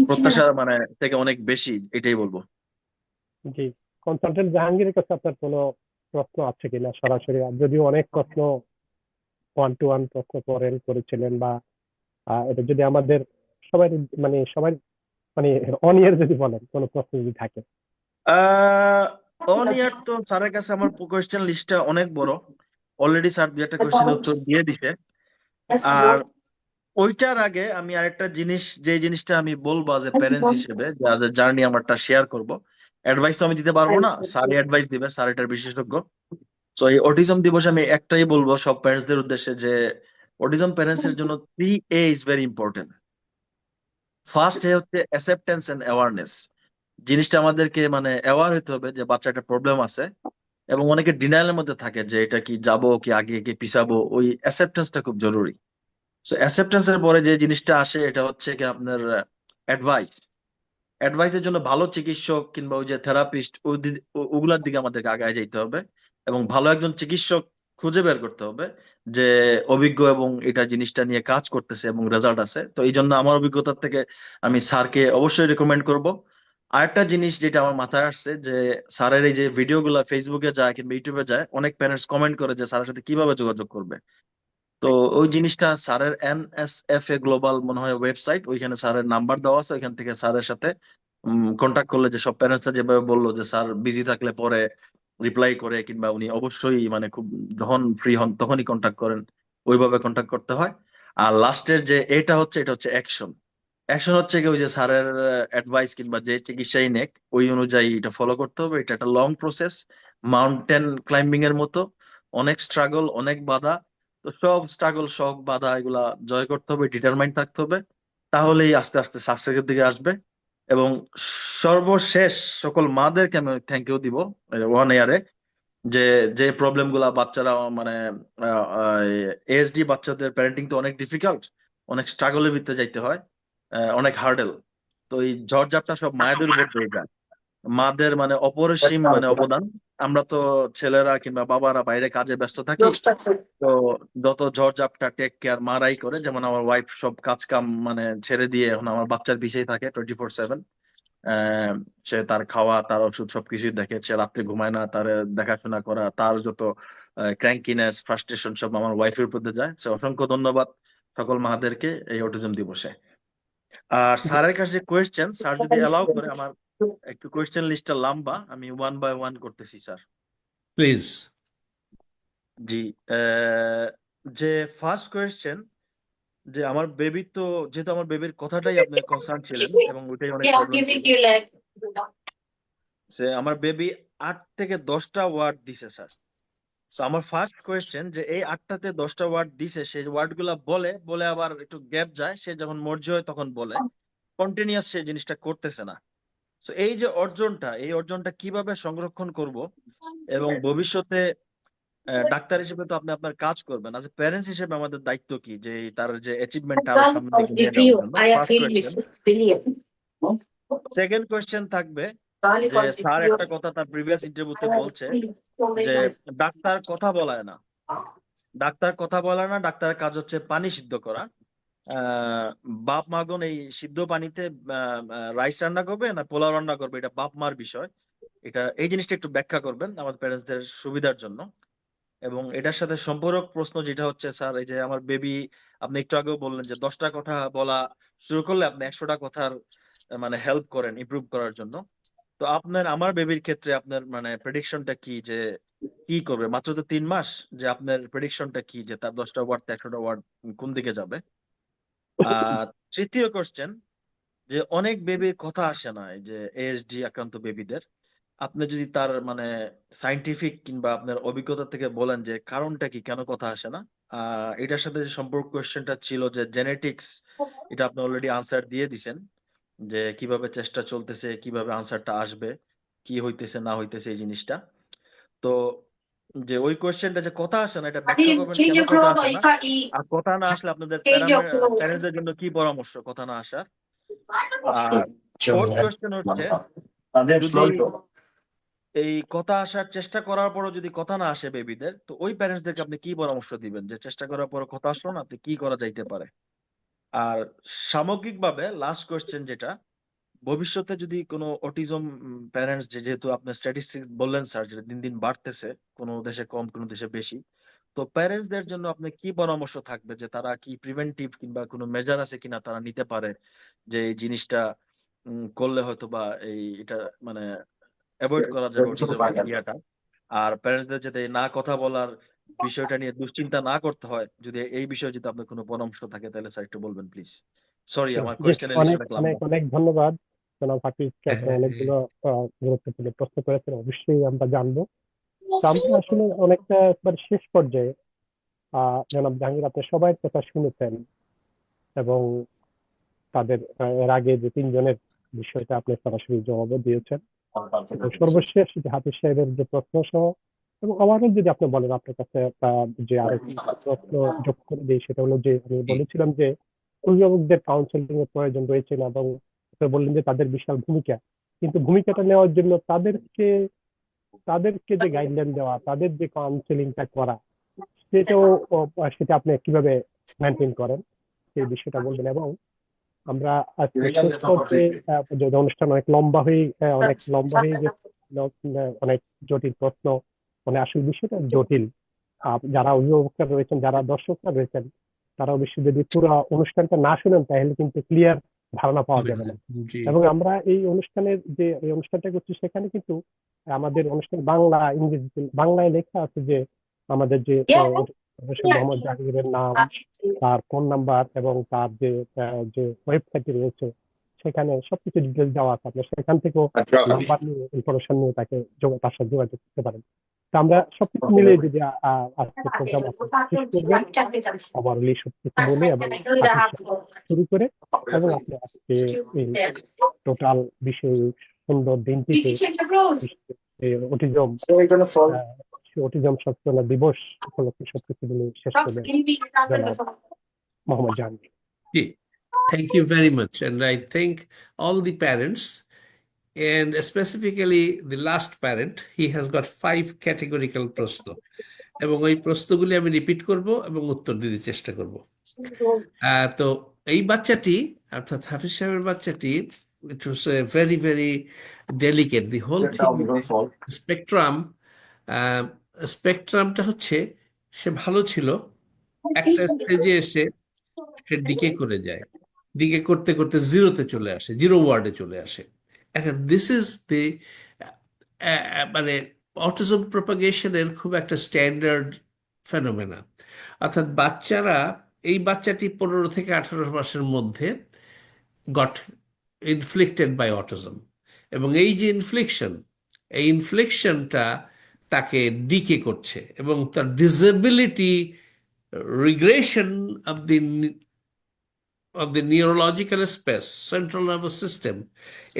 প্রত্যাশা মানে থেকে অনেক বেশি, এটাই বলবো। জি, কনসালটেন্ট জাহাঙ্গীরের কাছে আপনার কোনো প্রশ্ন আছে কিনা সরাসরি? আর যদিও অনেক প্রশ্ন 1-to-1 প্রশ্ন করেছিলেন, বা এটা যদি আমাদের সবাই সবাই অন ইয়ার যদি বলেন কোনো প্রশ্ন যদি থাকে। অন ইয়ার তো স্যারের কাছে আমার কোয়েশ্চেন লিস্টটা অনেক বড়। অলরেডি স্যার 2-1টা কোয়েশ্চেনের উত্তর দিয়ে দিছে। আর ওইটার আগে আমি আরেকটা জিনিস, যে জিনিসটা আমি বলবো যে প্যারেন্টস হিসেবে যাদের জার্নি আমারটা শেয়ার করব। অ্যাডভাইস তো আমি দিতে পারবো না, স্যারই অ্যাডভাইস দিবে, স্যার এটার বিশেষজ্ঞ। তো এই অটিজম দিবসে আমি একটাই বলবো সব প্যারেন্টসদের উদ্দেশ্যে যে অটিজম প্যারেন্টস এর জন্য 3A is very important. First A হচ্ছে অ্যাকসেপ্টেন্স এন্ড অ্যাওয়ারনেস। জিনিসটা আমাদেরকে মানে অ্যাওয়ার হতে হবে যে বাচ্চা একটা প্রবলেম আছে, এবং অনেকে ডিনাইলের মধ্যে থাকে যে এটা কি যাবো কি আগে কি পিছাবো। ওই অ্যাকসেপ্টেন্সটা খুব জরুরি। সো অ্যাকসেপ্টেন্সের পরে যে জিনিসটা আসে এটা হচ্ছে কি আপনার অ্যাডভাইস। অ্যাডভাইসের জন্য ভালো চিকিৎসক কিংবা ওই যে থেরাপিস্ট ওগুলার দিকে আমাদেরকে আগায় যেতে হবে, এবং ভালো একজন চিকিৎসক খুঁজে বের করতে হবে যে অভিজ্ঞ এবং এটা জিনিসটা নিয়ে কাজ করতেছে এবং রেজাল্ট আছে। তো এই জন্য আমার অভিজ্ঞতার থেকে আমি স্যারকে অবশ্যই রেকমেন্ড করব। আরেকটা জিনিস যেটা আমার মাথায় আসছে যে স্যারের এই যে ভিডিওগুলো ফেসবুকে যায় কিংবা ইউটিউবে যায়, অনেক প্যারেন্টস কমেন্ট করে যে স্যারের সাথে কিভাবে যোগাযোগ করবে। তো ওই জিনিসটা স্যারের NSFA গ্লোবাল মনে হয় ওয়েবসাইট, ওইখানে স্যারের নাম্বার দেওয়া আছে। ওইখান থেকে স্যারের সাথে কন্ট্যাক্ট করলে, যে সব প্যারেন্টসরা যেভাবে বললো যে স্যার বিজি থাকলে পরে রিপ্লাই করে, কিংবা উনি অবশ্যই মানে খুব যখন ফ্রি হন তখনই কন্ট্যাক্ট করেন, ওইভাবে কন্ট্যাক্ট করতে হয়। আর লাস্টের যে এটা হচ্ছে অ্যাকশন। অ্যাকশন হচ্ছে কি ওই যে স্যারের অ্যাডভাইস কিংবা যে চিকিৎসাই নেক ওই অনুযায়ী এটা ফলো করতে হবে। এটা একটা লং প্রসেস, মাউন্টেন ক্লাইম্বিং এর মতো, অনেক স্ট্রাগল, অনেক বাধা। তো সব স্ট্রাগল, সব বাধা এগুলা জয় করতে হবে, ডিটারমাইন্ড থাকতে হবে, তাহলেই আস্তে আস্তে সাকসেসের দিকে আসবে। এবং সর্বশেষ সকল মাদেরকে আমি থ্যাংক ইউ দিব 1 ইয়ারে, যে যে প্রবলেম গুলা বাচ্চারা মানে ASD বাচ্চাদের প্যারেন্টিং তো অনেক ডিফিকাল্ট, অনেক স্ট্রাগলের ভিতরে যাইতে হয়, অনেক হার্ডেল। তো এই ঝড়ঝাপটা সব মায়েদের উপর দিয়ে যায়। মাদের মানে অপরিসীম মানে অবদান। আমরা তো ছেলেরা কিংবা বাবারা বাইরে কাজে ব্যস্ত থাকি, তো যত ঝড়ঝাপটা টেক কেয়ার মারাই করে। যেমন আমার ওয়াইফ সব কাজ কাম মানে ছেড়ে দিয়ে এখন আমার বাচ্চার পিছেই থাকে 24/7। সে তার খাওয়া, তার ওষুধ সবকিছুই দেখে। সে রাত্রে ঘুমায় না, তার দেখাশোনা করা, তার যত ক্র্যাঙ্কিনেস, ফ্রাস্ট্রেশন সব আমার ওয়াইফের উপর দিয়ে যায়। সে অসংখ্য ধন্যবাদ সকল মাদেরকে এই অটিজম দিবসে। আর স্যারের কাছে কোয়েশ্চেন, স্যার যদি অ্যালাউ করে, আমার একটু কোয়েশ্চেন লিস্টটা লম্বা, আমি 1 by 1 করতেছি স্যার। প্লিজ। জি, যে ফার্স্ট কোয়েশ্চেন, যে আমার বেবি তো, যেহেতু আমার বেবির কথাটাই আপনি কনসার্ন ছিলেন এবং ওইটাই অনেক প্রবলেম ছিল, যে আমার বেবি 8 থেকে 10টা ওয়ার্ড দিছে স্যার। তো আমার ফার্স্ট কোয়েশ্চেন, যে এই 8টাতে 10টা ওয়ার্ড দিছে, সেই ওয়ার্ড গুলা বলে বলে আবার একটু গ্যাপ যায়, সে যখন মর্জি হয় তখন বলে, কন্টিনিউয়াস সে জিনিসটা করতেছে না। তো এই যে অর্জনটা, এই অর্জনটা কিভাবে সংরক্ষণ করব, এবং ভবিষ্যতে ডাক্তার হিসেবে তো আপনি আপনার কাজ করবেন, আজ প্যারেন্টস হিসেবে আমাদের দায়িত্ব কি যে তার যে অ্যাচিভমেন্টটা আরো সামনের দিকে নিয়ে যাওয়ার জন্য। First question. সেকেন্ড কোয়েশ্চেন থাকবে যে স্যার একটা কথা তার প্রিভিয়াস ইন্টারভিউতে বলছে যে ডাক্তার কথা বলায় না, ডাক্তার কথা বলায় না, ডাক্তারের কাজ হচ্ছে পানি সিদ্ধ করা। বাপ মাগন এই সিদ্ধ পানিতে রাইস রান্না করবে না পোলাও রান্না করবে, এটা বাপ মার বিষয়। এই জিনিসটা একটু ব্যাখ্যা করবেন আমাদের প্যারেন্টসদের সুবিধার জন্য। এবং এটার সাথে সম্পূরক প্রশ্ন যেটা হচ্ছে স্যার, এই যে আমার বেবি, আপনি একটু আগেও বললেন যে 10টা কথা বলা শুরু করলে আপনি 100টা কথার মানে হেল্প করেন ইমপ্রুভ করার জন্য। তো আমার বেবির ক্ষেত্রে আপনার মানে প্রেডিকশনটা কি, যে কি করবে? মাত্র তো 3 মাস, যে আপনার প্রেডিকশনটা কি যে তার 10টা ওয়ার্ড 100টা ওয়ার্ড কোন দিকে যাবে? তৃতীয় কোশ্চেন, যে অনেক বেবির কথা আসে না, এই যে এএসডি আক্রান্ত বেবিদের। আপনি যদি তার মানে সাইন্টিফিক কিংবা আপনার অভিজ্ঞতা থেকে বলেন যে কারণটা কি, কেন কথা আসে না। এটার সাথে যে সম্পর্ক কোয়েশ্চেনটা ছিল যে জেনেটিক্স, এটা আপনি অলরেডি আনসার দিয়ে দিছেন, যে কিভাবে চেষ্টা চলতেছে, কিভাবে আনসারটা আসবে, কি হইতেছে না হইতেছে এই জিনিসটা। তো যে ওই কোয়েশ্চেনটা যে কথা আসে না, এটা ব্যাখ্যা করবেন কেন কথা আসে না, আর কথা না আসলে আপনাদের প্যারেন্টসদের জন্য কি পরামর্শ কথা না আসার। আর ফোর্থ কোয়েশ্চেন হচ্ছে, যদি এই কথা আসার চেষ্টা করার পরও যদি কথা না আসে বেবিদের, তো ওই প্যারেন্টসদেরকে আপনি কি পরামর্শ দিবেন যে চেষ্টা করার পরও কথা আসলো না, তো কি করা যাইতে পারে। আর সামগ্রিকভাবে লাস্ট কোয়েশ্চেন যেটা, ভবিষ্যতে যদি কোনো অটিজম প্যারেন্টস, যেহেতু আপনি স্ট্যাটিস্টিক্স বললেন স্যার, যেটা দিন দিন বাড়তেছে, কোনো দেশে কম কোনো দেশে বেশি, তো প্যারেন্টসদের জন্য আপনি কি পরামর্শ থাকবে, যে তারা কি প্রিভেন্টিভ কিংবা কোনো মেজার আছে কিনা তারা নিতে পারে, যে এই জিনিসটা করলে হয়তো বা এটা মানে অ্যাভয়েড করা যাবে অটিজমের ইয়াটা। আর প্যারেন্টসদের যাতে না কথা বলার বিষয়টা নিয়ে দুশ্চিন্তা না করতে হয়, যদি এই বিষয়ে যদি আপনার কোনো পরামর্শ থাকে তাহলে স্যার একটু বলবেন প্লিজ। সরি, আমার জি, কোয়েশ্চেনের অনেক লিস্টটা অনেক লম্বা। অনেক ধন্যবাদ জনাব হাফিজকে। হ্যাঁ, আপনি হ্যাঁ, অনেকগুলো গুরুত্বপূর্ণ প্রশ্ন করেছেন, অবশ্যই আমরা জানবো। তো আমরা আসলে অনেকটা একবার শেষ পর্যায়ে জনাব জাহাঙ্গীর, আপনি সবাই কথা শুনেছেন এবং তাদের এর আগে যে তিনজনের বিষয়টা আপনি সরাসরি জবাবও দিয়েছেন, এবং সর্বশেষ যে হাফিজ সাহেবের যে প্রশ্ন সহ, এবং আমারও যদি আপনি বলেন আপনার কাছে যে আরো কি প্রশ্ন যোগ করে দিই, সেটা হলো যে আমি জি, বলেছিলাম যে অভিভাবকদের কাউন্সেলিং এর প্রয়োজন রয়েছে না, এবং আপনি বললেন যে তাদের বিশাল ভূমিকা, কিন্তু ভূমিকাটা নেওয়ার জন্য তাদেরকে তাদেরকে যে গাইডলাইন দেওয়া, তাদের যে কাউন্সেলিংটা করা, সেটাও সেটা আপনি কিভাবে মেনটেন করেন সেই বিষয়টা বলবেন। এবং আমরা আজকে শেষ পর্যায়ে যে অনুষ্ঠান অনেক লম্বা হয়ে গেছে, অনেক জটিল প্রশ্ন, মানে আসল বিষয়টা জটিল। যারা অভিভাবকরা রয়েছেন, যারা দর্শকরা রয়েছেন, তারা অবশ্যই যদি পুরো অনুষ্ঠানটা না শুনেন তাহলে কিন্তু ক্লিয়ার ধারণা পাওয়া হবে যাবে না। না। জি, এবং আমরা এই অনুষ্ঠানটা করছি, সেখানে কিন্তু আমাদের অনুষ্ঠান বাংলা ইংরেজিতে, বাংলায় লেখা আছে যে আমাদের যে প্রফেসর মোহাম্মদ জাহাঙ্গীরের নাম, তার ফোন নাম্বার এবং তার যে ওয়েবসাইটটি রয়েছে, সেখানে সবকিছু ডিটেলস দেওয়া আছে। আপনি সেখান থেকেও নাম্বার নিয়ে, ইনফরমেশন নিয়ে তার সাথে যোগাযোগ করতে পারেন। তো আমরা সবকিছু মিলিয়ে যদি আজকে প্রোগ্রাম আপনি শেষ করবেন, ওভারঅলি সবকিছু বলে এবং হাফিজ সাহেব শুরু করে, এবং আপনি আজকে এই টোটাল বিষয় সুন্দর দিনটিতে অটিজম অটিজম সচেতনতা দিবস উপলক্ষে সবকিছু বলে শেষ করবেন জনাব মোহাম্মদ জাহাঙ্গীর। জি, thank you very much. And I thank all the parents, and specifically the last parent. He has got 5 categorical প্রশ্ন, এবং ওই প্রশ্নগুলি আমি রিপিট করব এবং উত্তর দিতে চেষ্টা করব। তো এই বাচ্চাটি, অর্থাৎ হাফিজ সাহেবের বাচ্চাটি, it was very very delicate, the whole thing. Spectrum, স্পেকট্রামটা হচ্ছে, সে ভালো ছিল, একটা স্টেজে এসে সে ডিকে করে যায়, ডিকে করতে করতে জিরোতে চলে আসে, জিরো ওয়ার্ডে চলে আসে। এখন দিস ইজ দি মানে অটিজম প্রপাগেশনের খুব একটা স্ট্যান্ডার্ড ফেনোমেনা। অর্থাৎ বাচ্চারা, এই বাচ্চাটি 15 থেকে 18 মাসের মধ্যে গট ইনফ্লিক্টেড বাই অটিজম, এবং এই যে এই ইনফ্লিকশনটা তাকে ডিকে করছে, এবং তার disability, regression of the neurological space, central nervous system,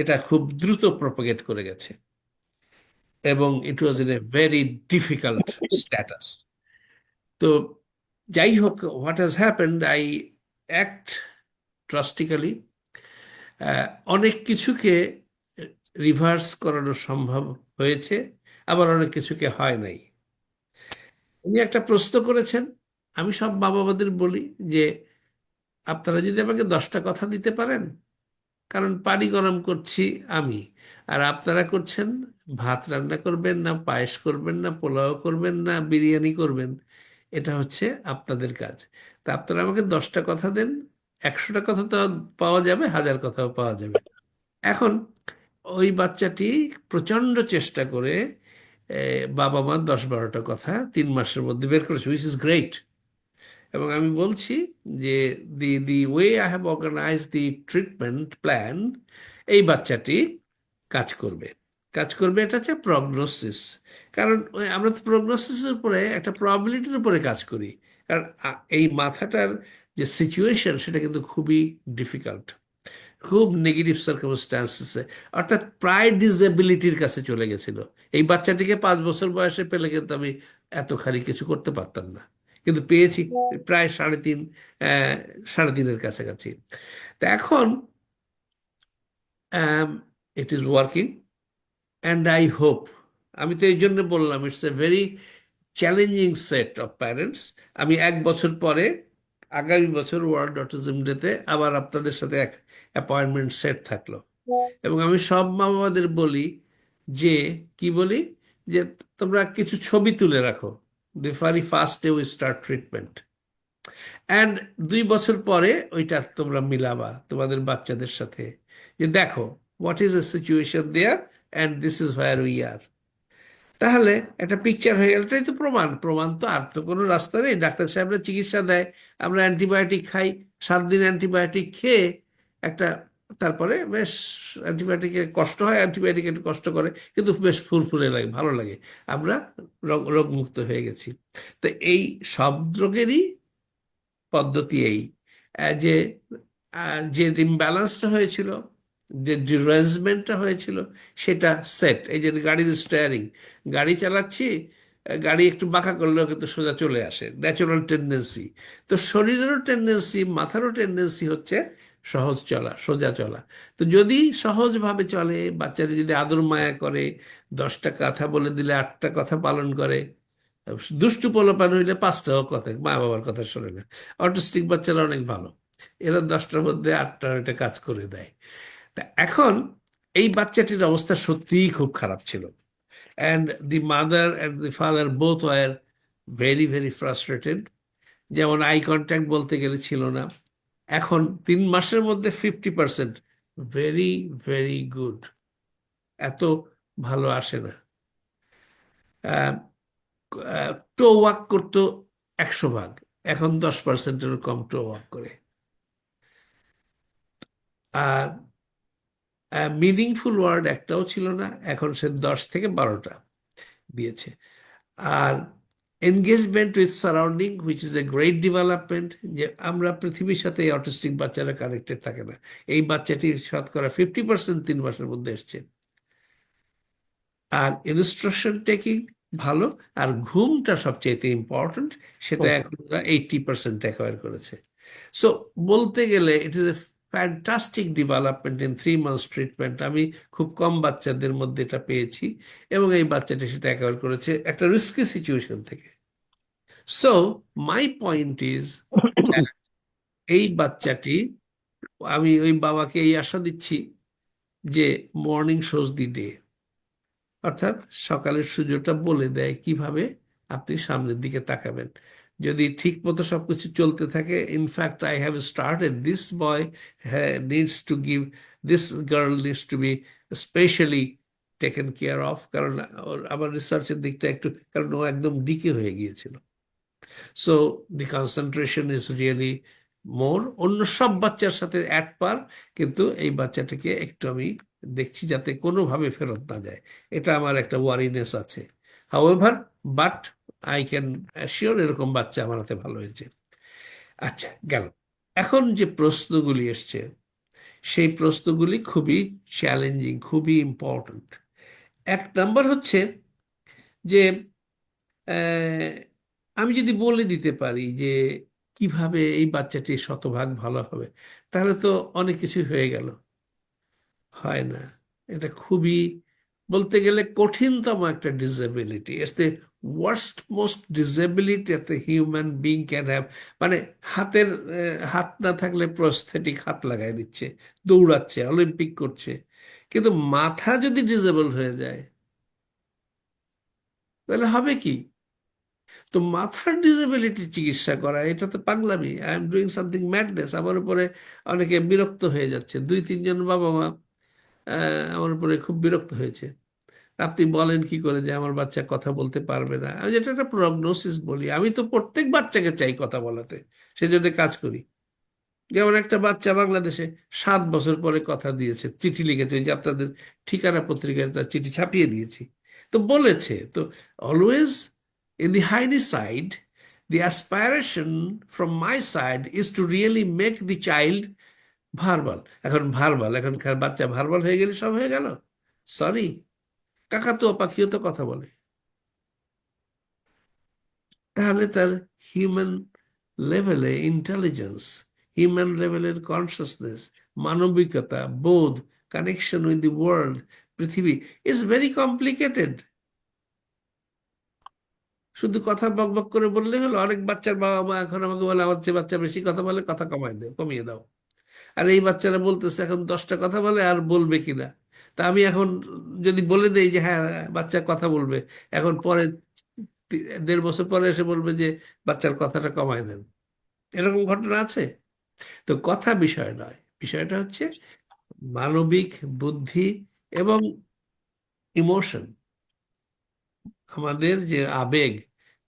এটা খুব দ্রুত প্রপাগেট করে গেছে, এবং it was in a very difficult status. তো যাই হোক, what has happened, I act drastically. অনেক কিছুকে রিভার্স করানো সম্ভব হয়েছে, আবার অনেক কিছুকে হয় নাই। উনি একটা প্রশ্ন করেছেন, আমি সব মা বাবাদের বলি যে আপনারা যদি আমাকে 10টা কথা দিতে পারেন, কারণ পানি গরম করছি আমি, আর আপনারা করছেন ভাত রান্না করবেন না, পায়েস করবেন না, পোলাও করবেন না, বিরিয়ানি করবেন, এটা হচ্ছে আপনাদের কাজ। তা আপনারা আমাকে 10টা কথা দেন, 100টা কথা তো পাওয়া যাবে, 1000 কথাও পাওয়া যাবে। এখন ওই বাচ্চাটি প্রচন্ড চেষ্টা করে বাবা মার 10-12টা কথা 3 মাসের মধ্যে বের করেছে, হুইচ ইজ গ্রেট। এবং আমি বলছি যে the way I have organise the treatment plan, এই বাচ্চাটি কাজ করবে। কাজ করবে, এটা হচ্ছে প্রগনোসিস। কারণ আমরা তো প্রগনোসিসের উপরে, একটা প্রবাবিলিটির উপরে কাজ করি। কারণ এই মাথাটার যে সিচুয়েশন সেটা কিন্তু খুবই ডিফিকাল্ট, খুব নেগেটিভ সার্কামস্টান্সেসে, অর্থাৎ প্রায় ডিসেবিলিটির কাছে চলে গেছিল। এই বাচ্চাটিকে 5 বছর বয়সে পেলে কিন্তু আমি এতখানি কিছু করতে পারতাম না, কিন্তু পেয়েছি প্রায় সাড়ে তিনের কাছাকাছি। তা এখন it is working and I hope, আমি তো এই জন্য বললাম it's a very challenging set of parents. আমি 1 বছর পরে, আগামী বছর ওয়ার্ল্ড অটিজম ডেতে আবার আপনাদের সাথে এক অ্যাপয়েন্টমেন্ট সেট থাকলো, এবং আমি সব মা বাবাদের বলি যে, কি বলি, যে তোমরা কিছু ছবি তুলে রাখো, the very first day we start treatment, and 2 বছর পরে ওইটা তোমরা মিলাবা তোমাদের বাচ্চাদের সাথে, যে দেখো what is the situation there and this is where we are. তাহলে একটা পিকচার হয়ে গেল, এটাই তো প্রমাণ। প্রমাণ তো আর তো কোনো রাস্তা নেই। ডাক্তার সাহেবরা চিকিৎসা দেয়, আমরা অ্যান্টিবায়োটিক খাই, 7 দিন অ্যান্টিবায়োটিক খেয়ে একটা, তারপরে বেশ অ্যান্টিবায়োটিকের কষ্ট হয়, অ্যান্টিবায়োটিক একটু কষ্ট করে, কিন্তু বেশ ফুরফুরে লাগে, ভালো লাগে, আমরা রোগমুক্ত হয়ে গেছি। তো এই সব রোগেরই পদ্ধতি এই, যে যে ইমব্যালেন্সটা হয়েছিল, যে ডিরেঞ্জমেন্টটা হয়েছিল, সেটা সেট। এই যে গাড়ির স্টিয়ারিং, গাড়ি চালাচ্ছি, গাড়ি একটু বাঁকা করলেও কিন্তু সোজা চলে আসে, ন্যাচারাল টেন্ডেন্সি। তো শরীরেরও টেন্ডেন্সি, মাথারও টেন্ডেন্সি হচ্ছে সহজ চলা, সোজা চলা। তো যদি সহজভাবে চলে, বাচ্চারা যদি আদর মায়া করে, 10টা কথা বলে দিলে 8টা কথা পালন করে, দুষ্টু পোলাপান হইলে 5টাও কথা, মা বাবার কথা শোনে না। অটিস্টিক বাচ্চারা অনেক ভালো, এরা 10টার মধ্যে 8টা এটা কাজ করে দেয়। তা এখন এই বাচ্চাটির অবস্থা সত্যিই খুব খারাপ ছিল, and the mother and the father both were very very frustrated. যেমন আই কন্ট্যাক্ট বলতে গেলে ছিল না। এখন 3 মাসের মধ্যে 50%, ভেরি ভেরি গুড, এত ভালো আসে না। টো ওয়াক করতো 100 ভাগ, এখন 10%-এরও কম টো ওয়াক করে। আর মিনিংফুল ওয়ার্ড একটাও ছিল না, এখন সে 10 থেকে 12টা দিয়েছে। আর engagement with surrounding, which is a great development, যে আমরা পৃথিবীর সাথে এই অটিস্টিক বাচ্চারা কানেক্টেড থাকে না। এই বাচ্চাটি শতকরা 50% 3 মাসের মধ্যে এসছে। আর ইনস্ট্রাকশন টেকিং ভালো, আর ঘুমটা সবচেয়ে ইম্পর্টেন্ট, সেটা এখন 80% অ্যাকোয়ার করেছে। সো বলতে গেলে it is a fantastic development in 3 months treatment. আমি খুব কম বাচ্চাদের মধ্যে এটা পেয়েছি, এবং এই বাচ্চাটি সেটা অ্যাকোয়ার করেছে একটা রিস্কি সিচুয়েশন থেকে। সো মাই পয়েন্ট ইজ, এই বাচ্চাটি, আমি ওই বাবাকে এই আশা দিচ্ছি যে মর্নিং শোজ দি ডে, অর্থাৎ সকালের সূর্যটা বলে দেয় কিভাবে আপনি সামনের দিকে তাকাবেন। যদি ঠিক মতো সবকিছু চলতে থাকে, in fact I have started, this boy needs to give, this girl needs to be specially taken care of, কারণ আমার রিসার্চের দিকটা একটু, কারণ ও একদম ডিকে হয়ে গিয়েছিল। So the concentration is really more, অন্য সব বাচ্চার সাথে এক পার, কিন্তু এই বাচ্চাটাকে একটু আমি দেখছি যাতে কোনোভাবে ফেরত না যায়, এটা আমার একটা ওয়ারিনেস আছে। However, but I can assure এরকম বাচ্চা আমার হাতে ভালো হয়েছে। আচ্ছা, গেল। এখন যে প্রশ্নগুলি এসছে, সেই প্রশ্নগুলি খুবই চ্যালেঞ্জিং, খুবই ইম্পর্ট্যান্ট। 1 নম্বর হচ্ছে যে আমি যদি বলে দিতে পারি যে কিভাবে এই বাচ্চাটি শতভাগ ভালো হবে, তাহলে তো অনেক কিছু হয়ে গেল। হয় না, এটা খুবই, বলতে গেলে কঠিনতম একটা disability. It's the worst most disability at the human being can have. মানে হাত না থাকলে প্রস্থেটিক হাত লাগাই দিচ্ছে, দৌড়াচ্ছে, অলিম্পিক করছে, কিন্তু মাথা যদি ডিসেবল হয়ে যায় তাহলে হবে কি? তো মাথার ডিসেবিলিটি চিকিৎসা করা, এটা তো পাগলামি। I am doing something madness. আমার উপরে অনেকে বিরক্ত হয়ে যাচ্ছে, 2-3 জন বাবা মা আমার উপরে খুব বিরক্ত হয়েছে। আপনি বলেন কি করে যে আমার বাচ্চা কথা বলতে পারবে না? আমি যেটা একটা প্রগনোসিস বলি, আমি তো প্রত্যেক বাচ্চাকে চাই কথা বলাতে, সেজন্য কাজ করি। যেমন একটা বাচ্চা বাংলাদেশে 7 বছর পরে কথা দিয়েছে, চিঠি লিখেছে, ওই যে আপনাদের ঠিকানা পত্রিকায় তার চিঠি ছাপিয়ে দিয়েছি, তো বলেছে। তো always in the হাইনি side, the aspiration from my side is to really make the child verbal. এখন ভার্বাল, এখনকার বাচ্চা ভার্বাল হয়ে গেলে সব হয়ে গেল? সরি, কাকাতুয়া পাখিও তো কথা বলে। তাহলে তার হিউম্যান লেভেলে ইন্টেলিজেন্স, হিউম্যান লেভেলের কনসিয়াসনেস, মানবিকতা, বোধ, কানেকশন উইথ দি ওয়ার্ল্ড, পৃথিবী, ইটস ভেরি কমপ্লিকেটেড। শুধু কথা বকবক করে বললে হলো? অনেক বাচ্চার বাবা মা এখন আমাকে বলে আমার যে বাচ্চা বেশি কথা বলে, কথা কমিয়ে দাও। আর এই বাচ্চারা বলতেছে এখন 10টা কথা বলে, আর বলবে কিনা। তা আমি এখন যদি বলে দেই যে হ্যাঁ বাচ্চা কথা বলবে, এখন পরে 1.5 বছর পরে এসে বলবে যে বাচ্চার কথাটা কমায় দেন, এরকম ঘটনা আছে। তো কথা বিষয় নয়, বিষয়টা হচ্ছে মানবিক বুদ্ধি এবং ইমোশন, আমাদের যে আবেগ,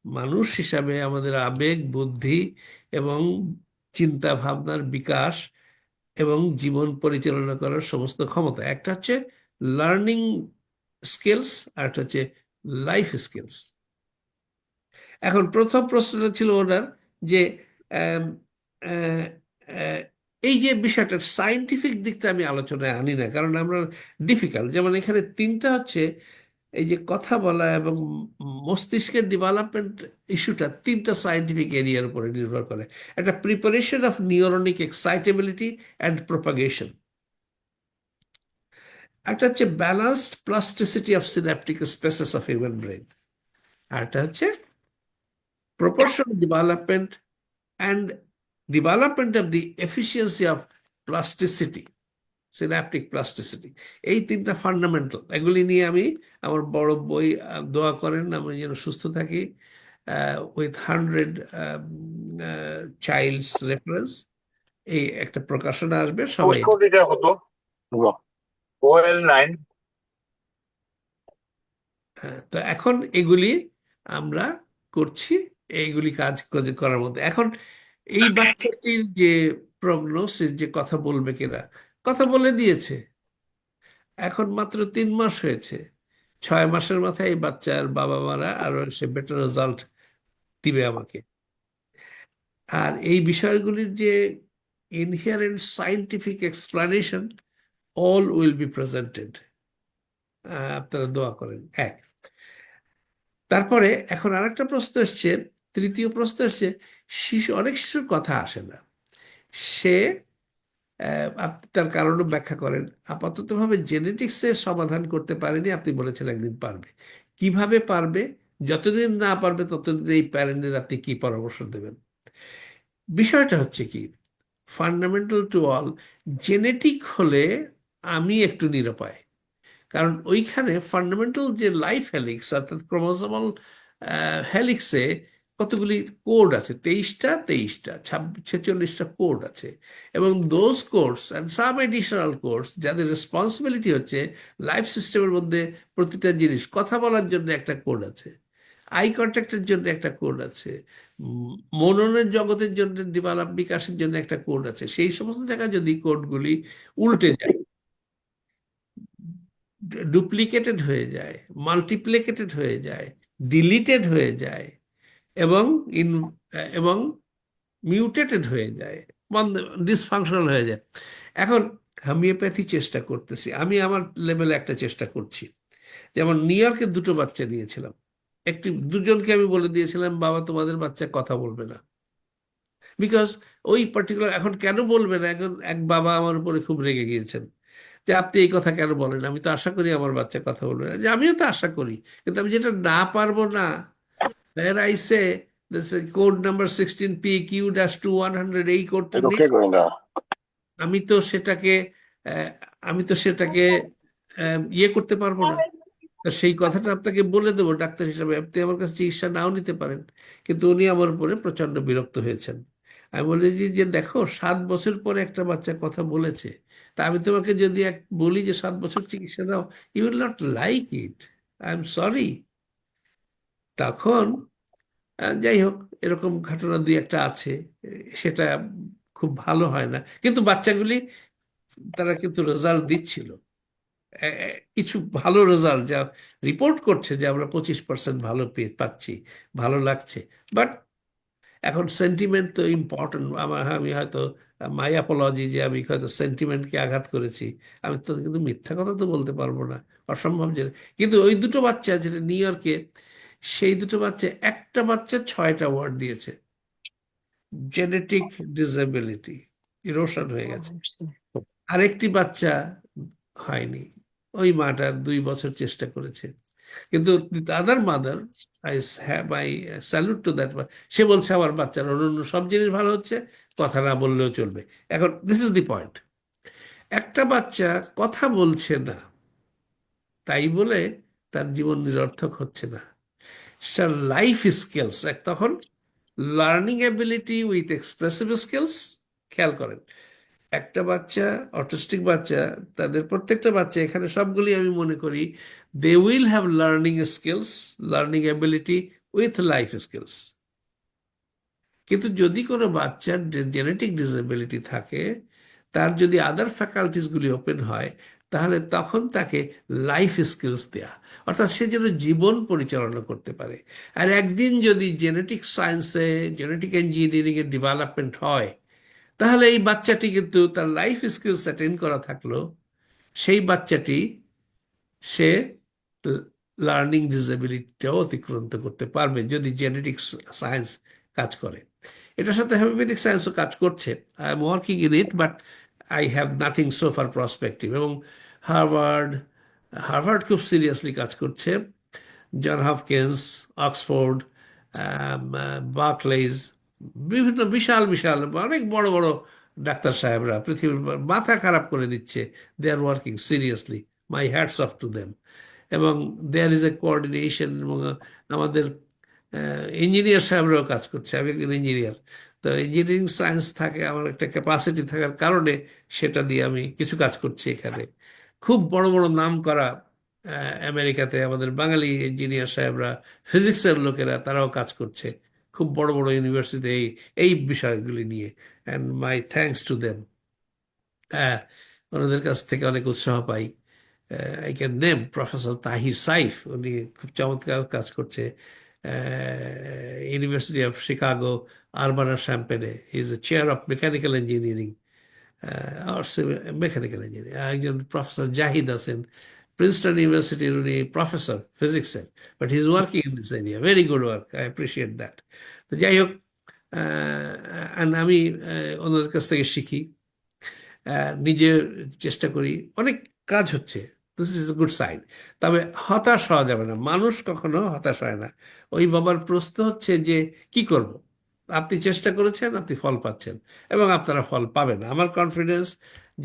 মানুষ হিসাবে আমাদের আবেগ, বুদ্ধি এবং চিন্তা ভাবনার বিকাশ এবং জীবন পরিচালনা করার সমস্ত ক্ষমতা। একটা হচ্ছে লার্নিং স্কিলস, আর একটা হচ্ছে লাইফ স্কিলস। এখন প্রথম প্রশ্নটা ছিল ওনার যে আম, আহ, আহ, এই যে বিষয়টার সায়েন্টিফিক দিকটা আমি আলোচনায় আনি না, কারণ আমরা ডিফিকাল্ট। যেমন এখানে 3টা হচ্ছে এই যে কথা বলা এবং মস্তিষ্কের ডেভেলপমেন্ট ইস্যুটা 3টা সায়েন্টিফিক এরিয়ার উপরে নির্ভর করে। একটা preparation of neuronic excitability and propagation, একটা হচ্ছে balanced plasticity of synaptic spaces of human brain, আর একটা হচ্ছে proportional development and development of the efficiency of plasticity, synaptic plasticity. এই 3টা ফান্ডামেন্টাল, এগুলি নিয়ে আমি আমার বড় বই, দোয়া করেন আমি যেন সুস্থ থাকি, উইথ 100 চাইল্ডস রেফারেন্স, এই একটা প্রকাশনা আসবে, সবাই পোস্ট কোড এটা কত? OL9 তো এখন এগুলি আমরা করছি, এইগুলি কাজ করার মধ্যে। এখন এই বাচ্চাটির যে প্রগনোসিস, যে কথা বলবে কিনা, কথা বলে দিয়েছে, এখন মাত্র 3 মাস হয়েছে। 6 মাসের মাথায় এই বাচ্চার বাবা মারা আরো সে বেটার রেজাল্ট দিবে আমাকে। আর এই বিষয়গুলির যে inherent scientific explanation, all will be presented. আপনারা দোয়া করেন। তারপরে এখন আরেকটা প্রশ্ন এসছে, তৃতীয় প্রশ্ন এসছে, অনেক শিশুর কথা আসে না, সে আপনি তার কারণও ব্যাখ্যা করেন। আপাততভাবে জেনেটিক্সে সমাধান করতে পারেনি, আপনি বলেছেন একদিন পারবে। কিভাবে পারবে? যতদিন না পারবে ততদিন এই প্যারেন্টদের আপনি কি পরামর্শ দেবেন? বিষয়টা হচ্ছে কি, ফান্ডামেন্টাল টু অল, জেনেটিক হলে আমি একটু নিরুপায়, কারণ ওইখানে ফান্ডামেন্টাল যে লাইফ হেলিক্স অর্থাৎ ক্রোমোসোমাল হেলিক্সে কতগুলি কোড আছে, 23টা 46টা কোড আছে, এবং those codes and some additional codes যাদের রেসপন্সিবিলিটি হচ্ছে লাইফ সিস্টেমের মধ্যে প্রতিটা জিনিস, কথা বলার জন্য একটা কোড আছে, আই কন্ট্যাক্টের জন্য একটা কোড আছে, মননের জগতের জন্য বিকাশের জন্য একটা কোড আছে। সেই সমস্ত জায়গায় যদি কোডগুলি উল্টে যায়, ডুপ্লিকেটেড হয়ে যায়, মাল্টিপ্লিকেটেড হয়ে যায়, ডিলিটেড হয়ে যায়, এবং এবং মিউটেটেড হয়ে যায়, ডিসফাংশনাল হয়ে যায়। এখন হোমিওপ্যাথি চেষ্টা করতেছি, আমি আমার লেভেলে একটা চেষ্টা করছি। যেমন নিউ ইয়র্কে 2টো বাচ্চা নিয়েছিলাম, দুজনকে আমি বলে দিয়েছিলাম বাবা তোমাদের বাচ্চা কথা বলবে না, বিকজ ওই পার্টিকুলার, এখন কেন বলবে না, এখন এক বাবা আমার উপরে খুব রেগে গিয়েছেন যে আপনি এই কথা কেন বলেন, আমি তো আশা করি আমার বাচ্চা কথা বলবে না। যে আমিও তো আশা করি, কিন্তু আমি যেটা না পারবো না, there I say this is code number 16PQ-2 100, এই কোডটা নেই, ওকে কই না। আমি তো সেটাকে আহ, আমি তো সেটাকে ইয়ে করতে পারবো না। তো সেই কথাটা আপনাকে বলে দেবো ডাক্তার হিসাবে, আপনি আমার কাছে চিকিৎসা নাও নিতে পারেন। কিন্তু উনি আমার উপরে প্রচন্ড বিরক্ত হয়েছেন। আমি বলি যে দেখো 7 বছর পরে একটা বাচ্চা কথা বলেছে, তা আমি তোমাকে যদি বলি যে 7 বছর চিকিৎসা নাও, you will not like it. I am sorry. তখন যাই হোক, এরকম ঘটনা দুই একটা আছে। সেটা খুব ভালো হয় না, কিন্তু বাচ্চাগুলি তারা কিন্তু রেজাল্ট দিচ্ছিল, কিছু ভালো রেজাল্ট যা রিপোর্ট করছে যে আমরা 25% ভালো পাচ্ছি, ভালো লাগছে। বাট এখন সেন্টিমেন্ট তো ইম্পর্টেন্ট। আমি হয়তো মাই অ্যাপোলজি যে আমি হয়তো সেন্টিমেন্টকে আঘাত করেছি। আমি তো কিন্তু মিথ্যা কথা তো বলতে পারবো না, অসম্ভব যে। কিন্তু ওই দুটো বাচ্চা যেটা নিউ ইয়র্কে, সেই দুটো বাচ্চা, একটা বাচ্চা 6টা ওয়ার্ড দিয়েছে, জেনেটিক ডিসএবিলিটি, ইরোশন হয়ে গেছে। আরেকটি বাচ্চা হয়নি। ওই মাটা 2 বছর চেষ্টা করেছে, কিন্তু other mother, I I salute to that. সে বলছে আমার বাচ্চার অন্যান্য সব জিনিস ভালো হচ্ছে, কথা না বললেও চলবে। এখন দিস ইজ দি পয়েন্ট, একটা বাচ্চা কথা বলছে না তাই বলে তার জীবন নিরর্থক হচ্ছে না। লাইফ স্কিলস তখন learning ability with expressive skills. খেয়াল করেন, একটা বাচ্চা, অটিস্টিক বাচ্চা, তাদের প্রত্যেকটা বাচ্চা, এখানে সবগুলি আমি মনে করি they will have learning skills, learning ability with life skills. কিন্তু যদি কোনো বাচ্চার জেনেটিক ডিসএবিলিটি থাকে, তার যদি আদার ফ্যাকাল্টিসগুলি ওপেন হয়, তাহলে তখন তাকে লাইফ স্কিলস দেয়া, অর্থাৎ সে যেন জীবন পরিচালনা করতে পারে। আর একদিন যদি জেনেটিক সায়েন্সে, জেনেটিক ইঞ্জিনিয়ারিংয়ের ডেভেলপমেন্ট হয়, তাহলে এই বাচ্চাটি কিন্তু তার লাইফ স্কিলস অ্যাটেন্ড করা থাকলো, সেই বাচ্চাটি সে লার্নিং ডিসএবিলিটিটাও অতিক্রান্ত করতে পারবে যদি জেনেটিক সায়েন্স কাজ করে। এটার সাথে হোমিওপ্যাথিক সায়েন্সও কাজ করছে। I am working in it, but I have nothing so far prospective. এবং হার্ভার্ড হার্ভার্ড খুব সিরিয়াসলি কাজ করছে, জন হপকিন্স, অক্সফোর্ড, বার্কলেজ, বিভিন্ন বিশাল বিশাল অনেক বড় বড় ডাক্তার সাহেবরা পৃথিবীর মাথা খারাপ করে দিচ্ছে। They are working seriously, my hats off to them. এবং দেয়ার ইজ এ কোঅর্ডিনেশন। এবং আমাদের ইঞ্জিনিয়ার সাহেবরাও কাজ করছে। আমি একজন ইঞ্জিনিয়ার, তো ইঞ্জিনিয়ারিং সায়েন্স থাকে, আমার একটা ক্যাপাসিটি থাকার কারণে সেটা দিয়ে আমি কিছু কাজ করছি এখানে। খুব বড় বড় নাম করা আমেরিকাতে আমাদের বাঙালি ইঞ্জিনিয়ার সাহেবরা, ফিজিক্সের লোকেরা, তারাও কাজ করছে খুব বড় বড় ইউনিভার্সিটিতে এই এই বিষয়গুলি নিয়ে। And my thanks to them. ওনাদের কাছ থেকে অনেক উৎসাহ পাই। I can name professor Tahir Saif, উনি খুব চমৎকার কাজ করছে ইউনিভার্সিটি অফ শিকাগো, আরবানা শ্যাম্পেনে। He is a chair of mechanical engineering, mechanical engineering. একজন প্রফেসর জাহিদ আছেন, প্রিন্সটন ইউনিভার্সিটির, উনি প্রফেসর ফিজিক্সের, but he is working in this area, very good work, I appreciate that. তো যাই হোক, আমি ওনাদের কাছ থেকে শিখি, নিজে চেষ্টা করি, অনেক কাজ হচ্ছে। This is a good sign. তবে হতাশ হওয়া যাবে না, মানুষ কখনো হতাশ হয় না। ওই বাবার প্রশ্ন হচ্ছে যে কি করব। আপনি চেষ্টা করেছেন, আপনি ফল পাচ্ছেন, এবং আপনারা ফল পাবেন। আমার কনফিডেন্স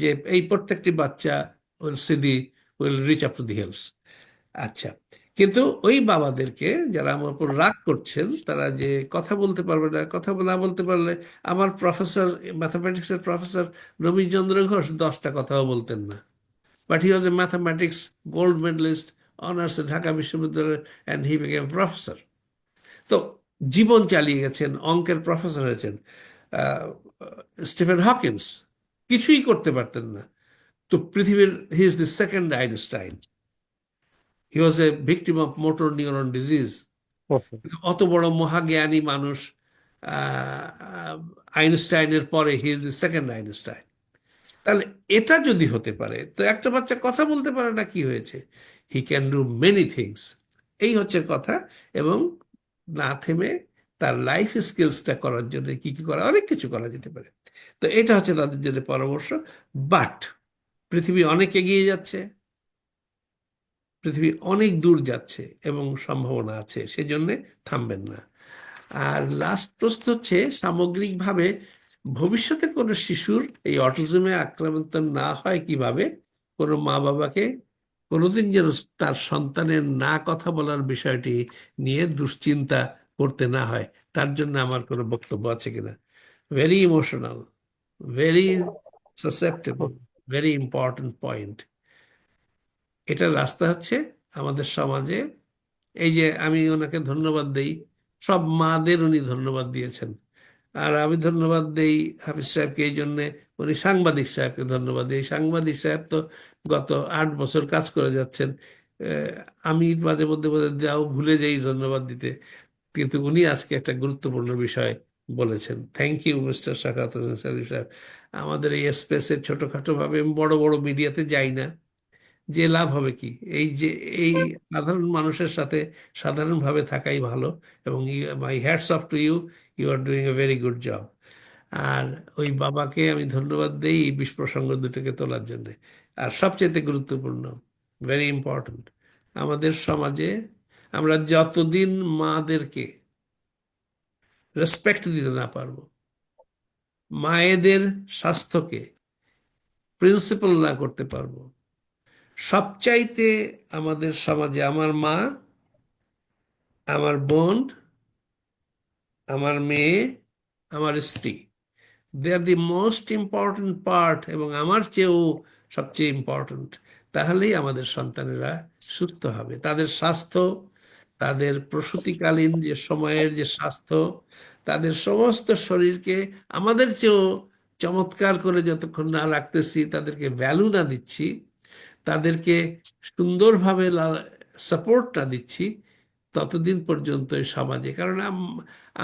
যে এই প্রত্যেকটি বাচ্চা will reach up to the hills. আচ্ছা, কিন্তু ওই বাবাদেরকে যারা আমার উপর রাগ করছেন, তারা যে কথা বলতে পারবে না, কথা না বলতে পারলে, আমার প্রফেসর, ম্যাথামেটিক্সের প্রফেসর রবীন্দ্র ঘোষ 10টা কথাও বলতেন না, but he was a mathematics gold medalist, honours Dhaka বিশ্ববিদ্যালয়, অ্যান্ড হি বিকেম প্রফেসর। তো জীবন চালিয়ে গেছেন, অঙ্কের প্রফেসর হয়েছেন। স্টিফেন হকিন্স কিছুই করতে পারতেন না, তো পৃথিবীর, he is the second Einstein. He was A victim of motor neuron disease. অত বড় মহাজ্ঞানী মানুষ, আইনস্টাইনের পরে he is the second Einstein. তাহলে এটা যদি হতে পারে, তো একটা বাচ্চা কথা বলতে পারে না, কি হয়েছে? He can do many things, এই হচ্ছে কথা। এবং না থেমে তার লাইফ স্কিলসটা করার জন্য কি কি করা, অনেক কিছু করা যেতে পারে। তো এটা হচ্ছে তাদের জন্য পরামর্শ। বাট পৃথিবী অনেক এগিয়ে যাচ্ছে, পৃথিবী অনেক দূর যাচ্ছে, এবং সম্ভাবনা আছে, সেজন্যে থামবেন না। আর লাস্ট প্রশ্ন হচ্ছে, সামগ্রিকভাবে ভবিষ্যতে কোনো শিশুর এই অটিজমে আক্রান্ত না হয় কিভাবে, কোনো মা বাবাকে কোনোদিন যেন তার সন্তানের না কথা বলার বিষয়টি নিয়ে দুশ্চিন্তা করতে না হয়, তার জন্য আমার কোনো বক্তব্য আছে কিনা। Very emotional, very susceptible, very important point. এটার রাস্তা হচ্ছে আমাদের সমাজে। এই যে আমি ওনাকে ধন্যবাদ দেই, সব মাদের উনি ধন্যবাদ দিয়েছেন। আর আমি ধন্যবাদ দেই হাফিজ সাহেবকে এই জন্যে, উনি সাংবাদিক সাহেবকে ধন্যবাদ দিই। সাংবাদিক সাহেব তো গত 8 বছর কাজ করে যাচ্ছেন। আহ, আমি মাঝে মধ্যে বোধহয় যাও ভুলে যাই ধন্যবাদ দিতে, কিন্তু উনি আজকে একটা গুরুত্বপূর্ণ বিষয় বলেছেন। Thank you mister Sakhawat Hossain Sharif সাহেব। আমাদের এই স্পেসে ছোটখাটো ভাবে আমি বড় বড় মিডিয়াতে যাই না, যে লাভ হবে কি? এই যে এই সাধারণ মানুষের সাথে সাধারণভাবে থাকাই ভালো। এবং my hats off to you, you are doing a very good job. আর ওই বাবাকে আমি ধন্যবাদ দেই এই প্রসঙ্গ দুটোকে তোলার জন্য। আর সবচেয়ে গুরুত্বপূর্ণ, ভেরি ইম্পর্ট্যান্ট, আমাদের সমাজে আমরা যতদিন মাদেরকে রেসপেক্ট দিতে না পারবো, মায়েদের স্বাস্থ্যকে প্রিন্সিপাল না করতে পারবো, সবচাইতে আমাদের সমাজে আমার মা, আমার বোন, আমার মেয়ে, আমার স্ত্রী, দে আর দি মোস্ট ইম্পর্ট্যান্ট পার্ট, এবং আমার চেয়েও সবচেয়ে ইম্পর্ট্যান্ট। তাহলেই আমাদের সন্তানেরা সুস্থ হবে। তাদের স্বাস্থ্য, তাদের প্রসূতিকালীন যে সময়ের যে স্বাস্থ্য, তাদের সমস্ত শরীরকে আমাদের চেয়েও চমৎকার করে যতক্ষণ না রাখতেছি, তাদেরকে ভ্যালু না দিচ্ছি, তাদেরকে সুন্দরভাবে সাপোর্ট না দিচ্ছি, ততদিন পর্যন্ত এই সমাজে। কারণ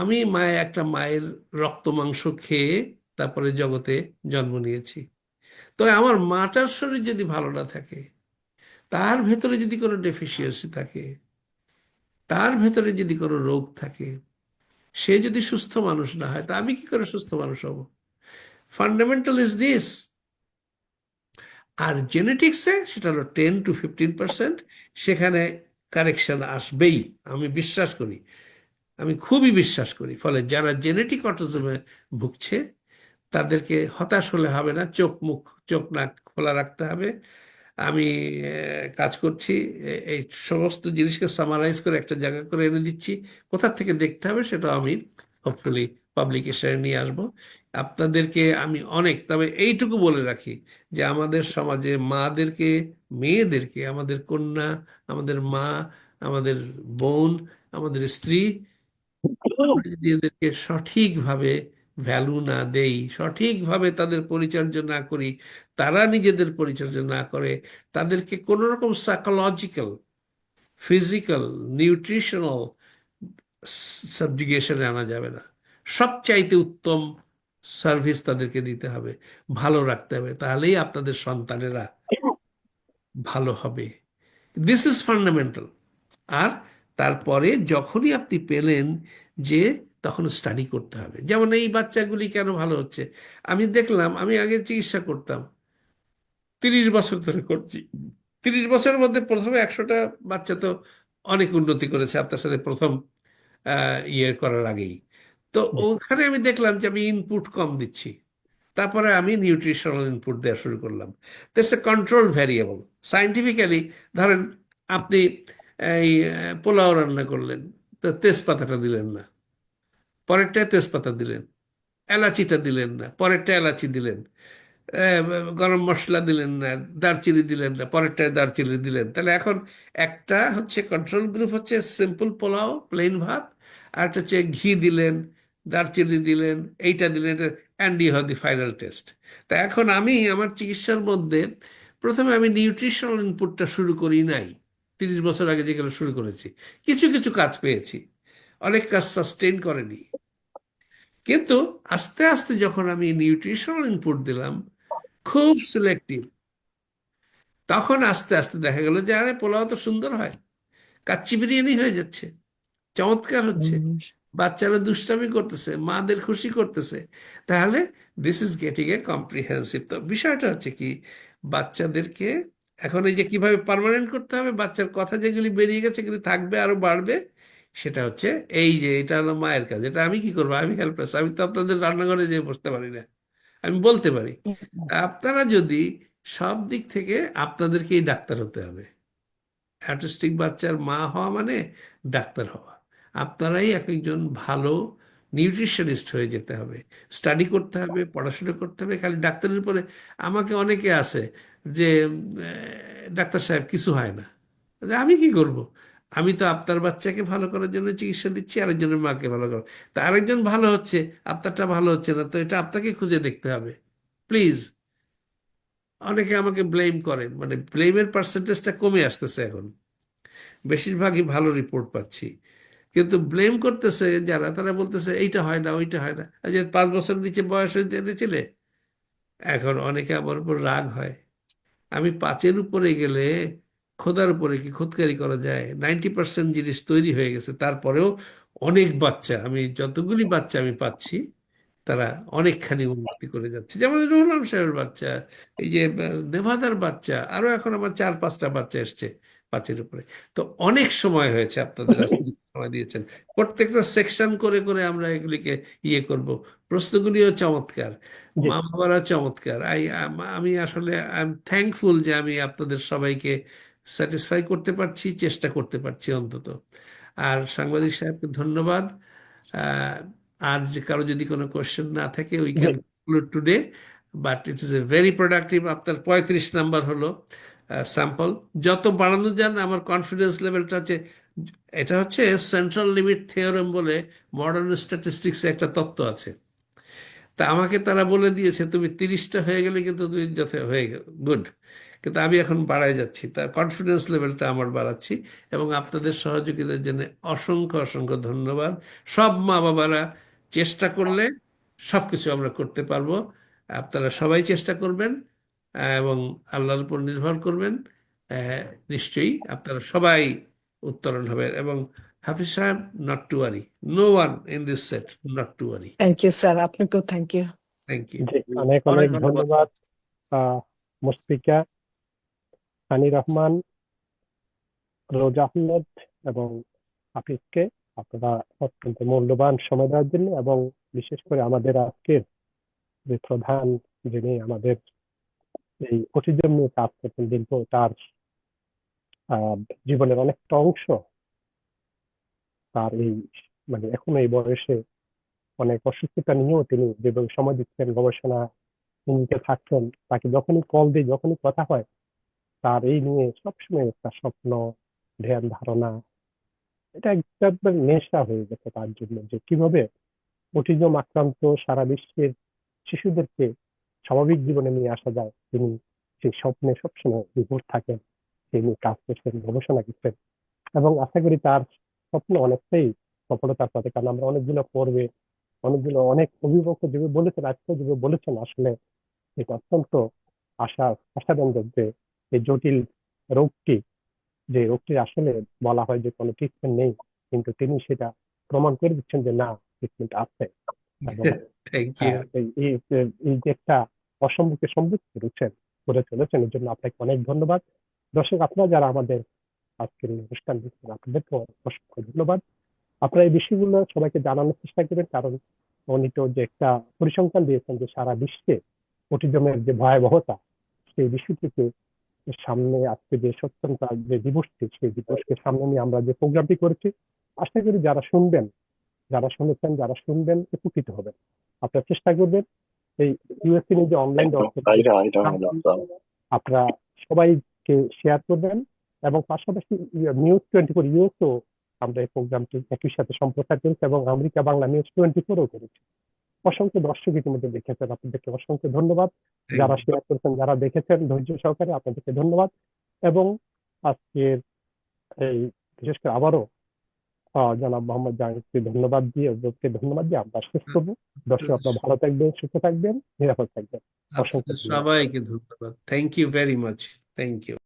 আমি একটা মায়ের রক্ত মাংস খেয়ে তারপরে জগতে জন্ম নিয়েছি। তো আমার মাটার শরীর যদি ভালো না থাকে, তার ভেতরে যদি কোনো ডেফিসিয়েন্সি থাকে, তার ভেতরে যদি কোনো রোগ থাকে, সে যদি সুস্থ মানুষ না হয়, তা আমি কি করে সুস্থ মানুষ হব? Fundamental is this. আর জেনেটিক্সে সেটা হলো 10 to 15%, সেখানে কারেকশন আসবেই, আমি বিশ্বাস করি, আমি খুবই বিশ্বাস করি। ফলে যারা জেনেটিক অটিজমে ভুগছে, তাদেরকে হতাশ হলে হবে না, চোখ নাক খোলা রাখতে হবে। আমি কাজ করছি, এই সমস্ত জিনিসকে সামারাইজ করে একটা জায়গা করে এনে দিচ্ছি। কোথা থেকে দেখতে হবে সেটা আমি হোপফুলি পাবলিকেশনে নিয়ে আসব। আপনাদেরকে আমি অনেক, তবে এইটুকু বলে রাখি যে আমাদের সমাজে মাদেরকে, মেয়েদেরকে, আমাদের কন্যা, আমাদের মা, আমাদের বোন, আমাদের স্ত্রী, আমরা যদি এদেরকে সঠিকভাবে ভ্যালু না দেই, সঠিকভাবে তাদের পরিচর্যা না করি, তারা নিজেদের পরিচর্যা না করে, তাদেরকে কোনো রকম সাইকোলজিক্যাল, ফিজিক্যাল, নিউট্রিশনাল সাবজুগেশনে আনা যাবে না। সবচাইতে উত্তম সার্ভিস তাদেরকে দিতে হবে, ভালো রাখতে হবে, তাহলেই আপনাদের সন্তানেরা ভালো হবে। This is fundamental. আর তারপরে যখনই আপনি পেলেন যে তখন স্টাডি করতে হবে, যেমন এই বাচ্চাগুলি কেন ভালো হচ্ছে। আমি দেখলাম, আমি আগে চিকিৎসা করতাম, 30 বছর ধরে করছি। 30 বছরের মধ্যে প্রথমে 100টা বাচ্চা তো অনেক উন্নতি করেছে আপনার সাথে প্রথম ইয়ে করার আগেই। তো ওখানে আমি দেখলাম যে আমি ইনপুট কম দিচ্ছি, তারপরে আমি নিউট্রিশনাল ইনপুট দেওয়া শুরু করলাম। That's a control variable. Scientifically ধরেন আপনি এই পোলাও রান্না করলেন, তো তেজপাতাটা দিলেন না, পরেরটায় তেজপাতা দিলেন, এলাচিটা দিলেন না, পরেরটা এলাচি দিলেন, আহ, গরম মশলা দিলেন না, দারচিনি দিলেন না, পরেরটায় দারচিনি দিলেন। তাহলে এখন একটা হচ্ছে কন্ট্রোল গ্রুপ, হচ্ছে সিম্পল পোলাও, প্লেন ভাত, আর একটা হচ্ছে ঘি দিলেন, দারচিনি দিলেন, এইটা দিলেন, and you have the final test. তা এখন আমি আমার চিকিৎসার মধ্যে প্রথমে আমি নিউট্রিশনাল ইনপুটটা শুরু করি নাই। 30 বছর আগে যেগুলো শুরু করেছি, কিছু কিছু কাজ পেয়েছি, অনেক কাজ সাস্টেইন করেনি। কিন্তু আস্তে আস্তে যখন আমি নিউট্রিশনাল ইনপুট দিলাম, খুব সিলেক্টিভ, তখন আস্তে আস্তে দেখা গেল যে আরে পোলাও তো সুন্দর হয়, কাচ্চি বিরিয়ানি হয়ে যাচ্ছে, চমৎকার হচ্ছে, বাচ্চারা দুষ্টামি করতেছে, মাদের খুশি করতেছে। তাহলে this is getting a comprehensive. তো বিষয়টা হচ্ছে কি, বাচ্চাদেরকে এখন এই যে কিভাবে পার্মানেন্ট করতে হবে, বাচ্চার কথা যেগুলি বেরিয়ে গেছে এগুলি থাকবে, আরো বাড়বে, সেটা হচ্ছে এই যে এটা হলো মায়ের কাজ। এটা আমি কি করবো? আমি হেল্পলেস, আমি তো আপনাদের রান্নাঘরে যেয়ে বসতে পারি না, আমি বলতে পারি। আপনারা যদি সব দিক থেকে, আপনাদেরকেই ডাক্তার হতে হবে। অ্যাটিস্টিক বাচ্চার মা হওয়া মানে ডাক্তার হওয়া। আপনারাই এক একজন ভালো নিউট্রিশনিস্ট হয়ে যেতে হবে, স্টাডি করতে হবে, পড়াশোনা করতে হবে। খালি ডাক্তারের উপরে আমাকে অনেকে আছে যে ডাক্তার সাহেব কিছু হয় না, যে আমি কি করব? আমি তো আপনার বাচ্চাকে ভালো করার জন্য চিকিৎসা দিচ্ছি, আরেকজনের মাকে ভালো করার। তা আরেকজন ভালো হচ্ছে, আপনারটা ভালো হচ্ছে না, তো এটা আপনাকে খুঁজে দেখতে হবে প্লিজ। অনেকে আমাকে ব্লেম করেন, মানে ব্লেমের পার্সেন্টেজটা কমে আসতেছে এখন, বেশিরভাগই ভালো রিপোর্ট পাচ্ছি। কিন্তু ব্লেম করতেছে যারা, তারা বলতেছে এইটা হয় না, ওইটা হয় না। আর যে 5 বছর নিচে বয়স হয়ে এনেছিলে, এখন অনেকে আমার উপর রাগ হয়। আমি 5-এর উপরে গেলে খোদার উপরে কি খুদকারি করা যায়? 90% জিনিস তৈরি হয়ে গেছে, তারপরেও অনেক বাচ্চা, আমি যতগুলি বাচ্চা আমি পাচ্ছি, তারা অনেকখানি উন্নতি করে যাচ্ছে। যেমন রুহুল আলম সাহেবের বাচ্চা, এই যে নেভাদার বাচ্চা, আরো এখন আমার 4-5টা বাচ্চা এসছে 5-এর উপরে। তো অনেক সময় হয়েছে, আপনাদের আজকে সময় দিয়েছেন। প্রত্যেকটা সেকশন করে করে আমরা এগুলিকে ইয়ে করব। প্রশ্নগুলিও চমৎকার, জি মা বাবারা চমৎকার। আমি আসলে আই এম থ্যাঙ্কফুল যে আমি আপনাদের সবাইকে স্যাটিসফাই করতে পারছি, চেষ্টা করতে পারছি অন্তত। আর সাংবাদিক সাহেবকে ধন্যবাদ। আহ, আর যে কারো যদি কোনো কোয়েশ্চেন না থাকে, we G can conclude today, but it is a very productive. আপনার 35 নাম্বার হলো স্যাম্পল। যত বাড়ানো যান, আমার কনফিডেন্স লেভেলটা হচ্ছে, এটা হচ্ছে সেন্ট্রাল লিমিট থিওরেম বলে মডার্ন স্ট্যাটিস্টিক্সে একটা তত্ত্ব আছে। তা আমাকে তারা বলে দিয়েছে তুমি 30টা হয়ে গেলে কিন্তু তুমি হয়ে গুড। কিন্তু আমি এখন বাড়াই যাচ্ছি, তার কনফিডেন্স লেভেলটা আমার বাড়াচ্ছি। এবং আপনাদের সহযোগিতার জন্য অসংখ্য অসংখ্য ধন্যবাদ। সব মা বাবারা চেষ্টা করলে সবকিছু আমরা করতে পারবো। আপনারা সবাই চেষ্টা করবেন, এবং আল্লাহর উপর নির্ভর করবেন। আহ, নিশ্চয়ই আপনারা সবাই উত্তরণ হবেন। এবং হাফিজ সাহেব, not to worry, no one in this set, not to worry. Thank you sir, আপনাকেও থ্যাংক ইউ। Thank you. জি অনেক অনেক অনেক ধন্যবাদ স্যার। ধন্যবাদ মুশফিকা, সানি রহমান, রোজা আহমেদ এবং হাফিজকে। আপনারা অত্যন্ত মূল্যবান সময় দেওয়ার জন্য, এবং বিশেষ করে আমাদের আজকের যে প্রধান, যিনি আমাদের এই অটিজম নিয়ে কাজ করছেন দীর্ঘ, তার আহ, জীবনের অনেকটা অংশ, তার এই মানে এখন এই বয়সে অনেক অসুস্থতা নিয়েও তিনি যেভাবে সময় দিচ্ছেন, গবেষণা নিতে থাকছেন, তাকে যখনই কল দিই, যখনই কথা হয়, তার এই নিয়ে সবসময় একটা স্বপ্ন, ধ্যান ধারণা, এটা একবার নেশা হয়ে গেছে তার জন্য, যে কিভাবে অটিজম আক্রান্ত সারা বিশ্বের শিশুদেরকে স্বাভাবিক জীবনে নিয়ে আসা যায়। তিনি সেই স্বপ্নে সবসময় বিভোর থাকেন, তিনি কাজ করছেন, গবেষণা করছেন, এবং আশা করি তার স্বপ্ন অনেকটাই সফলতার পথে। কারণ আমরা অনেকগুলো পর্বে, অনেক অভিভাবক যেভাবে বলেছেন, আজকে যেভাবে বলেছেন, আসলে এটা অত্যন্ত আশাব্যঞ্জক যে এই জটিল রোগটি, যে রোগটি আসলে বলা হয় যে কোনো ট্রিটমেন্ট নেই, কিন্তু তিনি সেটা প্রমাণ করে দিচ্ছেন যে না, ট্রিটমেন্ট আছে। এবং থ্যাংক ইউ। এই যে একটা অসম্মুখে সম্মুখ করেছেন, করে চলেছেন, এর জন্য আপনাকে অনেক ধন্যবাদ। দর্শক, আপনারা যারা আমাদের আজকের এই অনুষ্ঠান দেখছেন, আপনাদেরকে অসংখ্য ধন্যবাদ। আপনারা এই বিষয়গুলো সবাইকে জানানোর চেষ্টা করবেন, কারণ উনি তো যে একটা পরিসংখ্যান দিয়েছেন যে সারা বিশ্বে অটিজমের যে ভয়াবহতা, সেই বিষয়টিকে সামনে, আজকে যে সচেতনতা যে দিবসটি, সেই দিবসকে সামনে নিয়ে আমরা যে প্রোগ্রামটি করেছি, আশা করি যারা শুনবেন, যারা শুনেছেন, যারা শুনবেন, উপকৃত হবেন। আপনারা চেষ্টা করবেন এই ইউএসএ যে অনলাইন আপনারা সবাইকে শেয়ার করবেন, এবং পাশাপাশি নিউজ 24 ইউএসও আমরা এই প্রোগ্রামটি একই সাথে সম্প্রচার করেছি, এবং আমেরিকা বাংলা নিউজ 24ও করেছি। অসংখ্য দর্শক ইতিমধ্যে দেখেছেন, আপনাদেরকে অসংখ্য ধন্যবাদ। থ্যাংক যারা ইউ। শেয়ার করেছেন, যারা দেখেছেন ধৈর্য সহকারে, আপনাদেরকে ধন্যবাদ। এবং আজকের এই বিশেষ করে আবারও জনাব মোহাম্মদ জাহাঙ্গীরকে ধন্যবাদ দিয়ে, অভিযোগকে ধন্যবাদ দিয়ে আমরা শেষ করবো। দর্শক, আপনারা ভালো থাকবেন, সুস্থ থাকবেন, নিরাপদ থাকবেন। অসংখ্য আপনাদের ধন্যবাদ। সবাইকে ধন্যবাদ। Thank you very much. Thank you.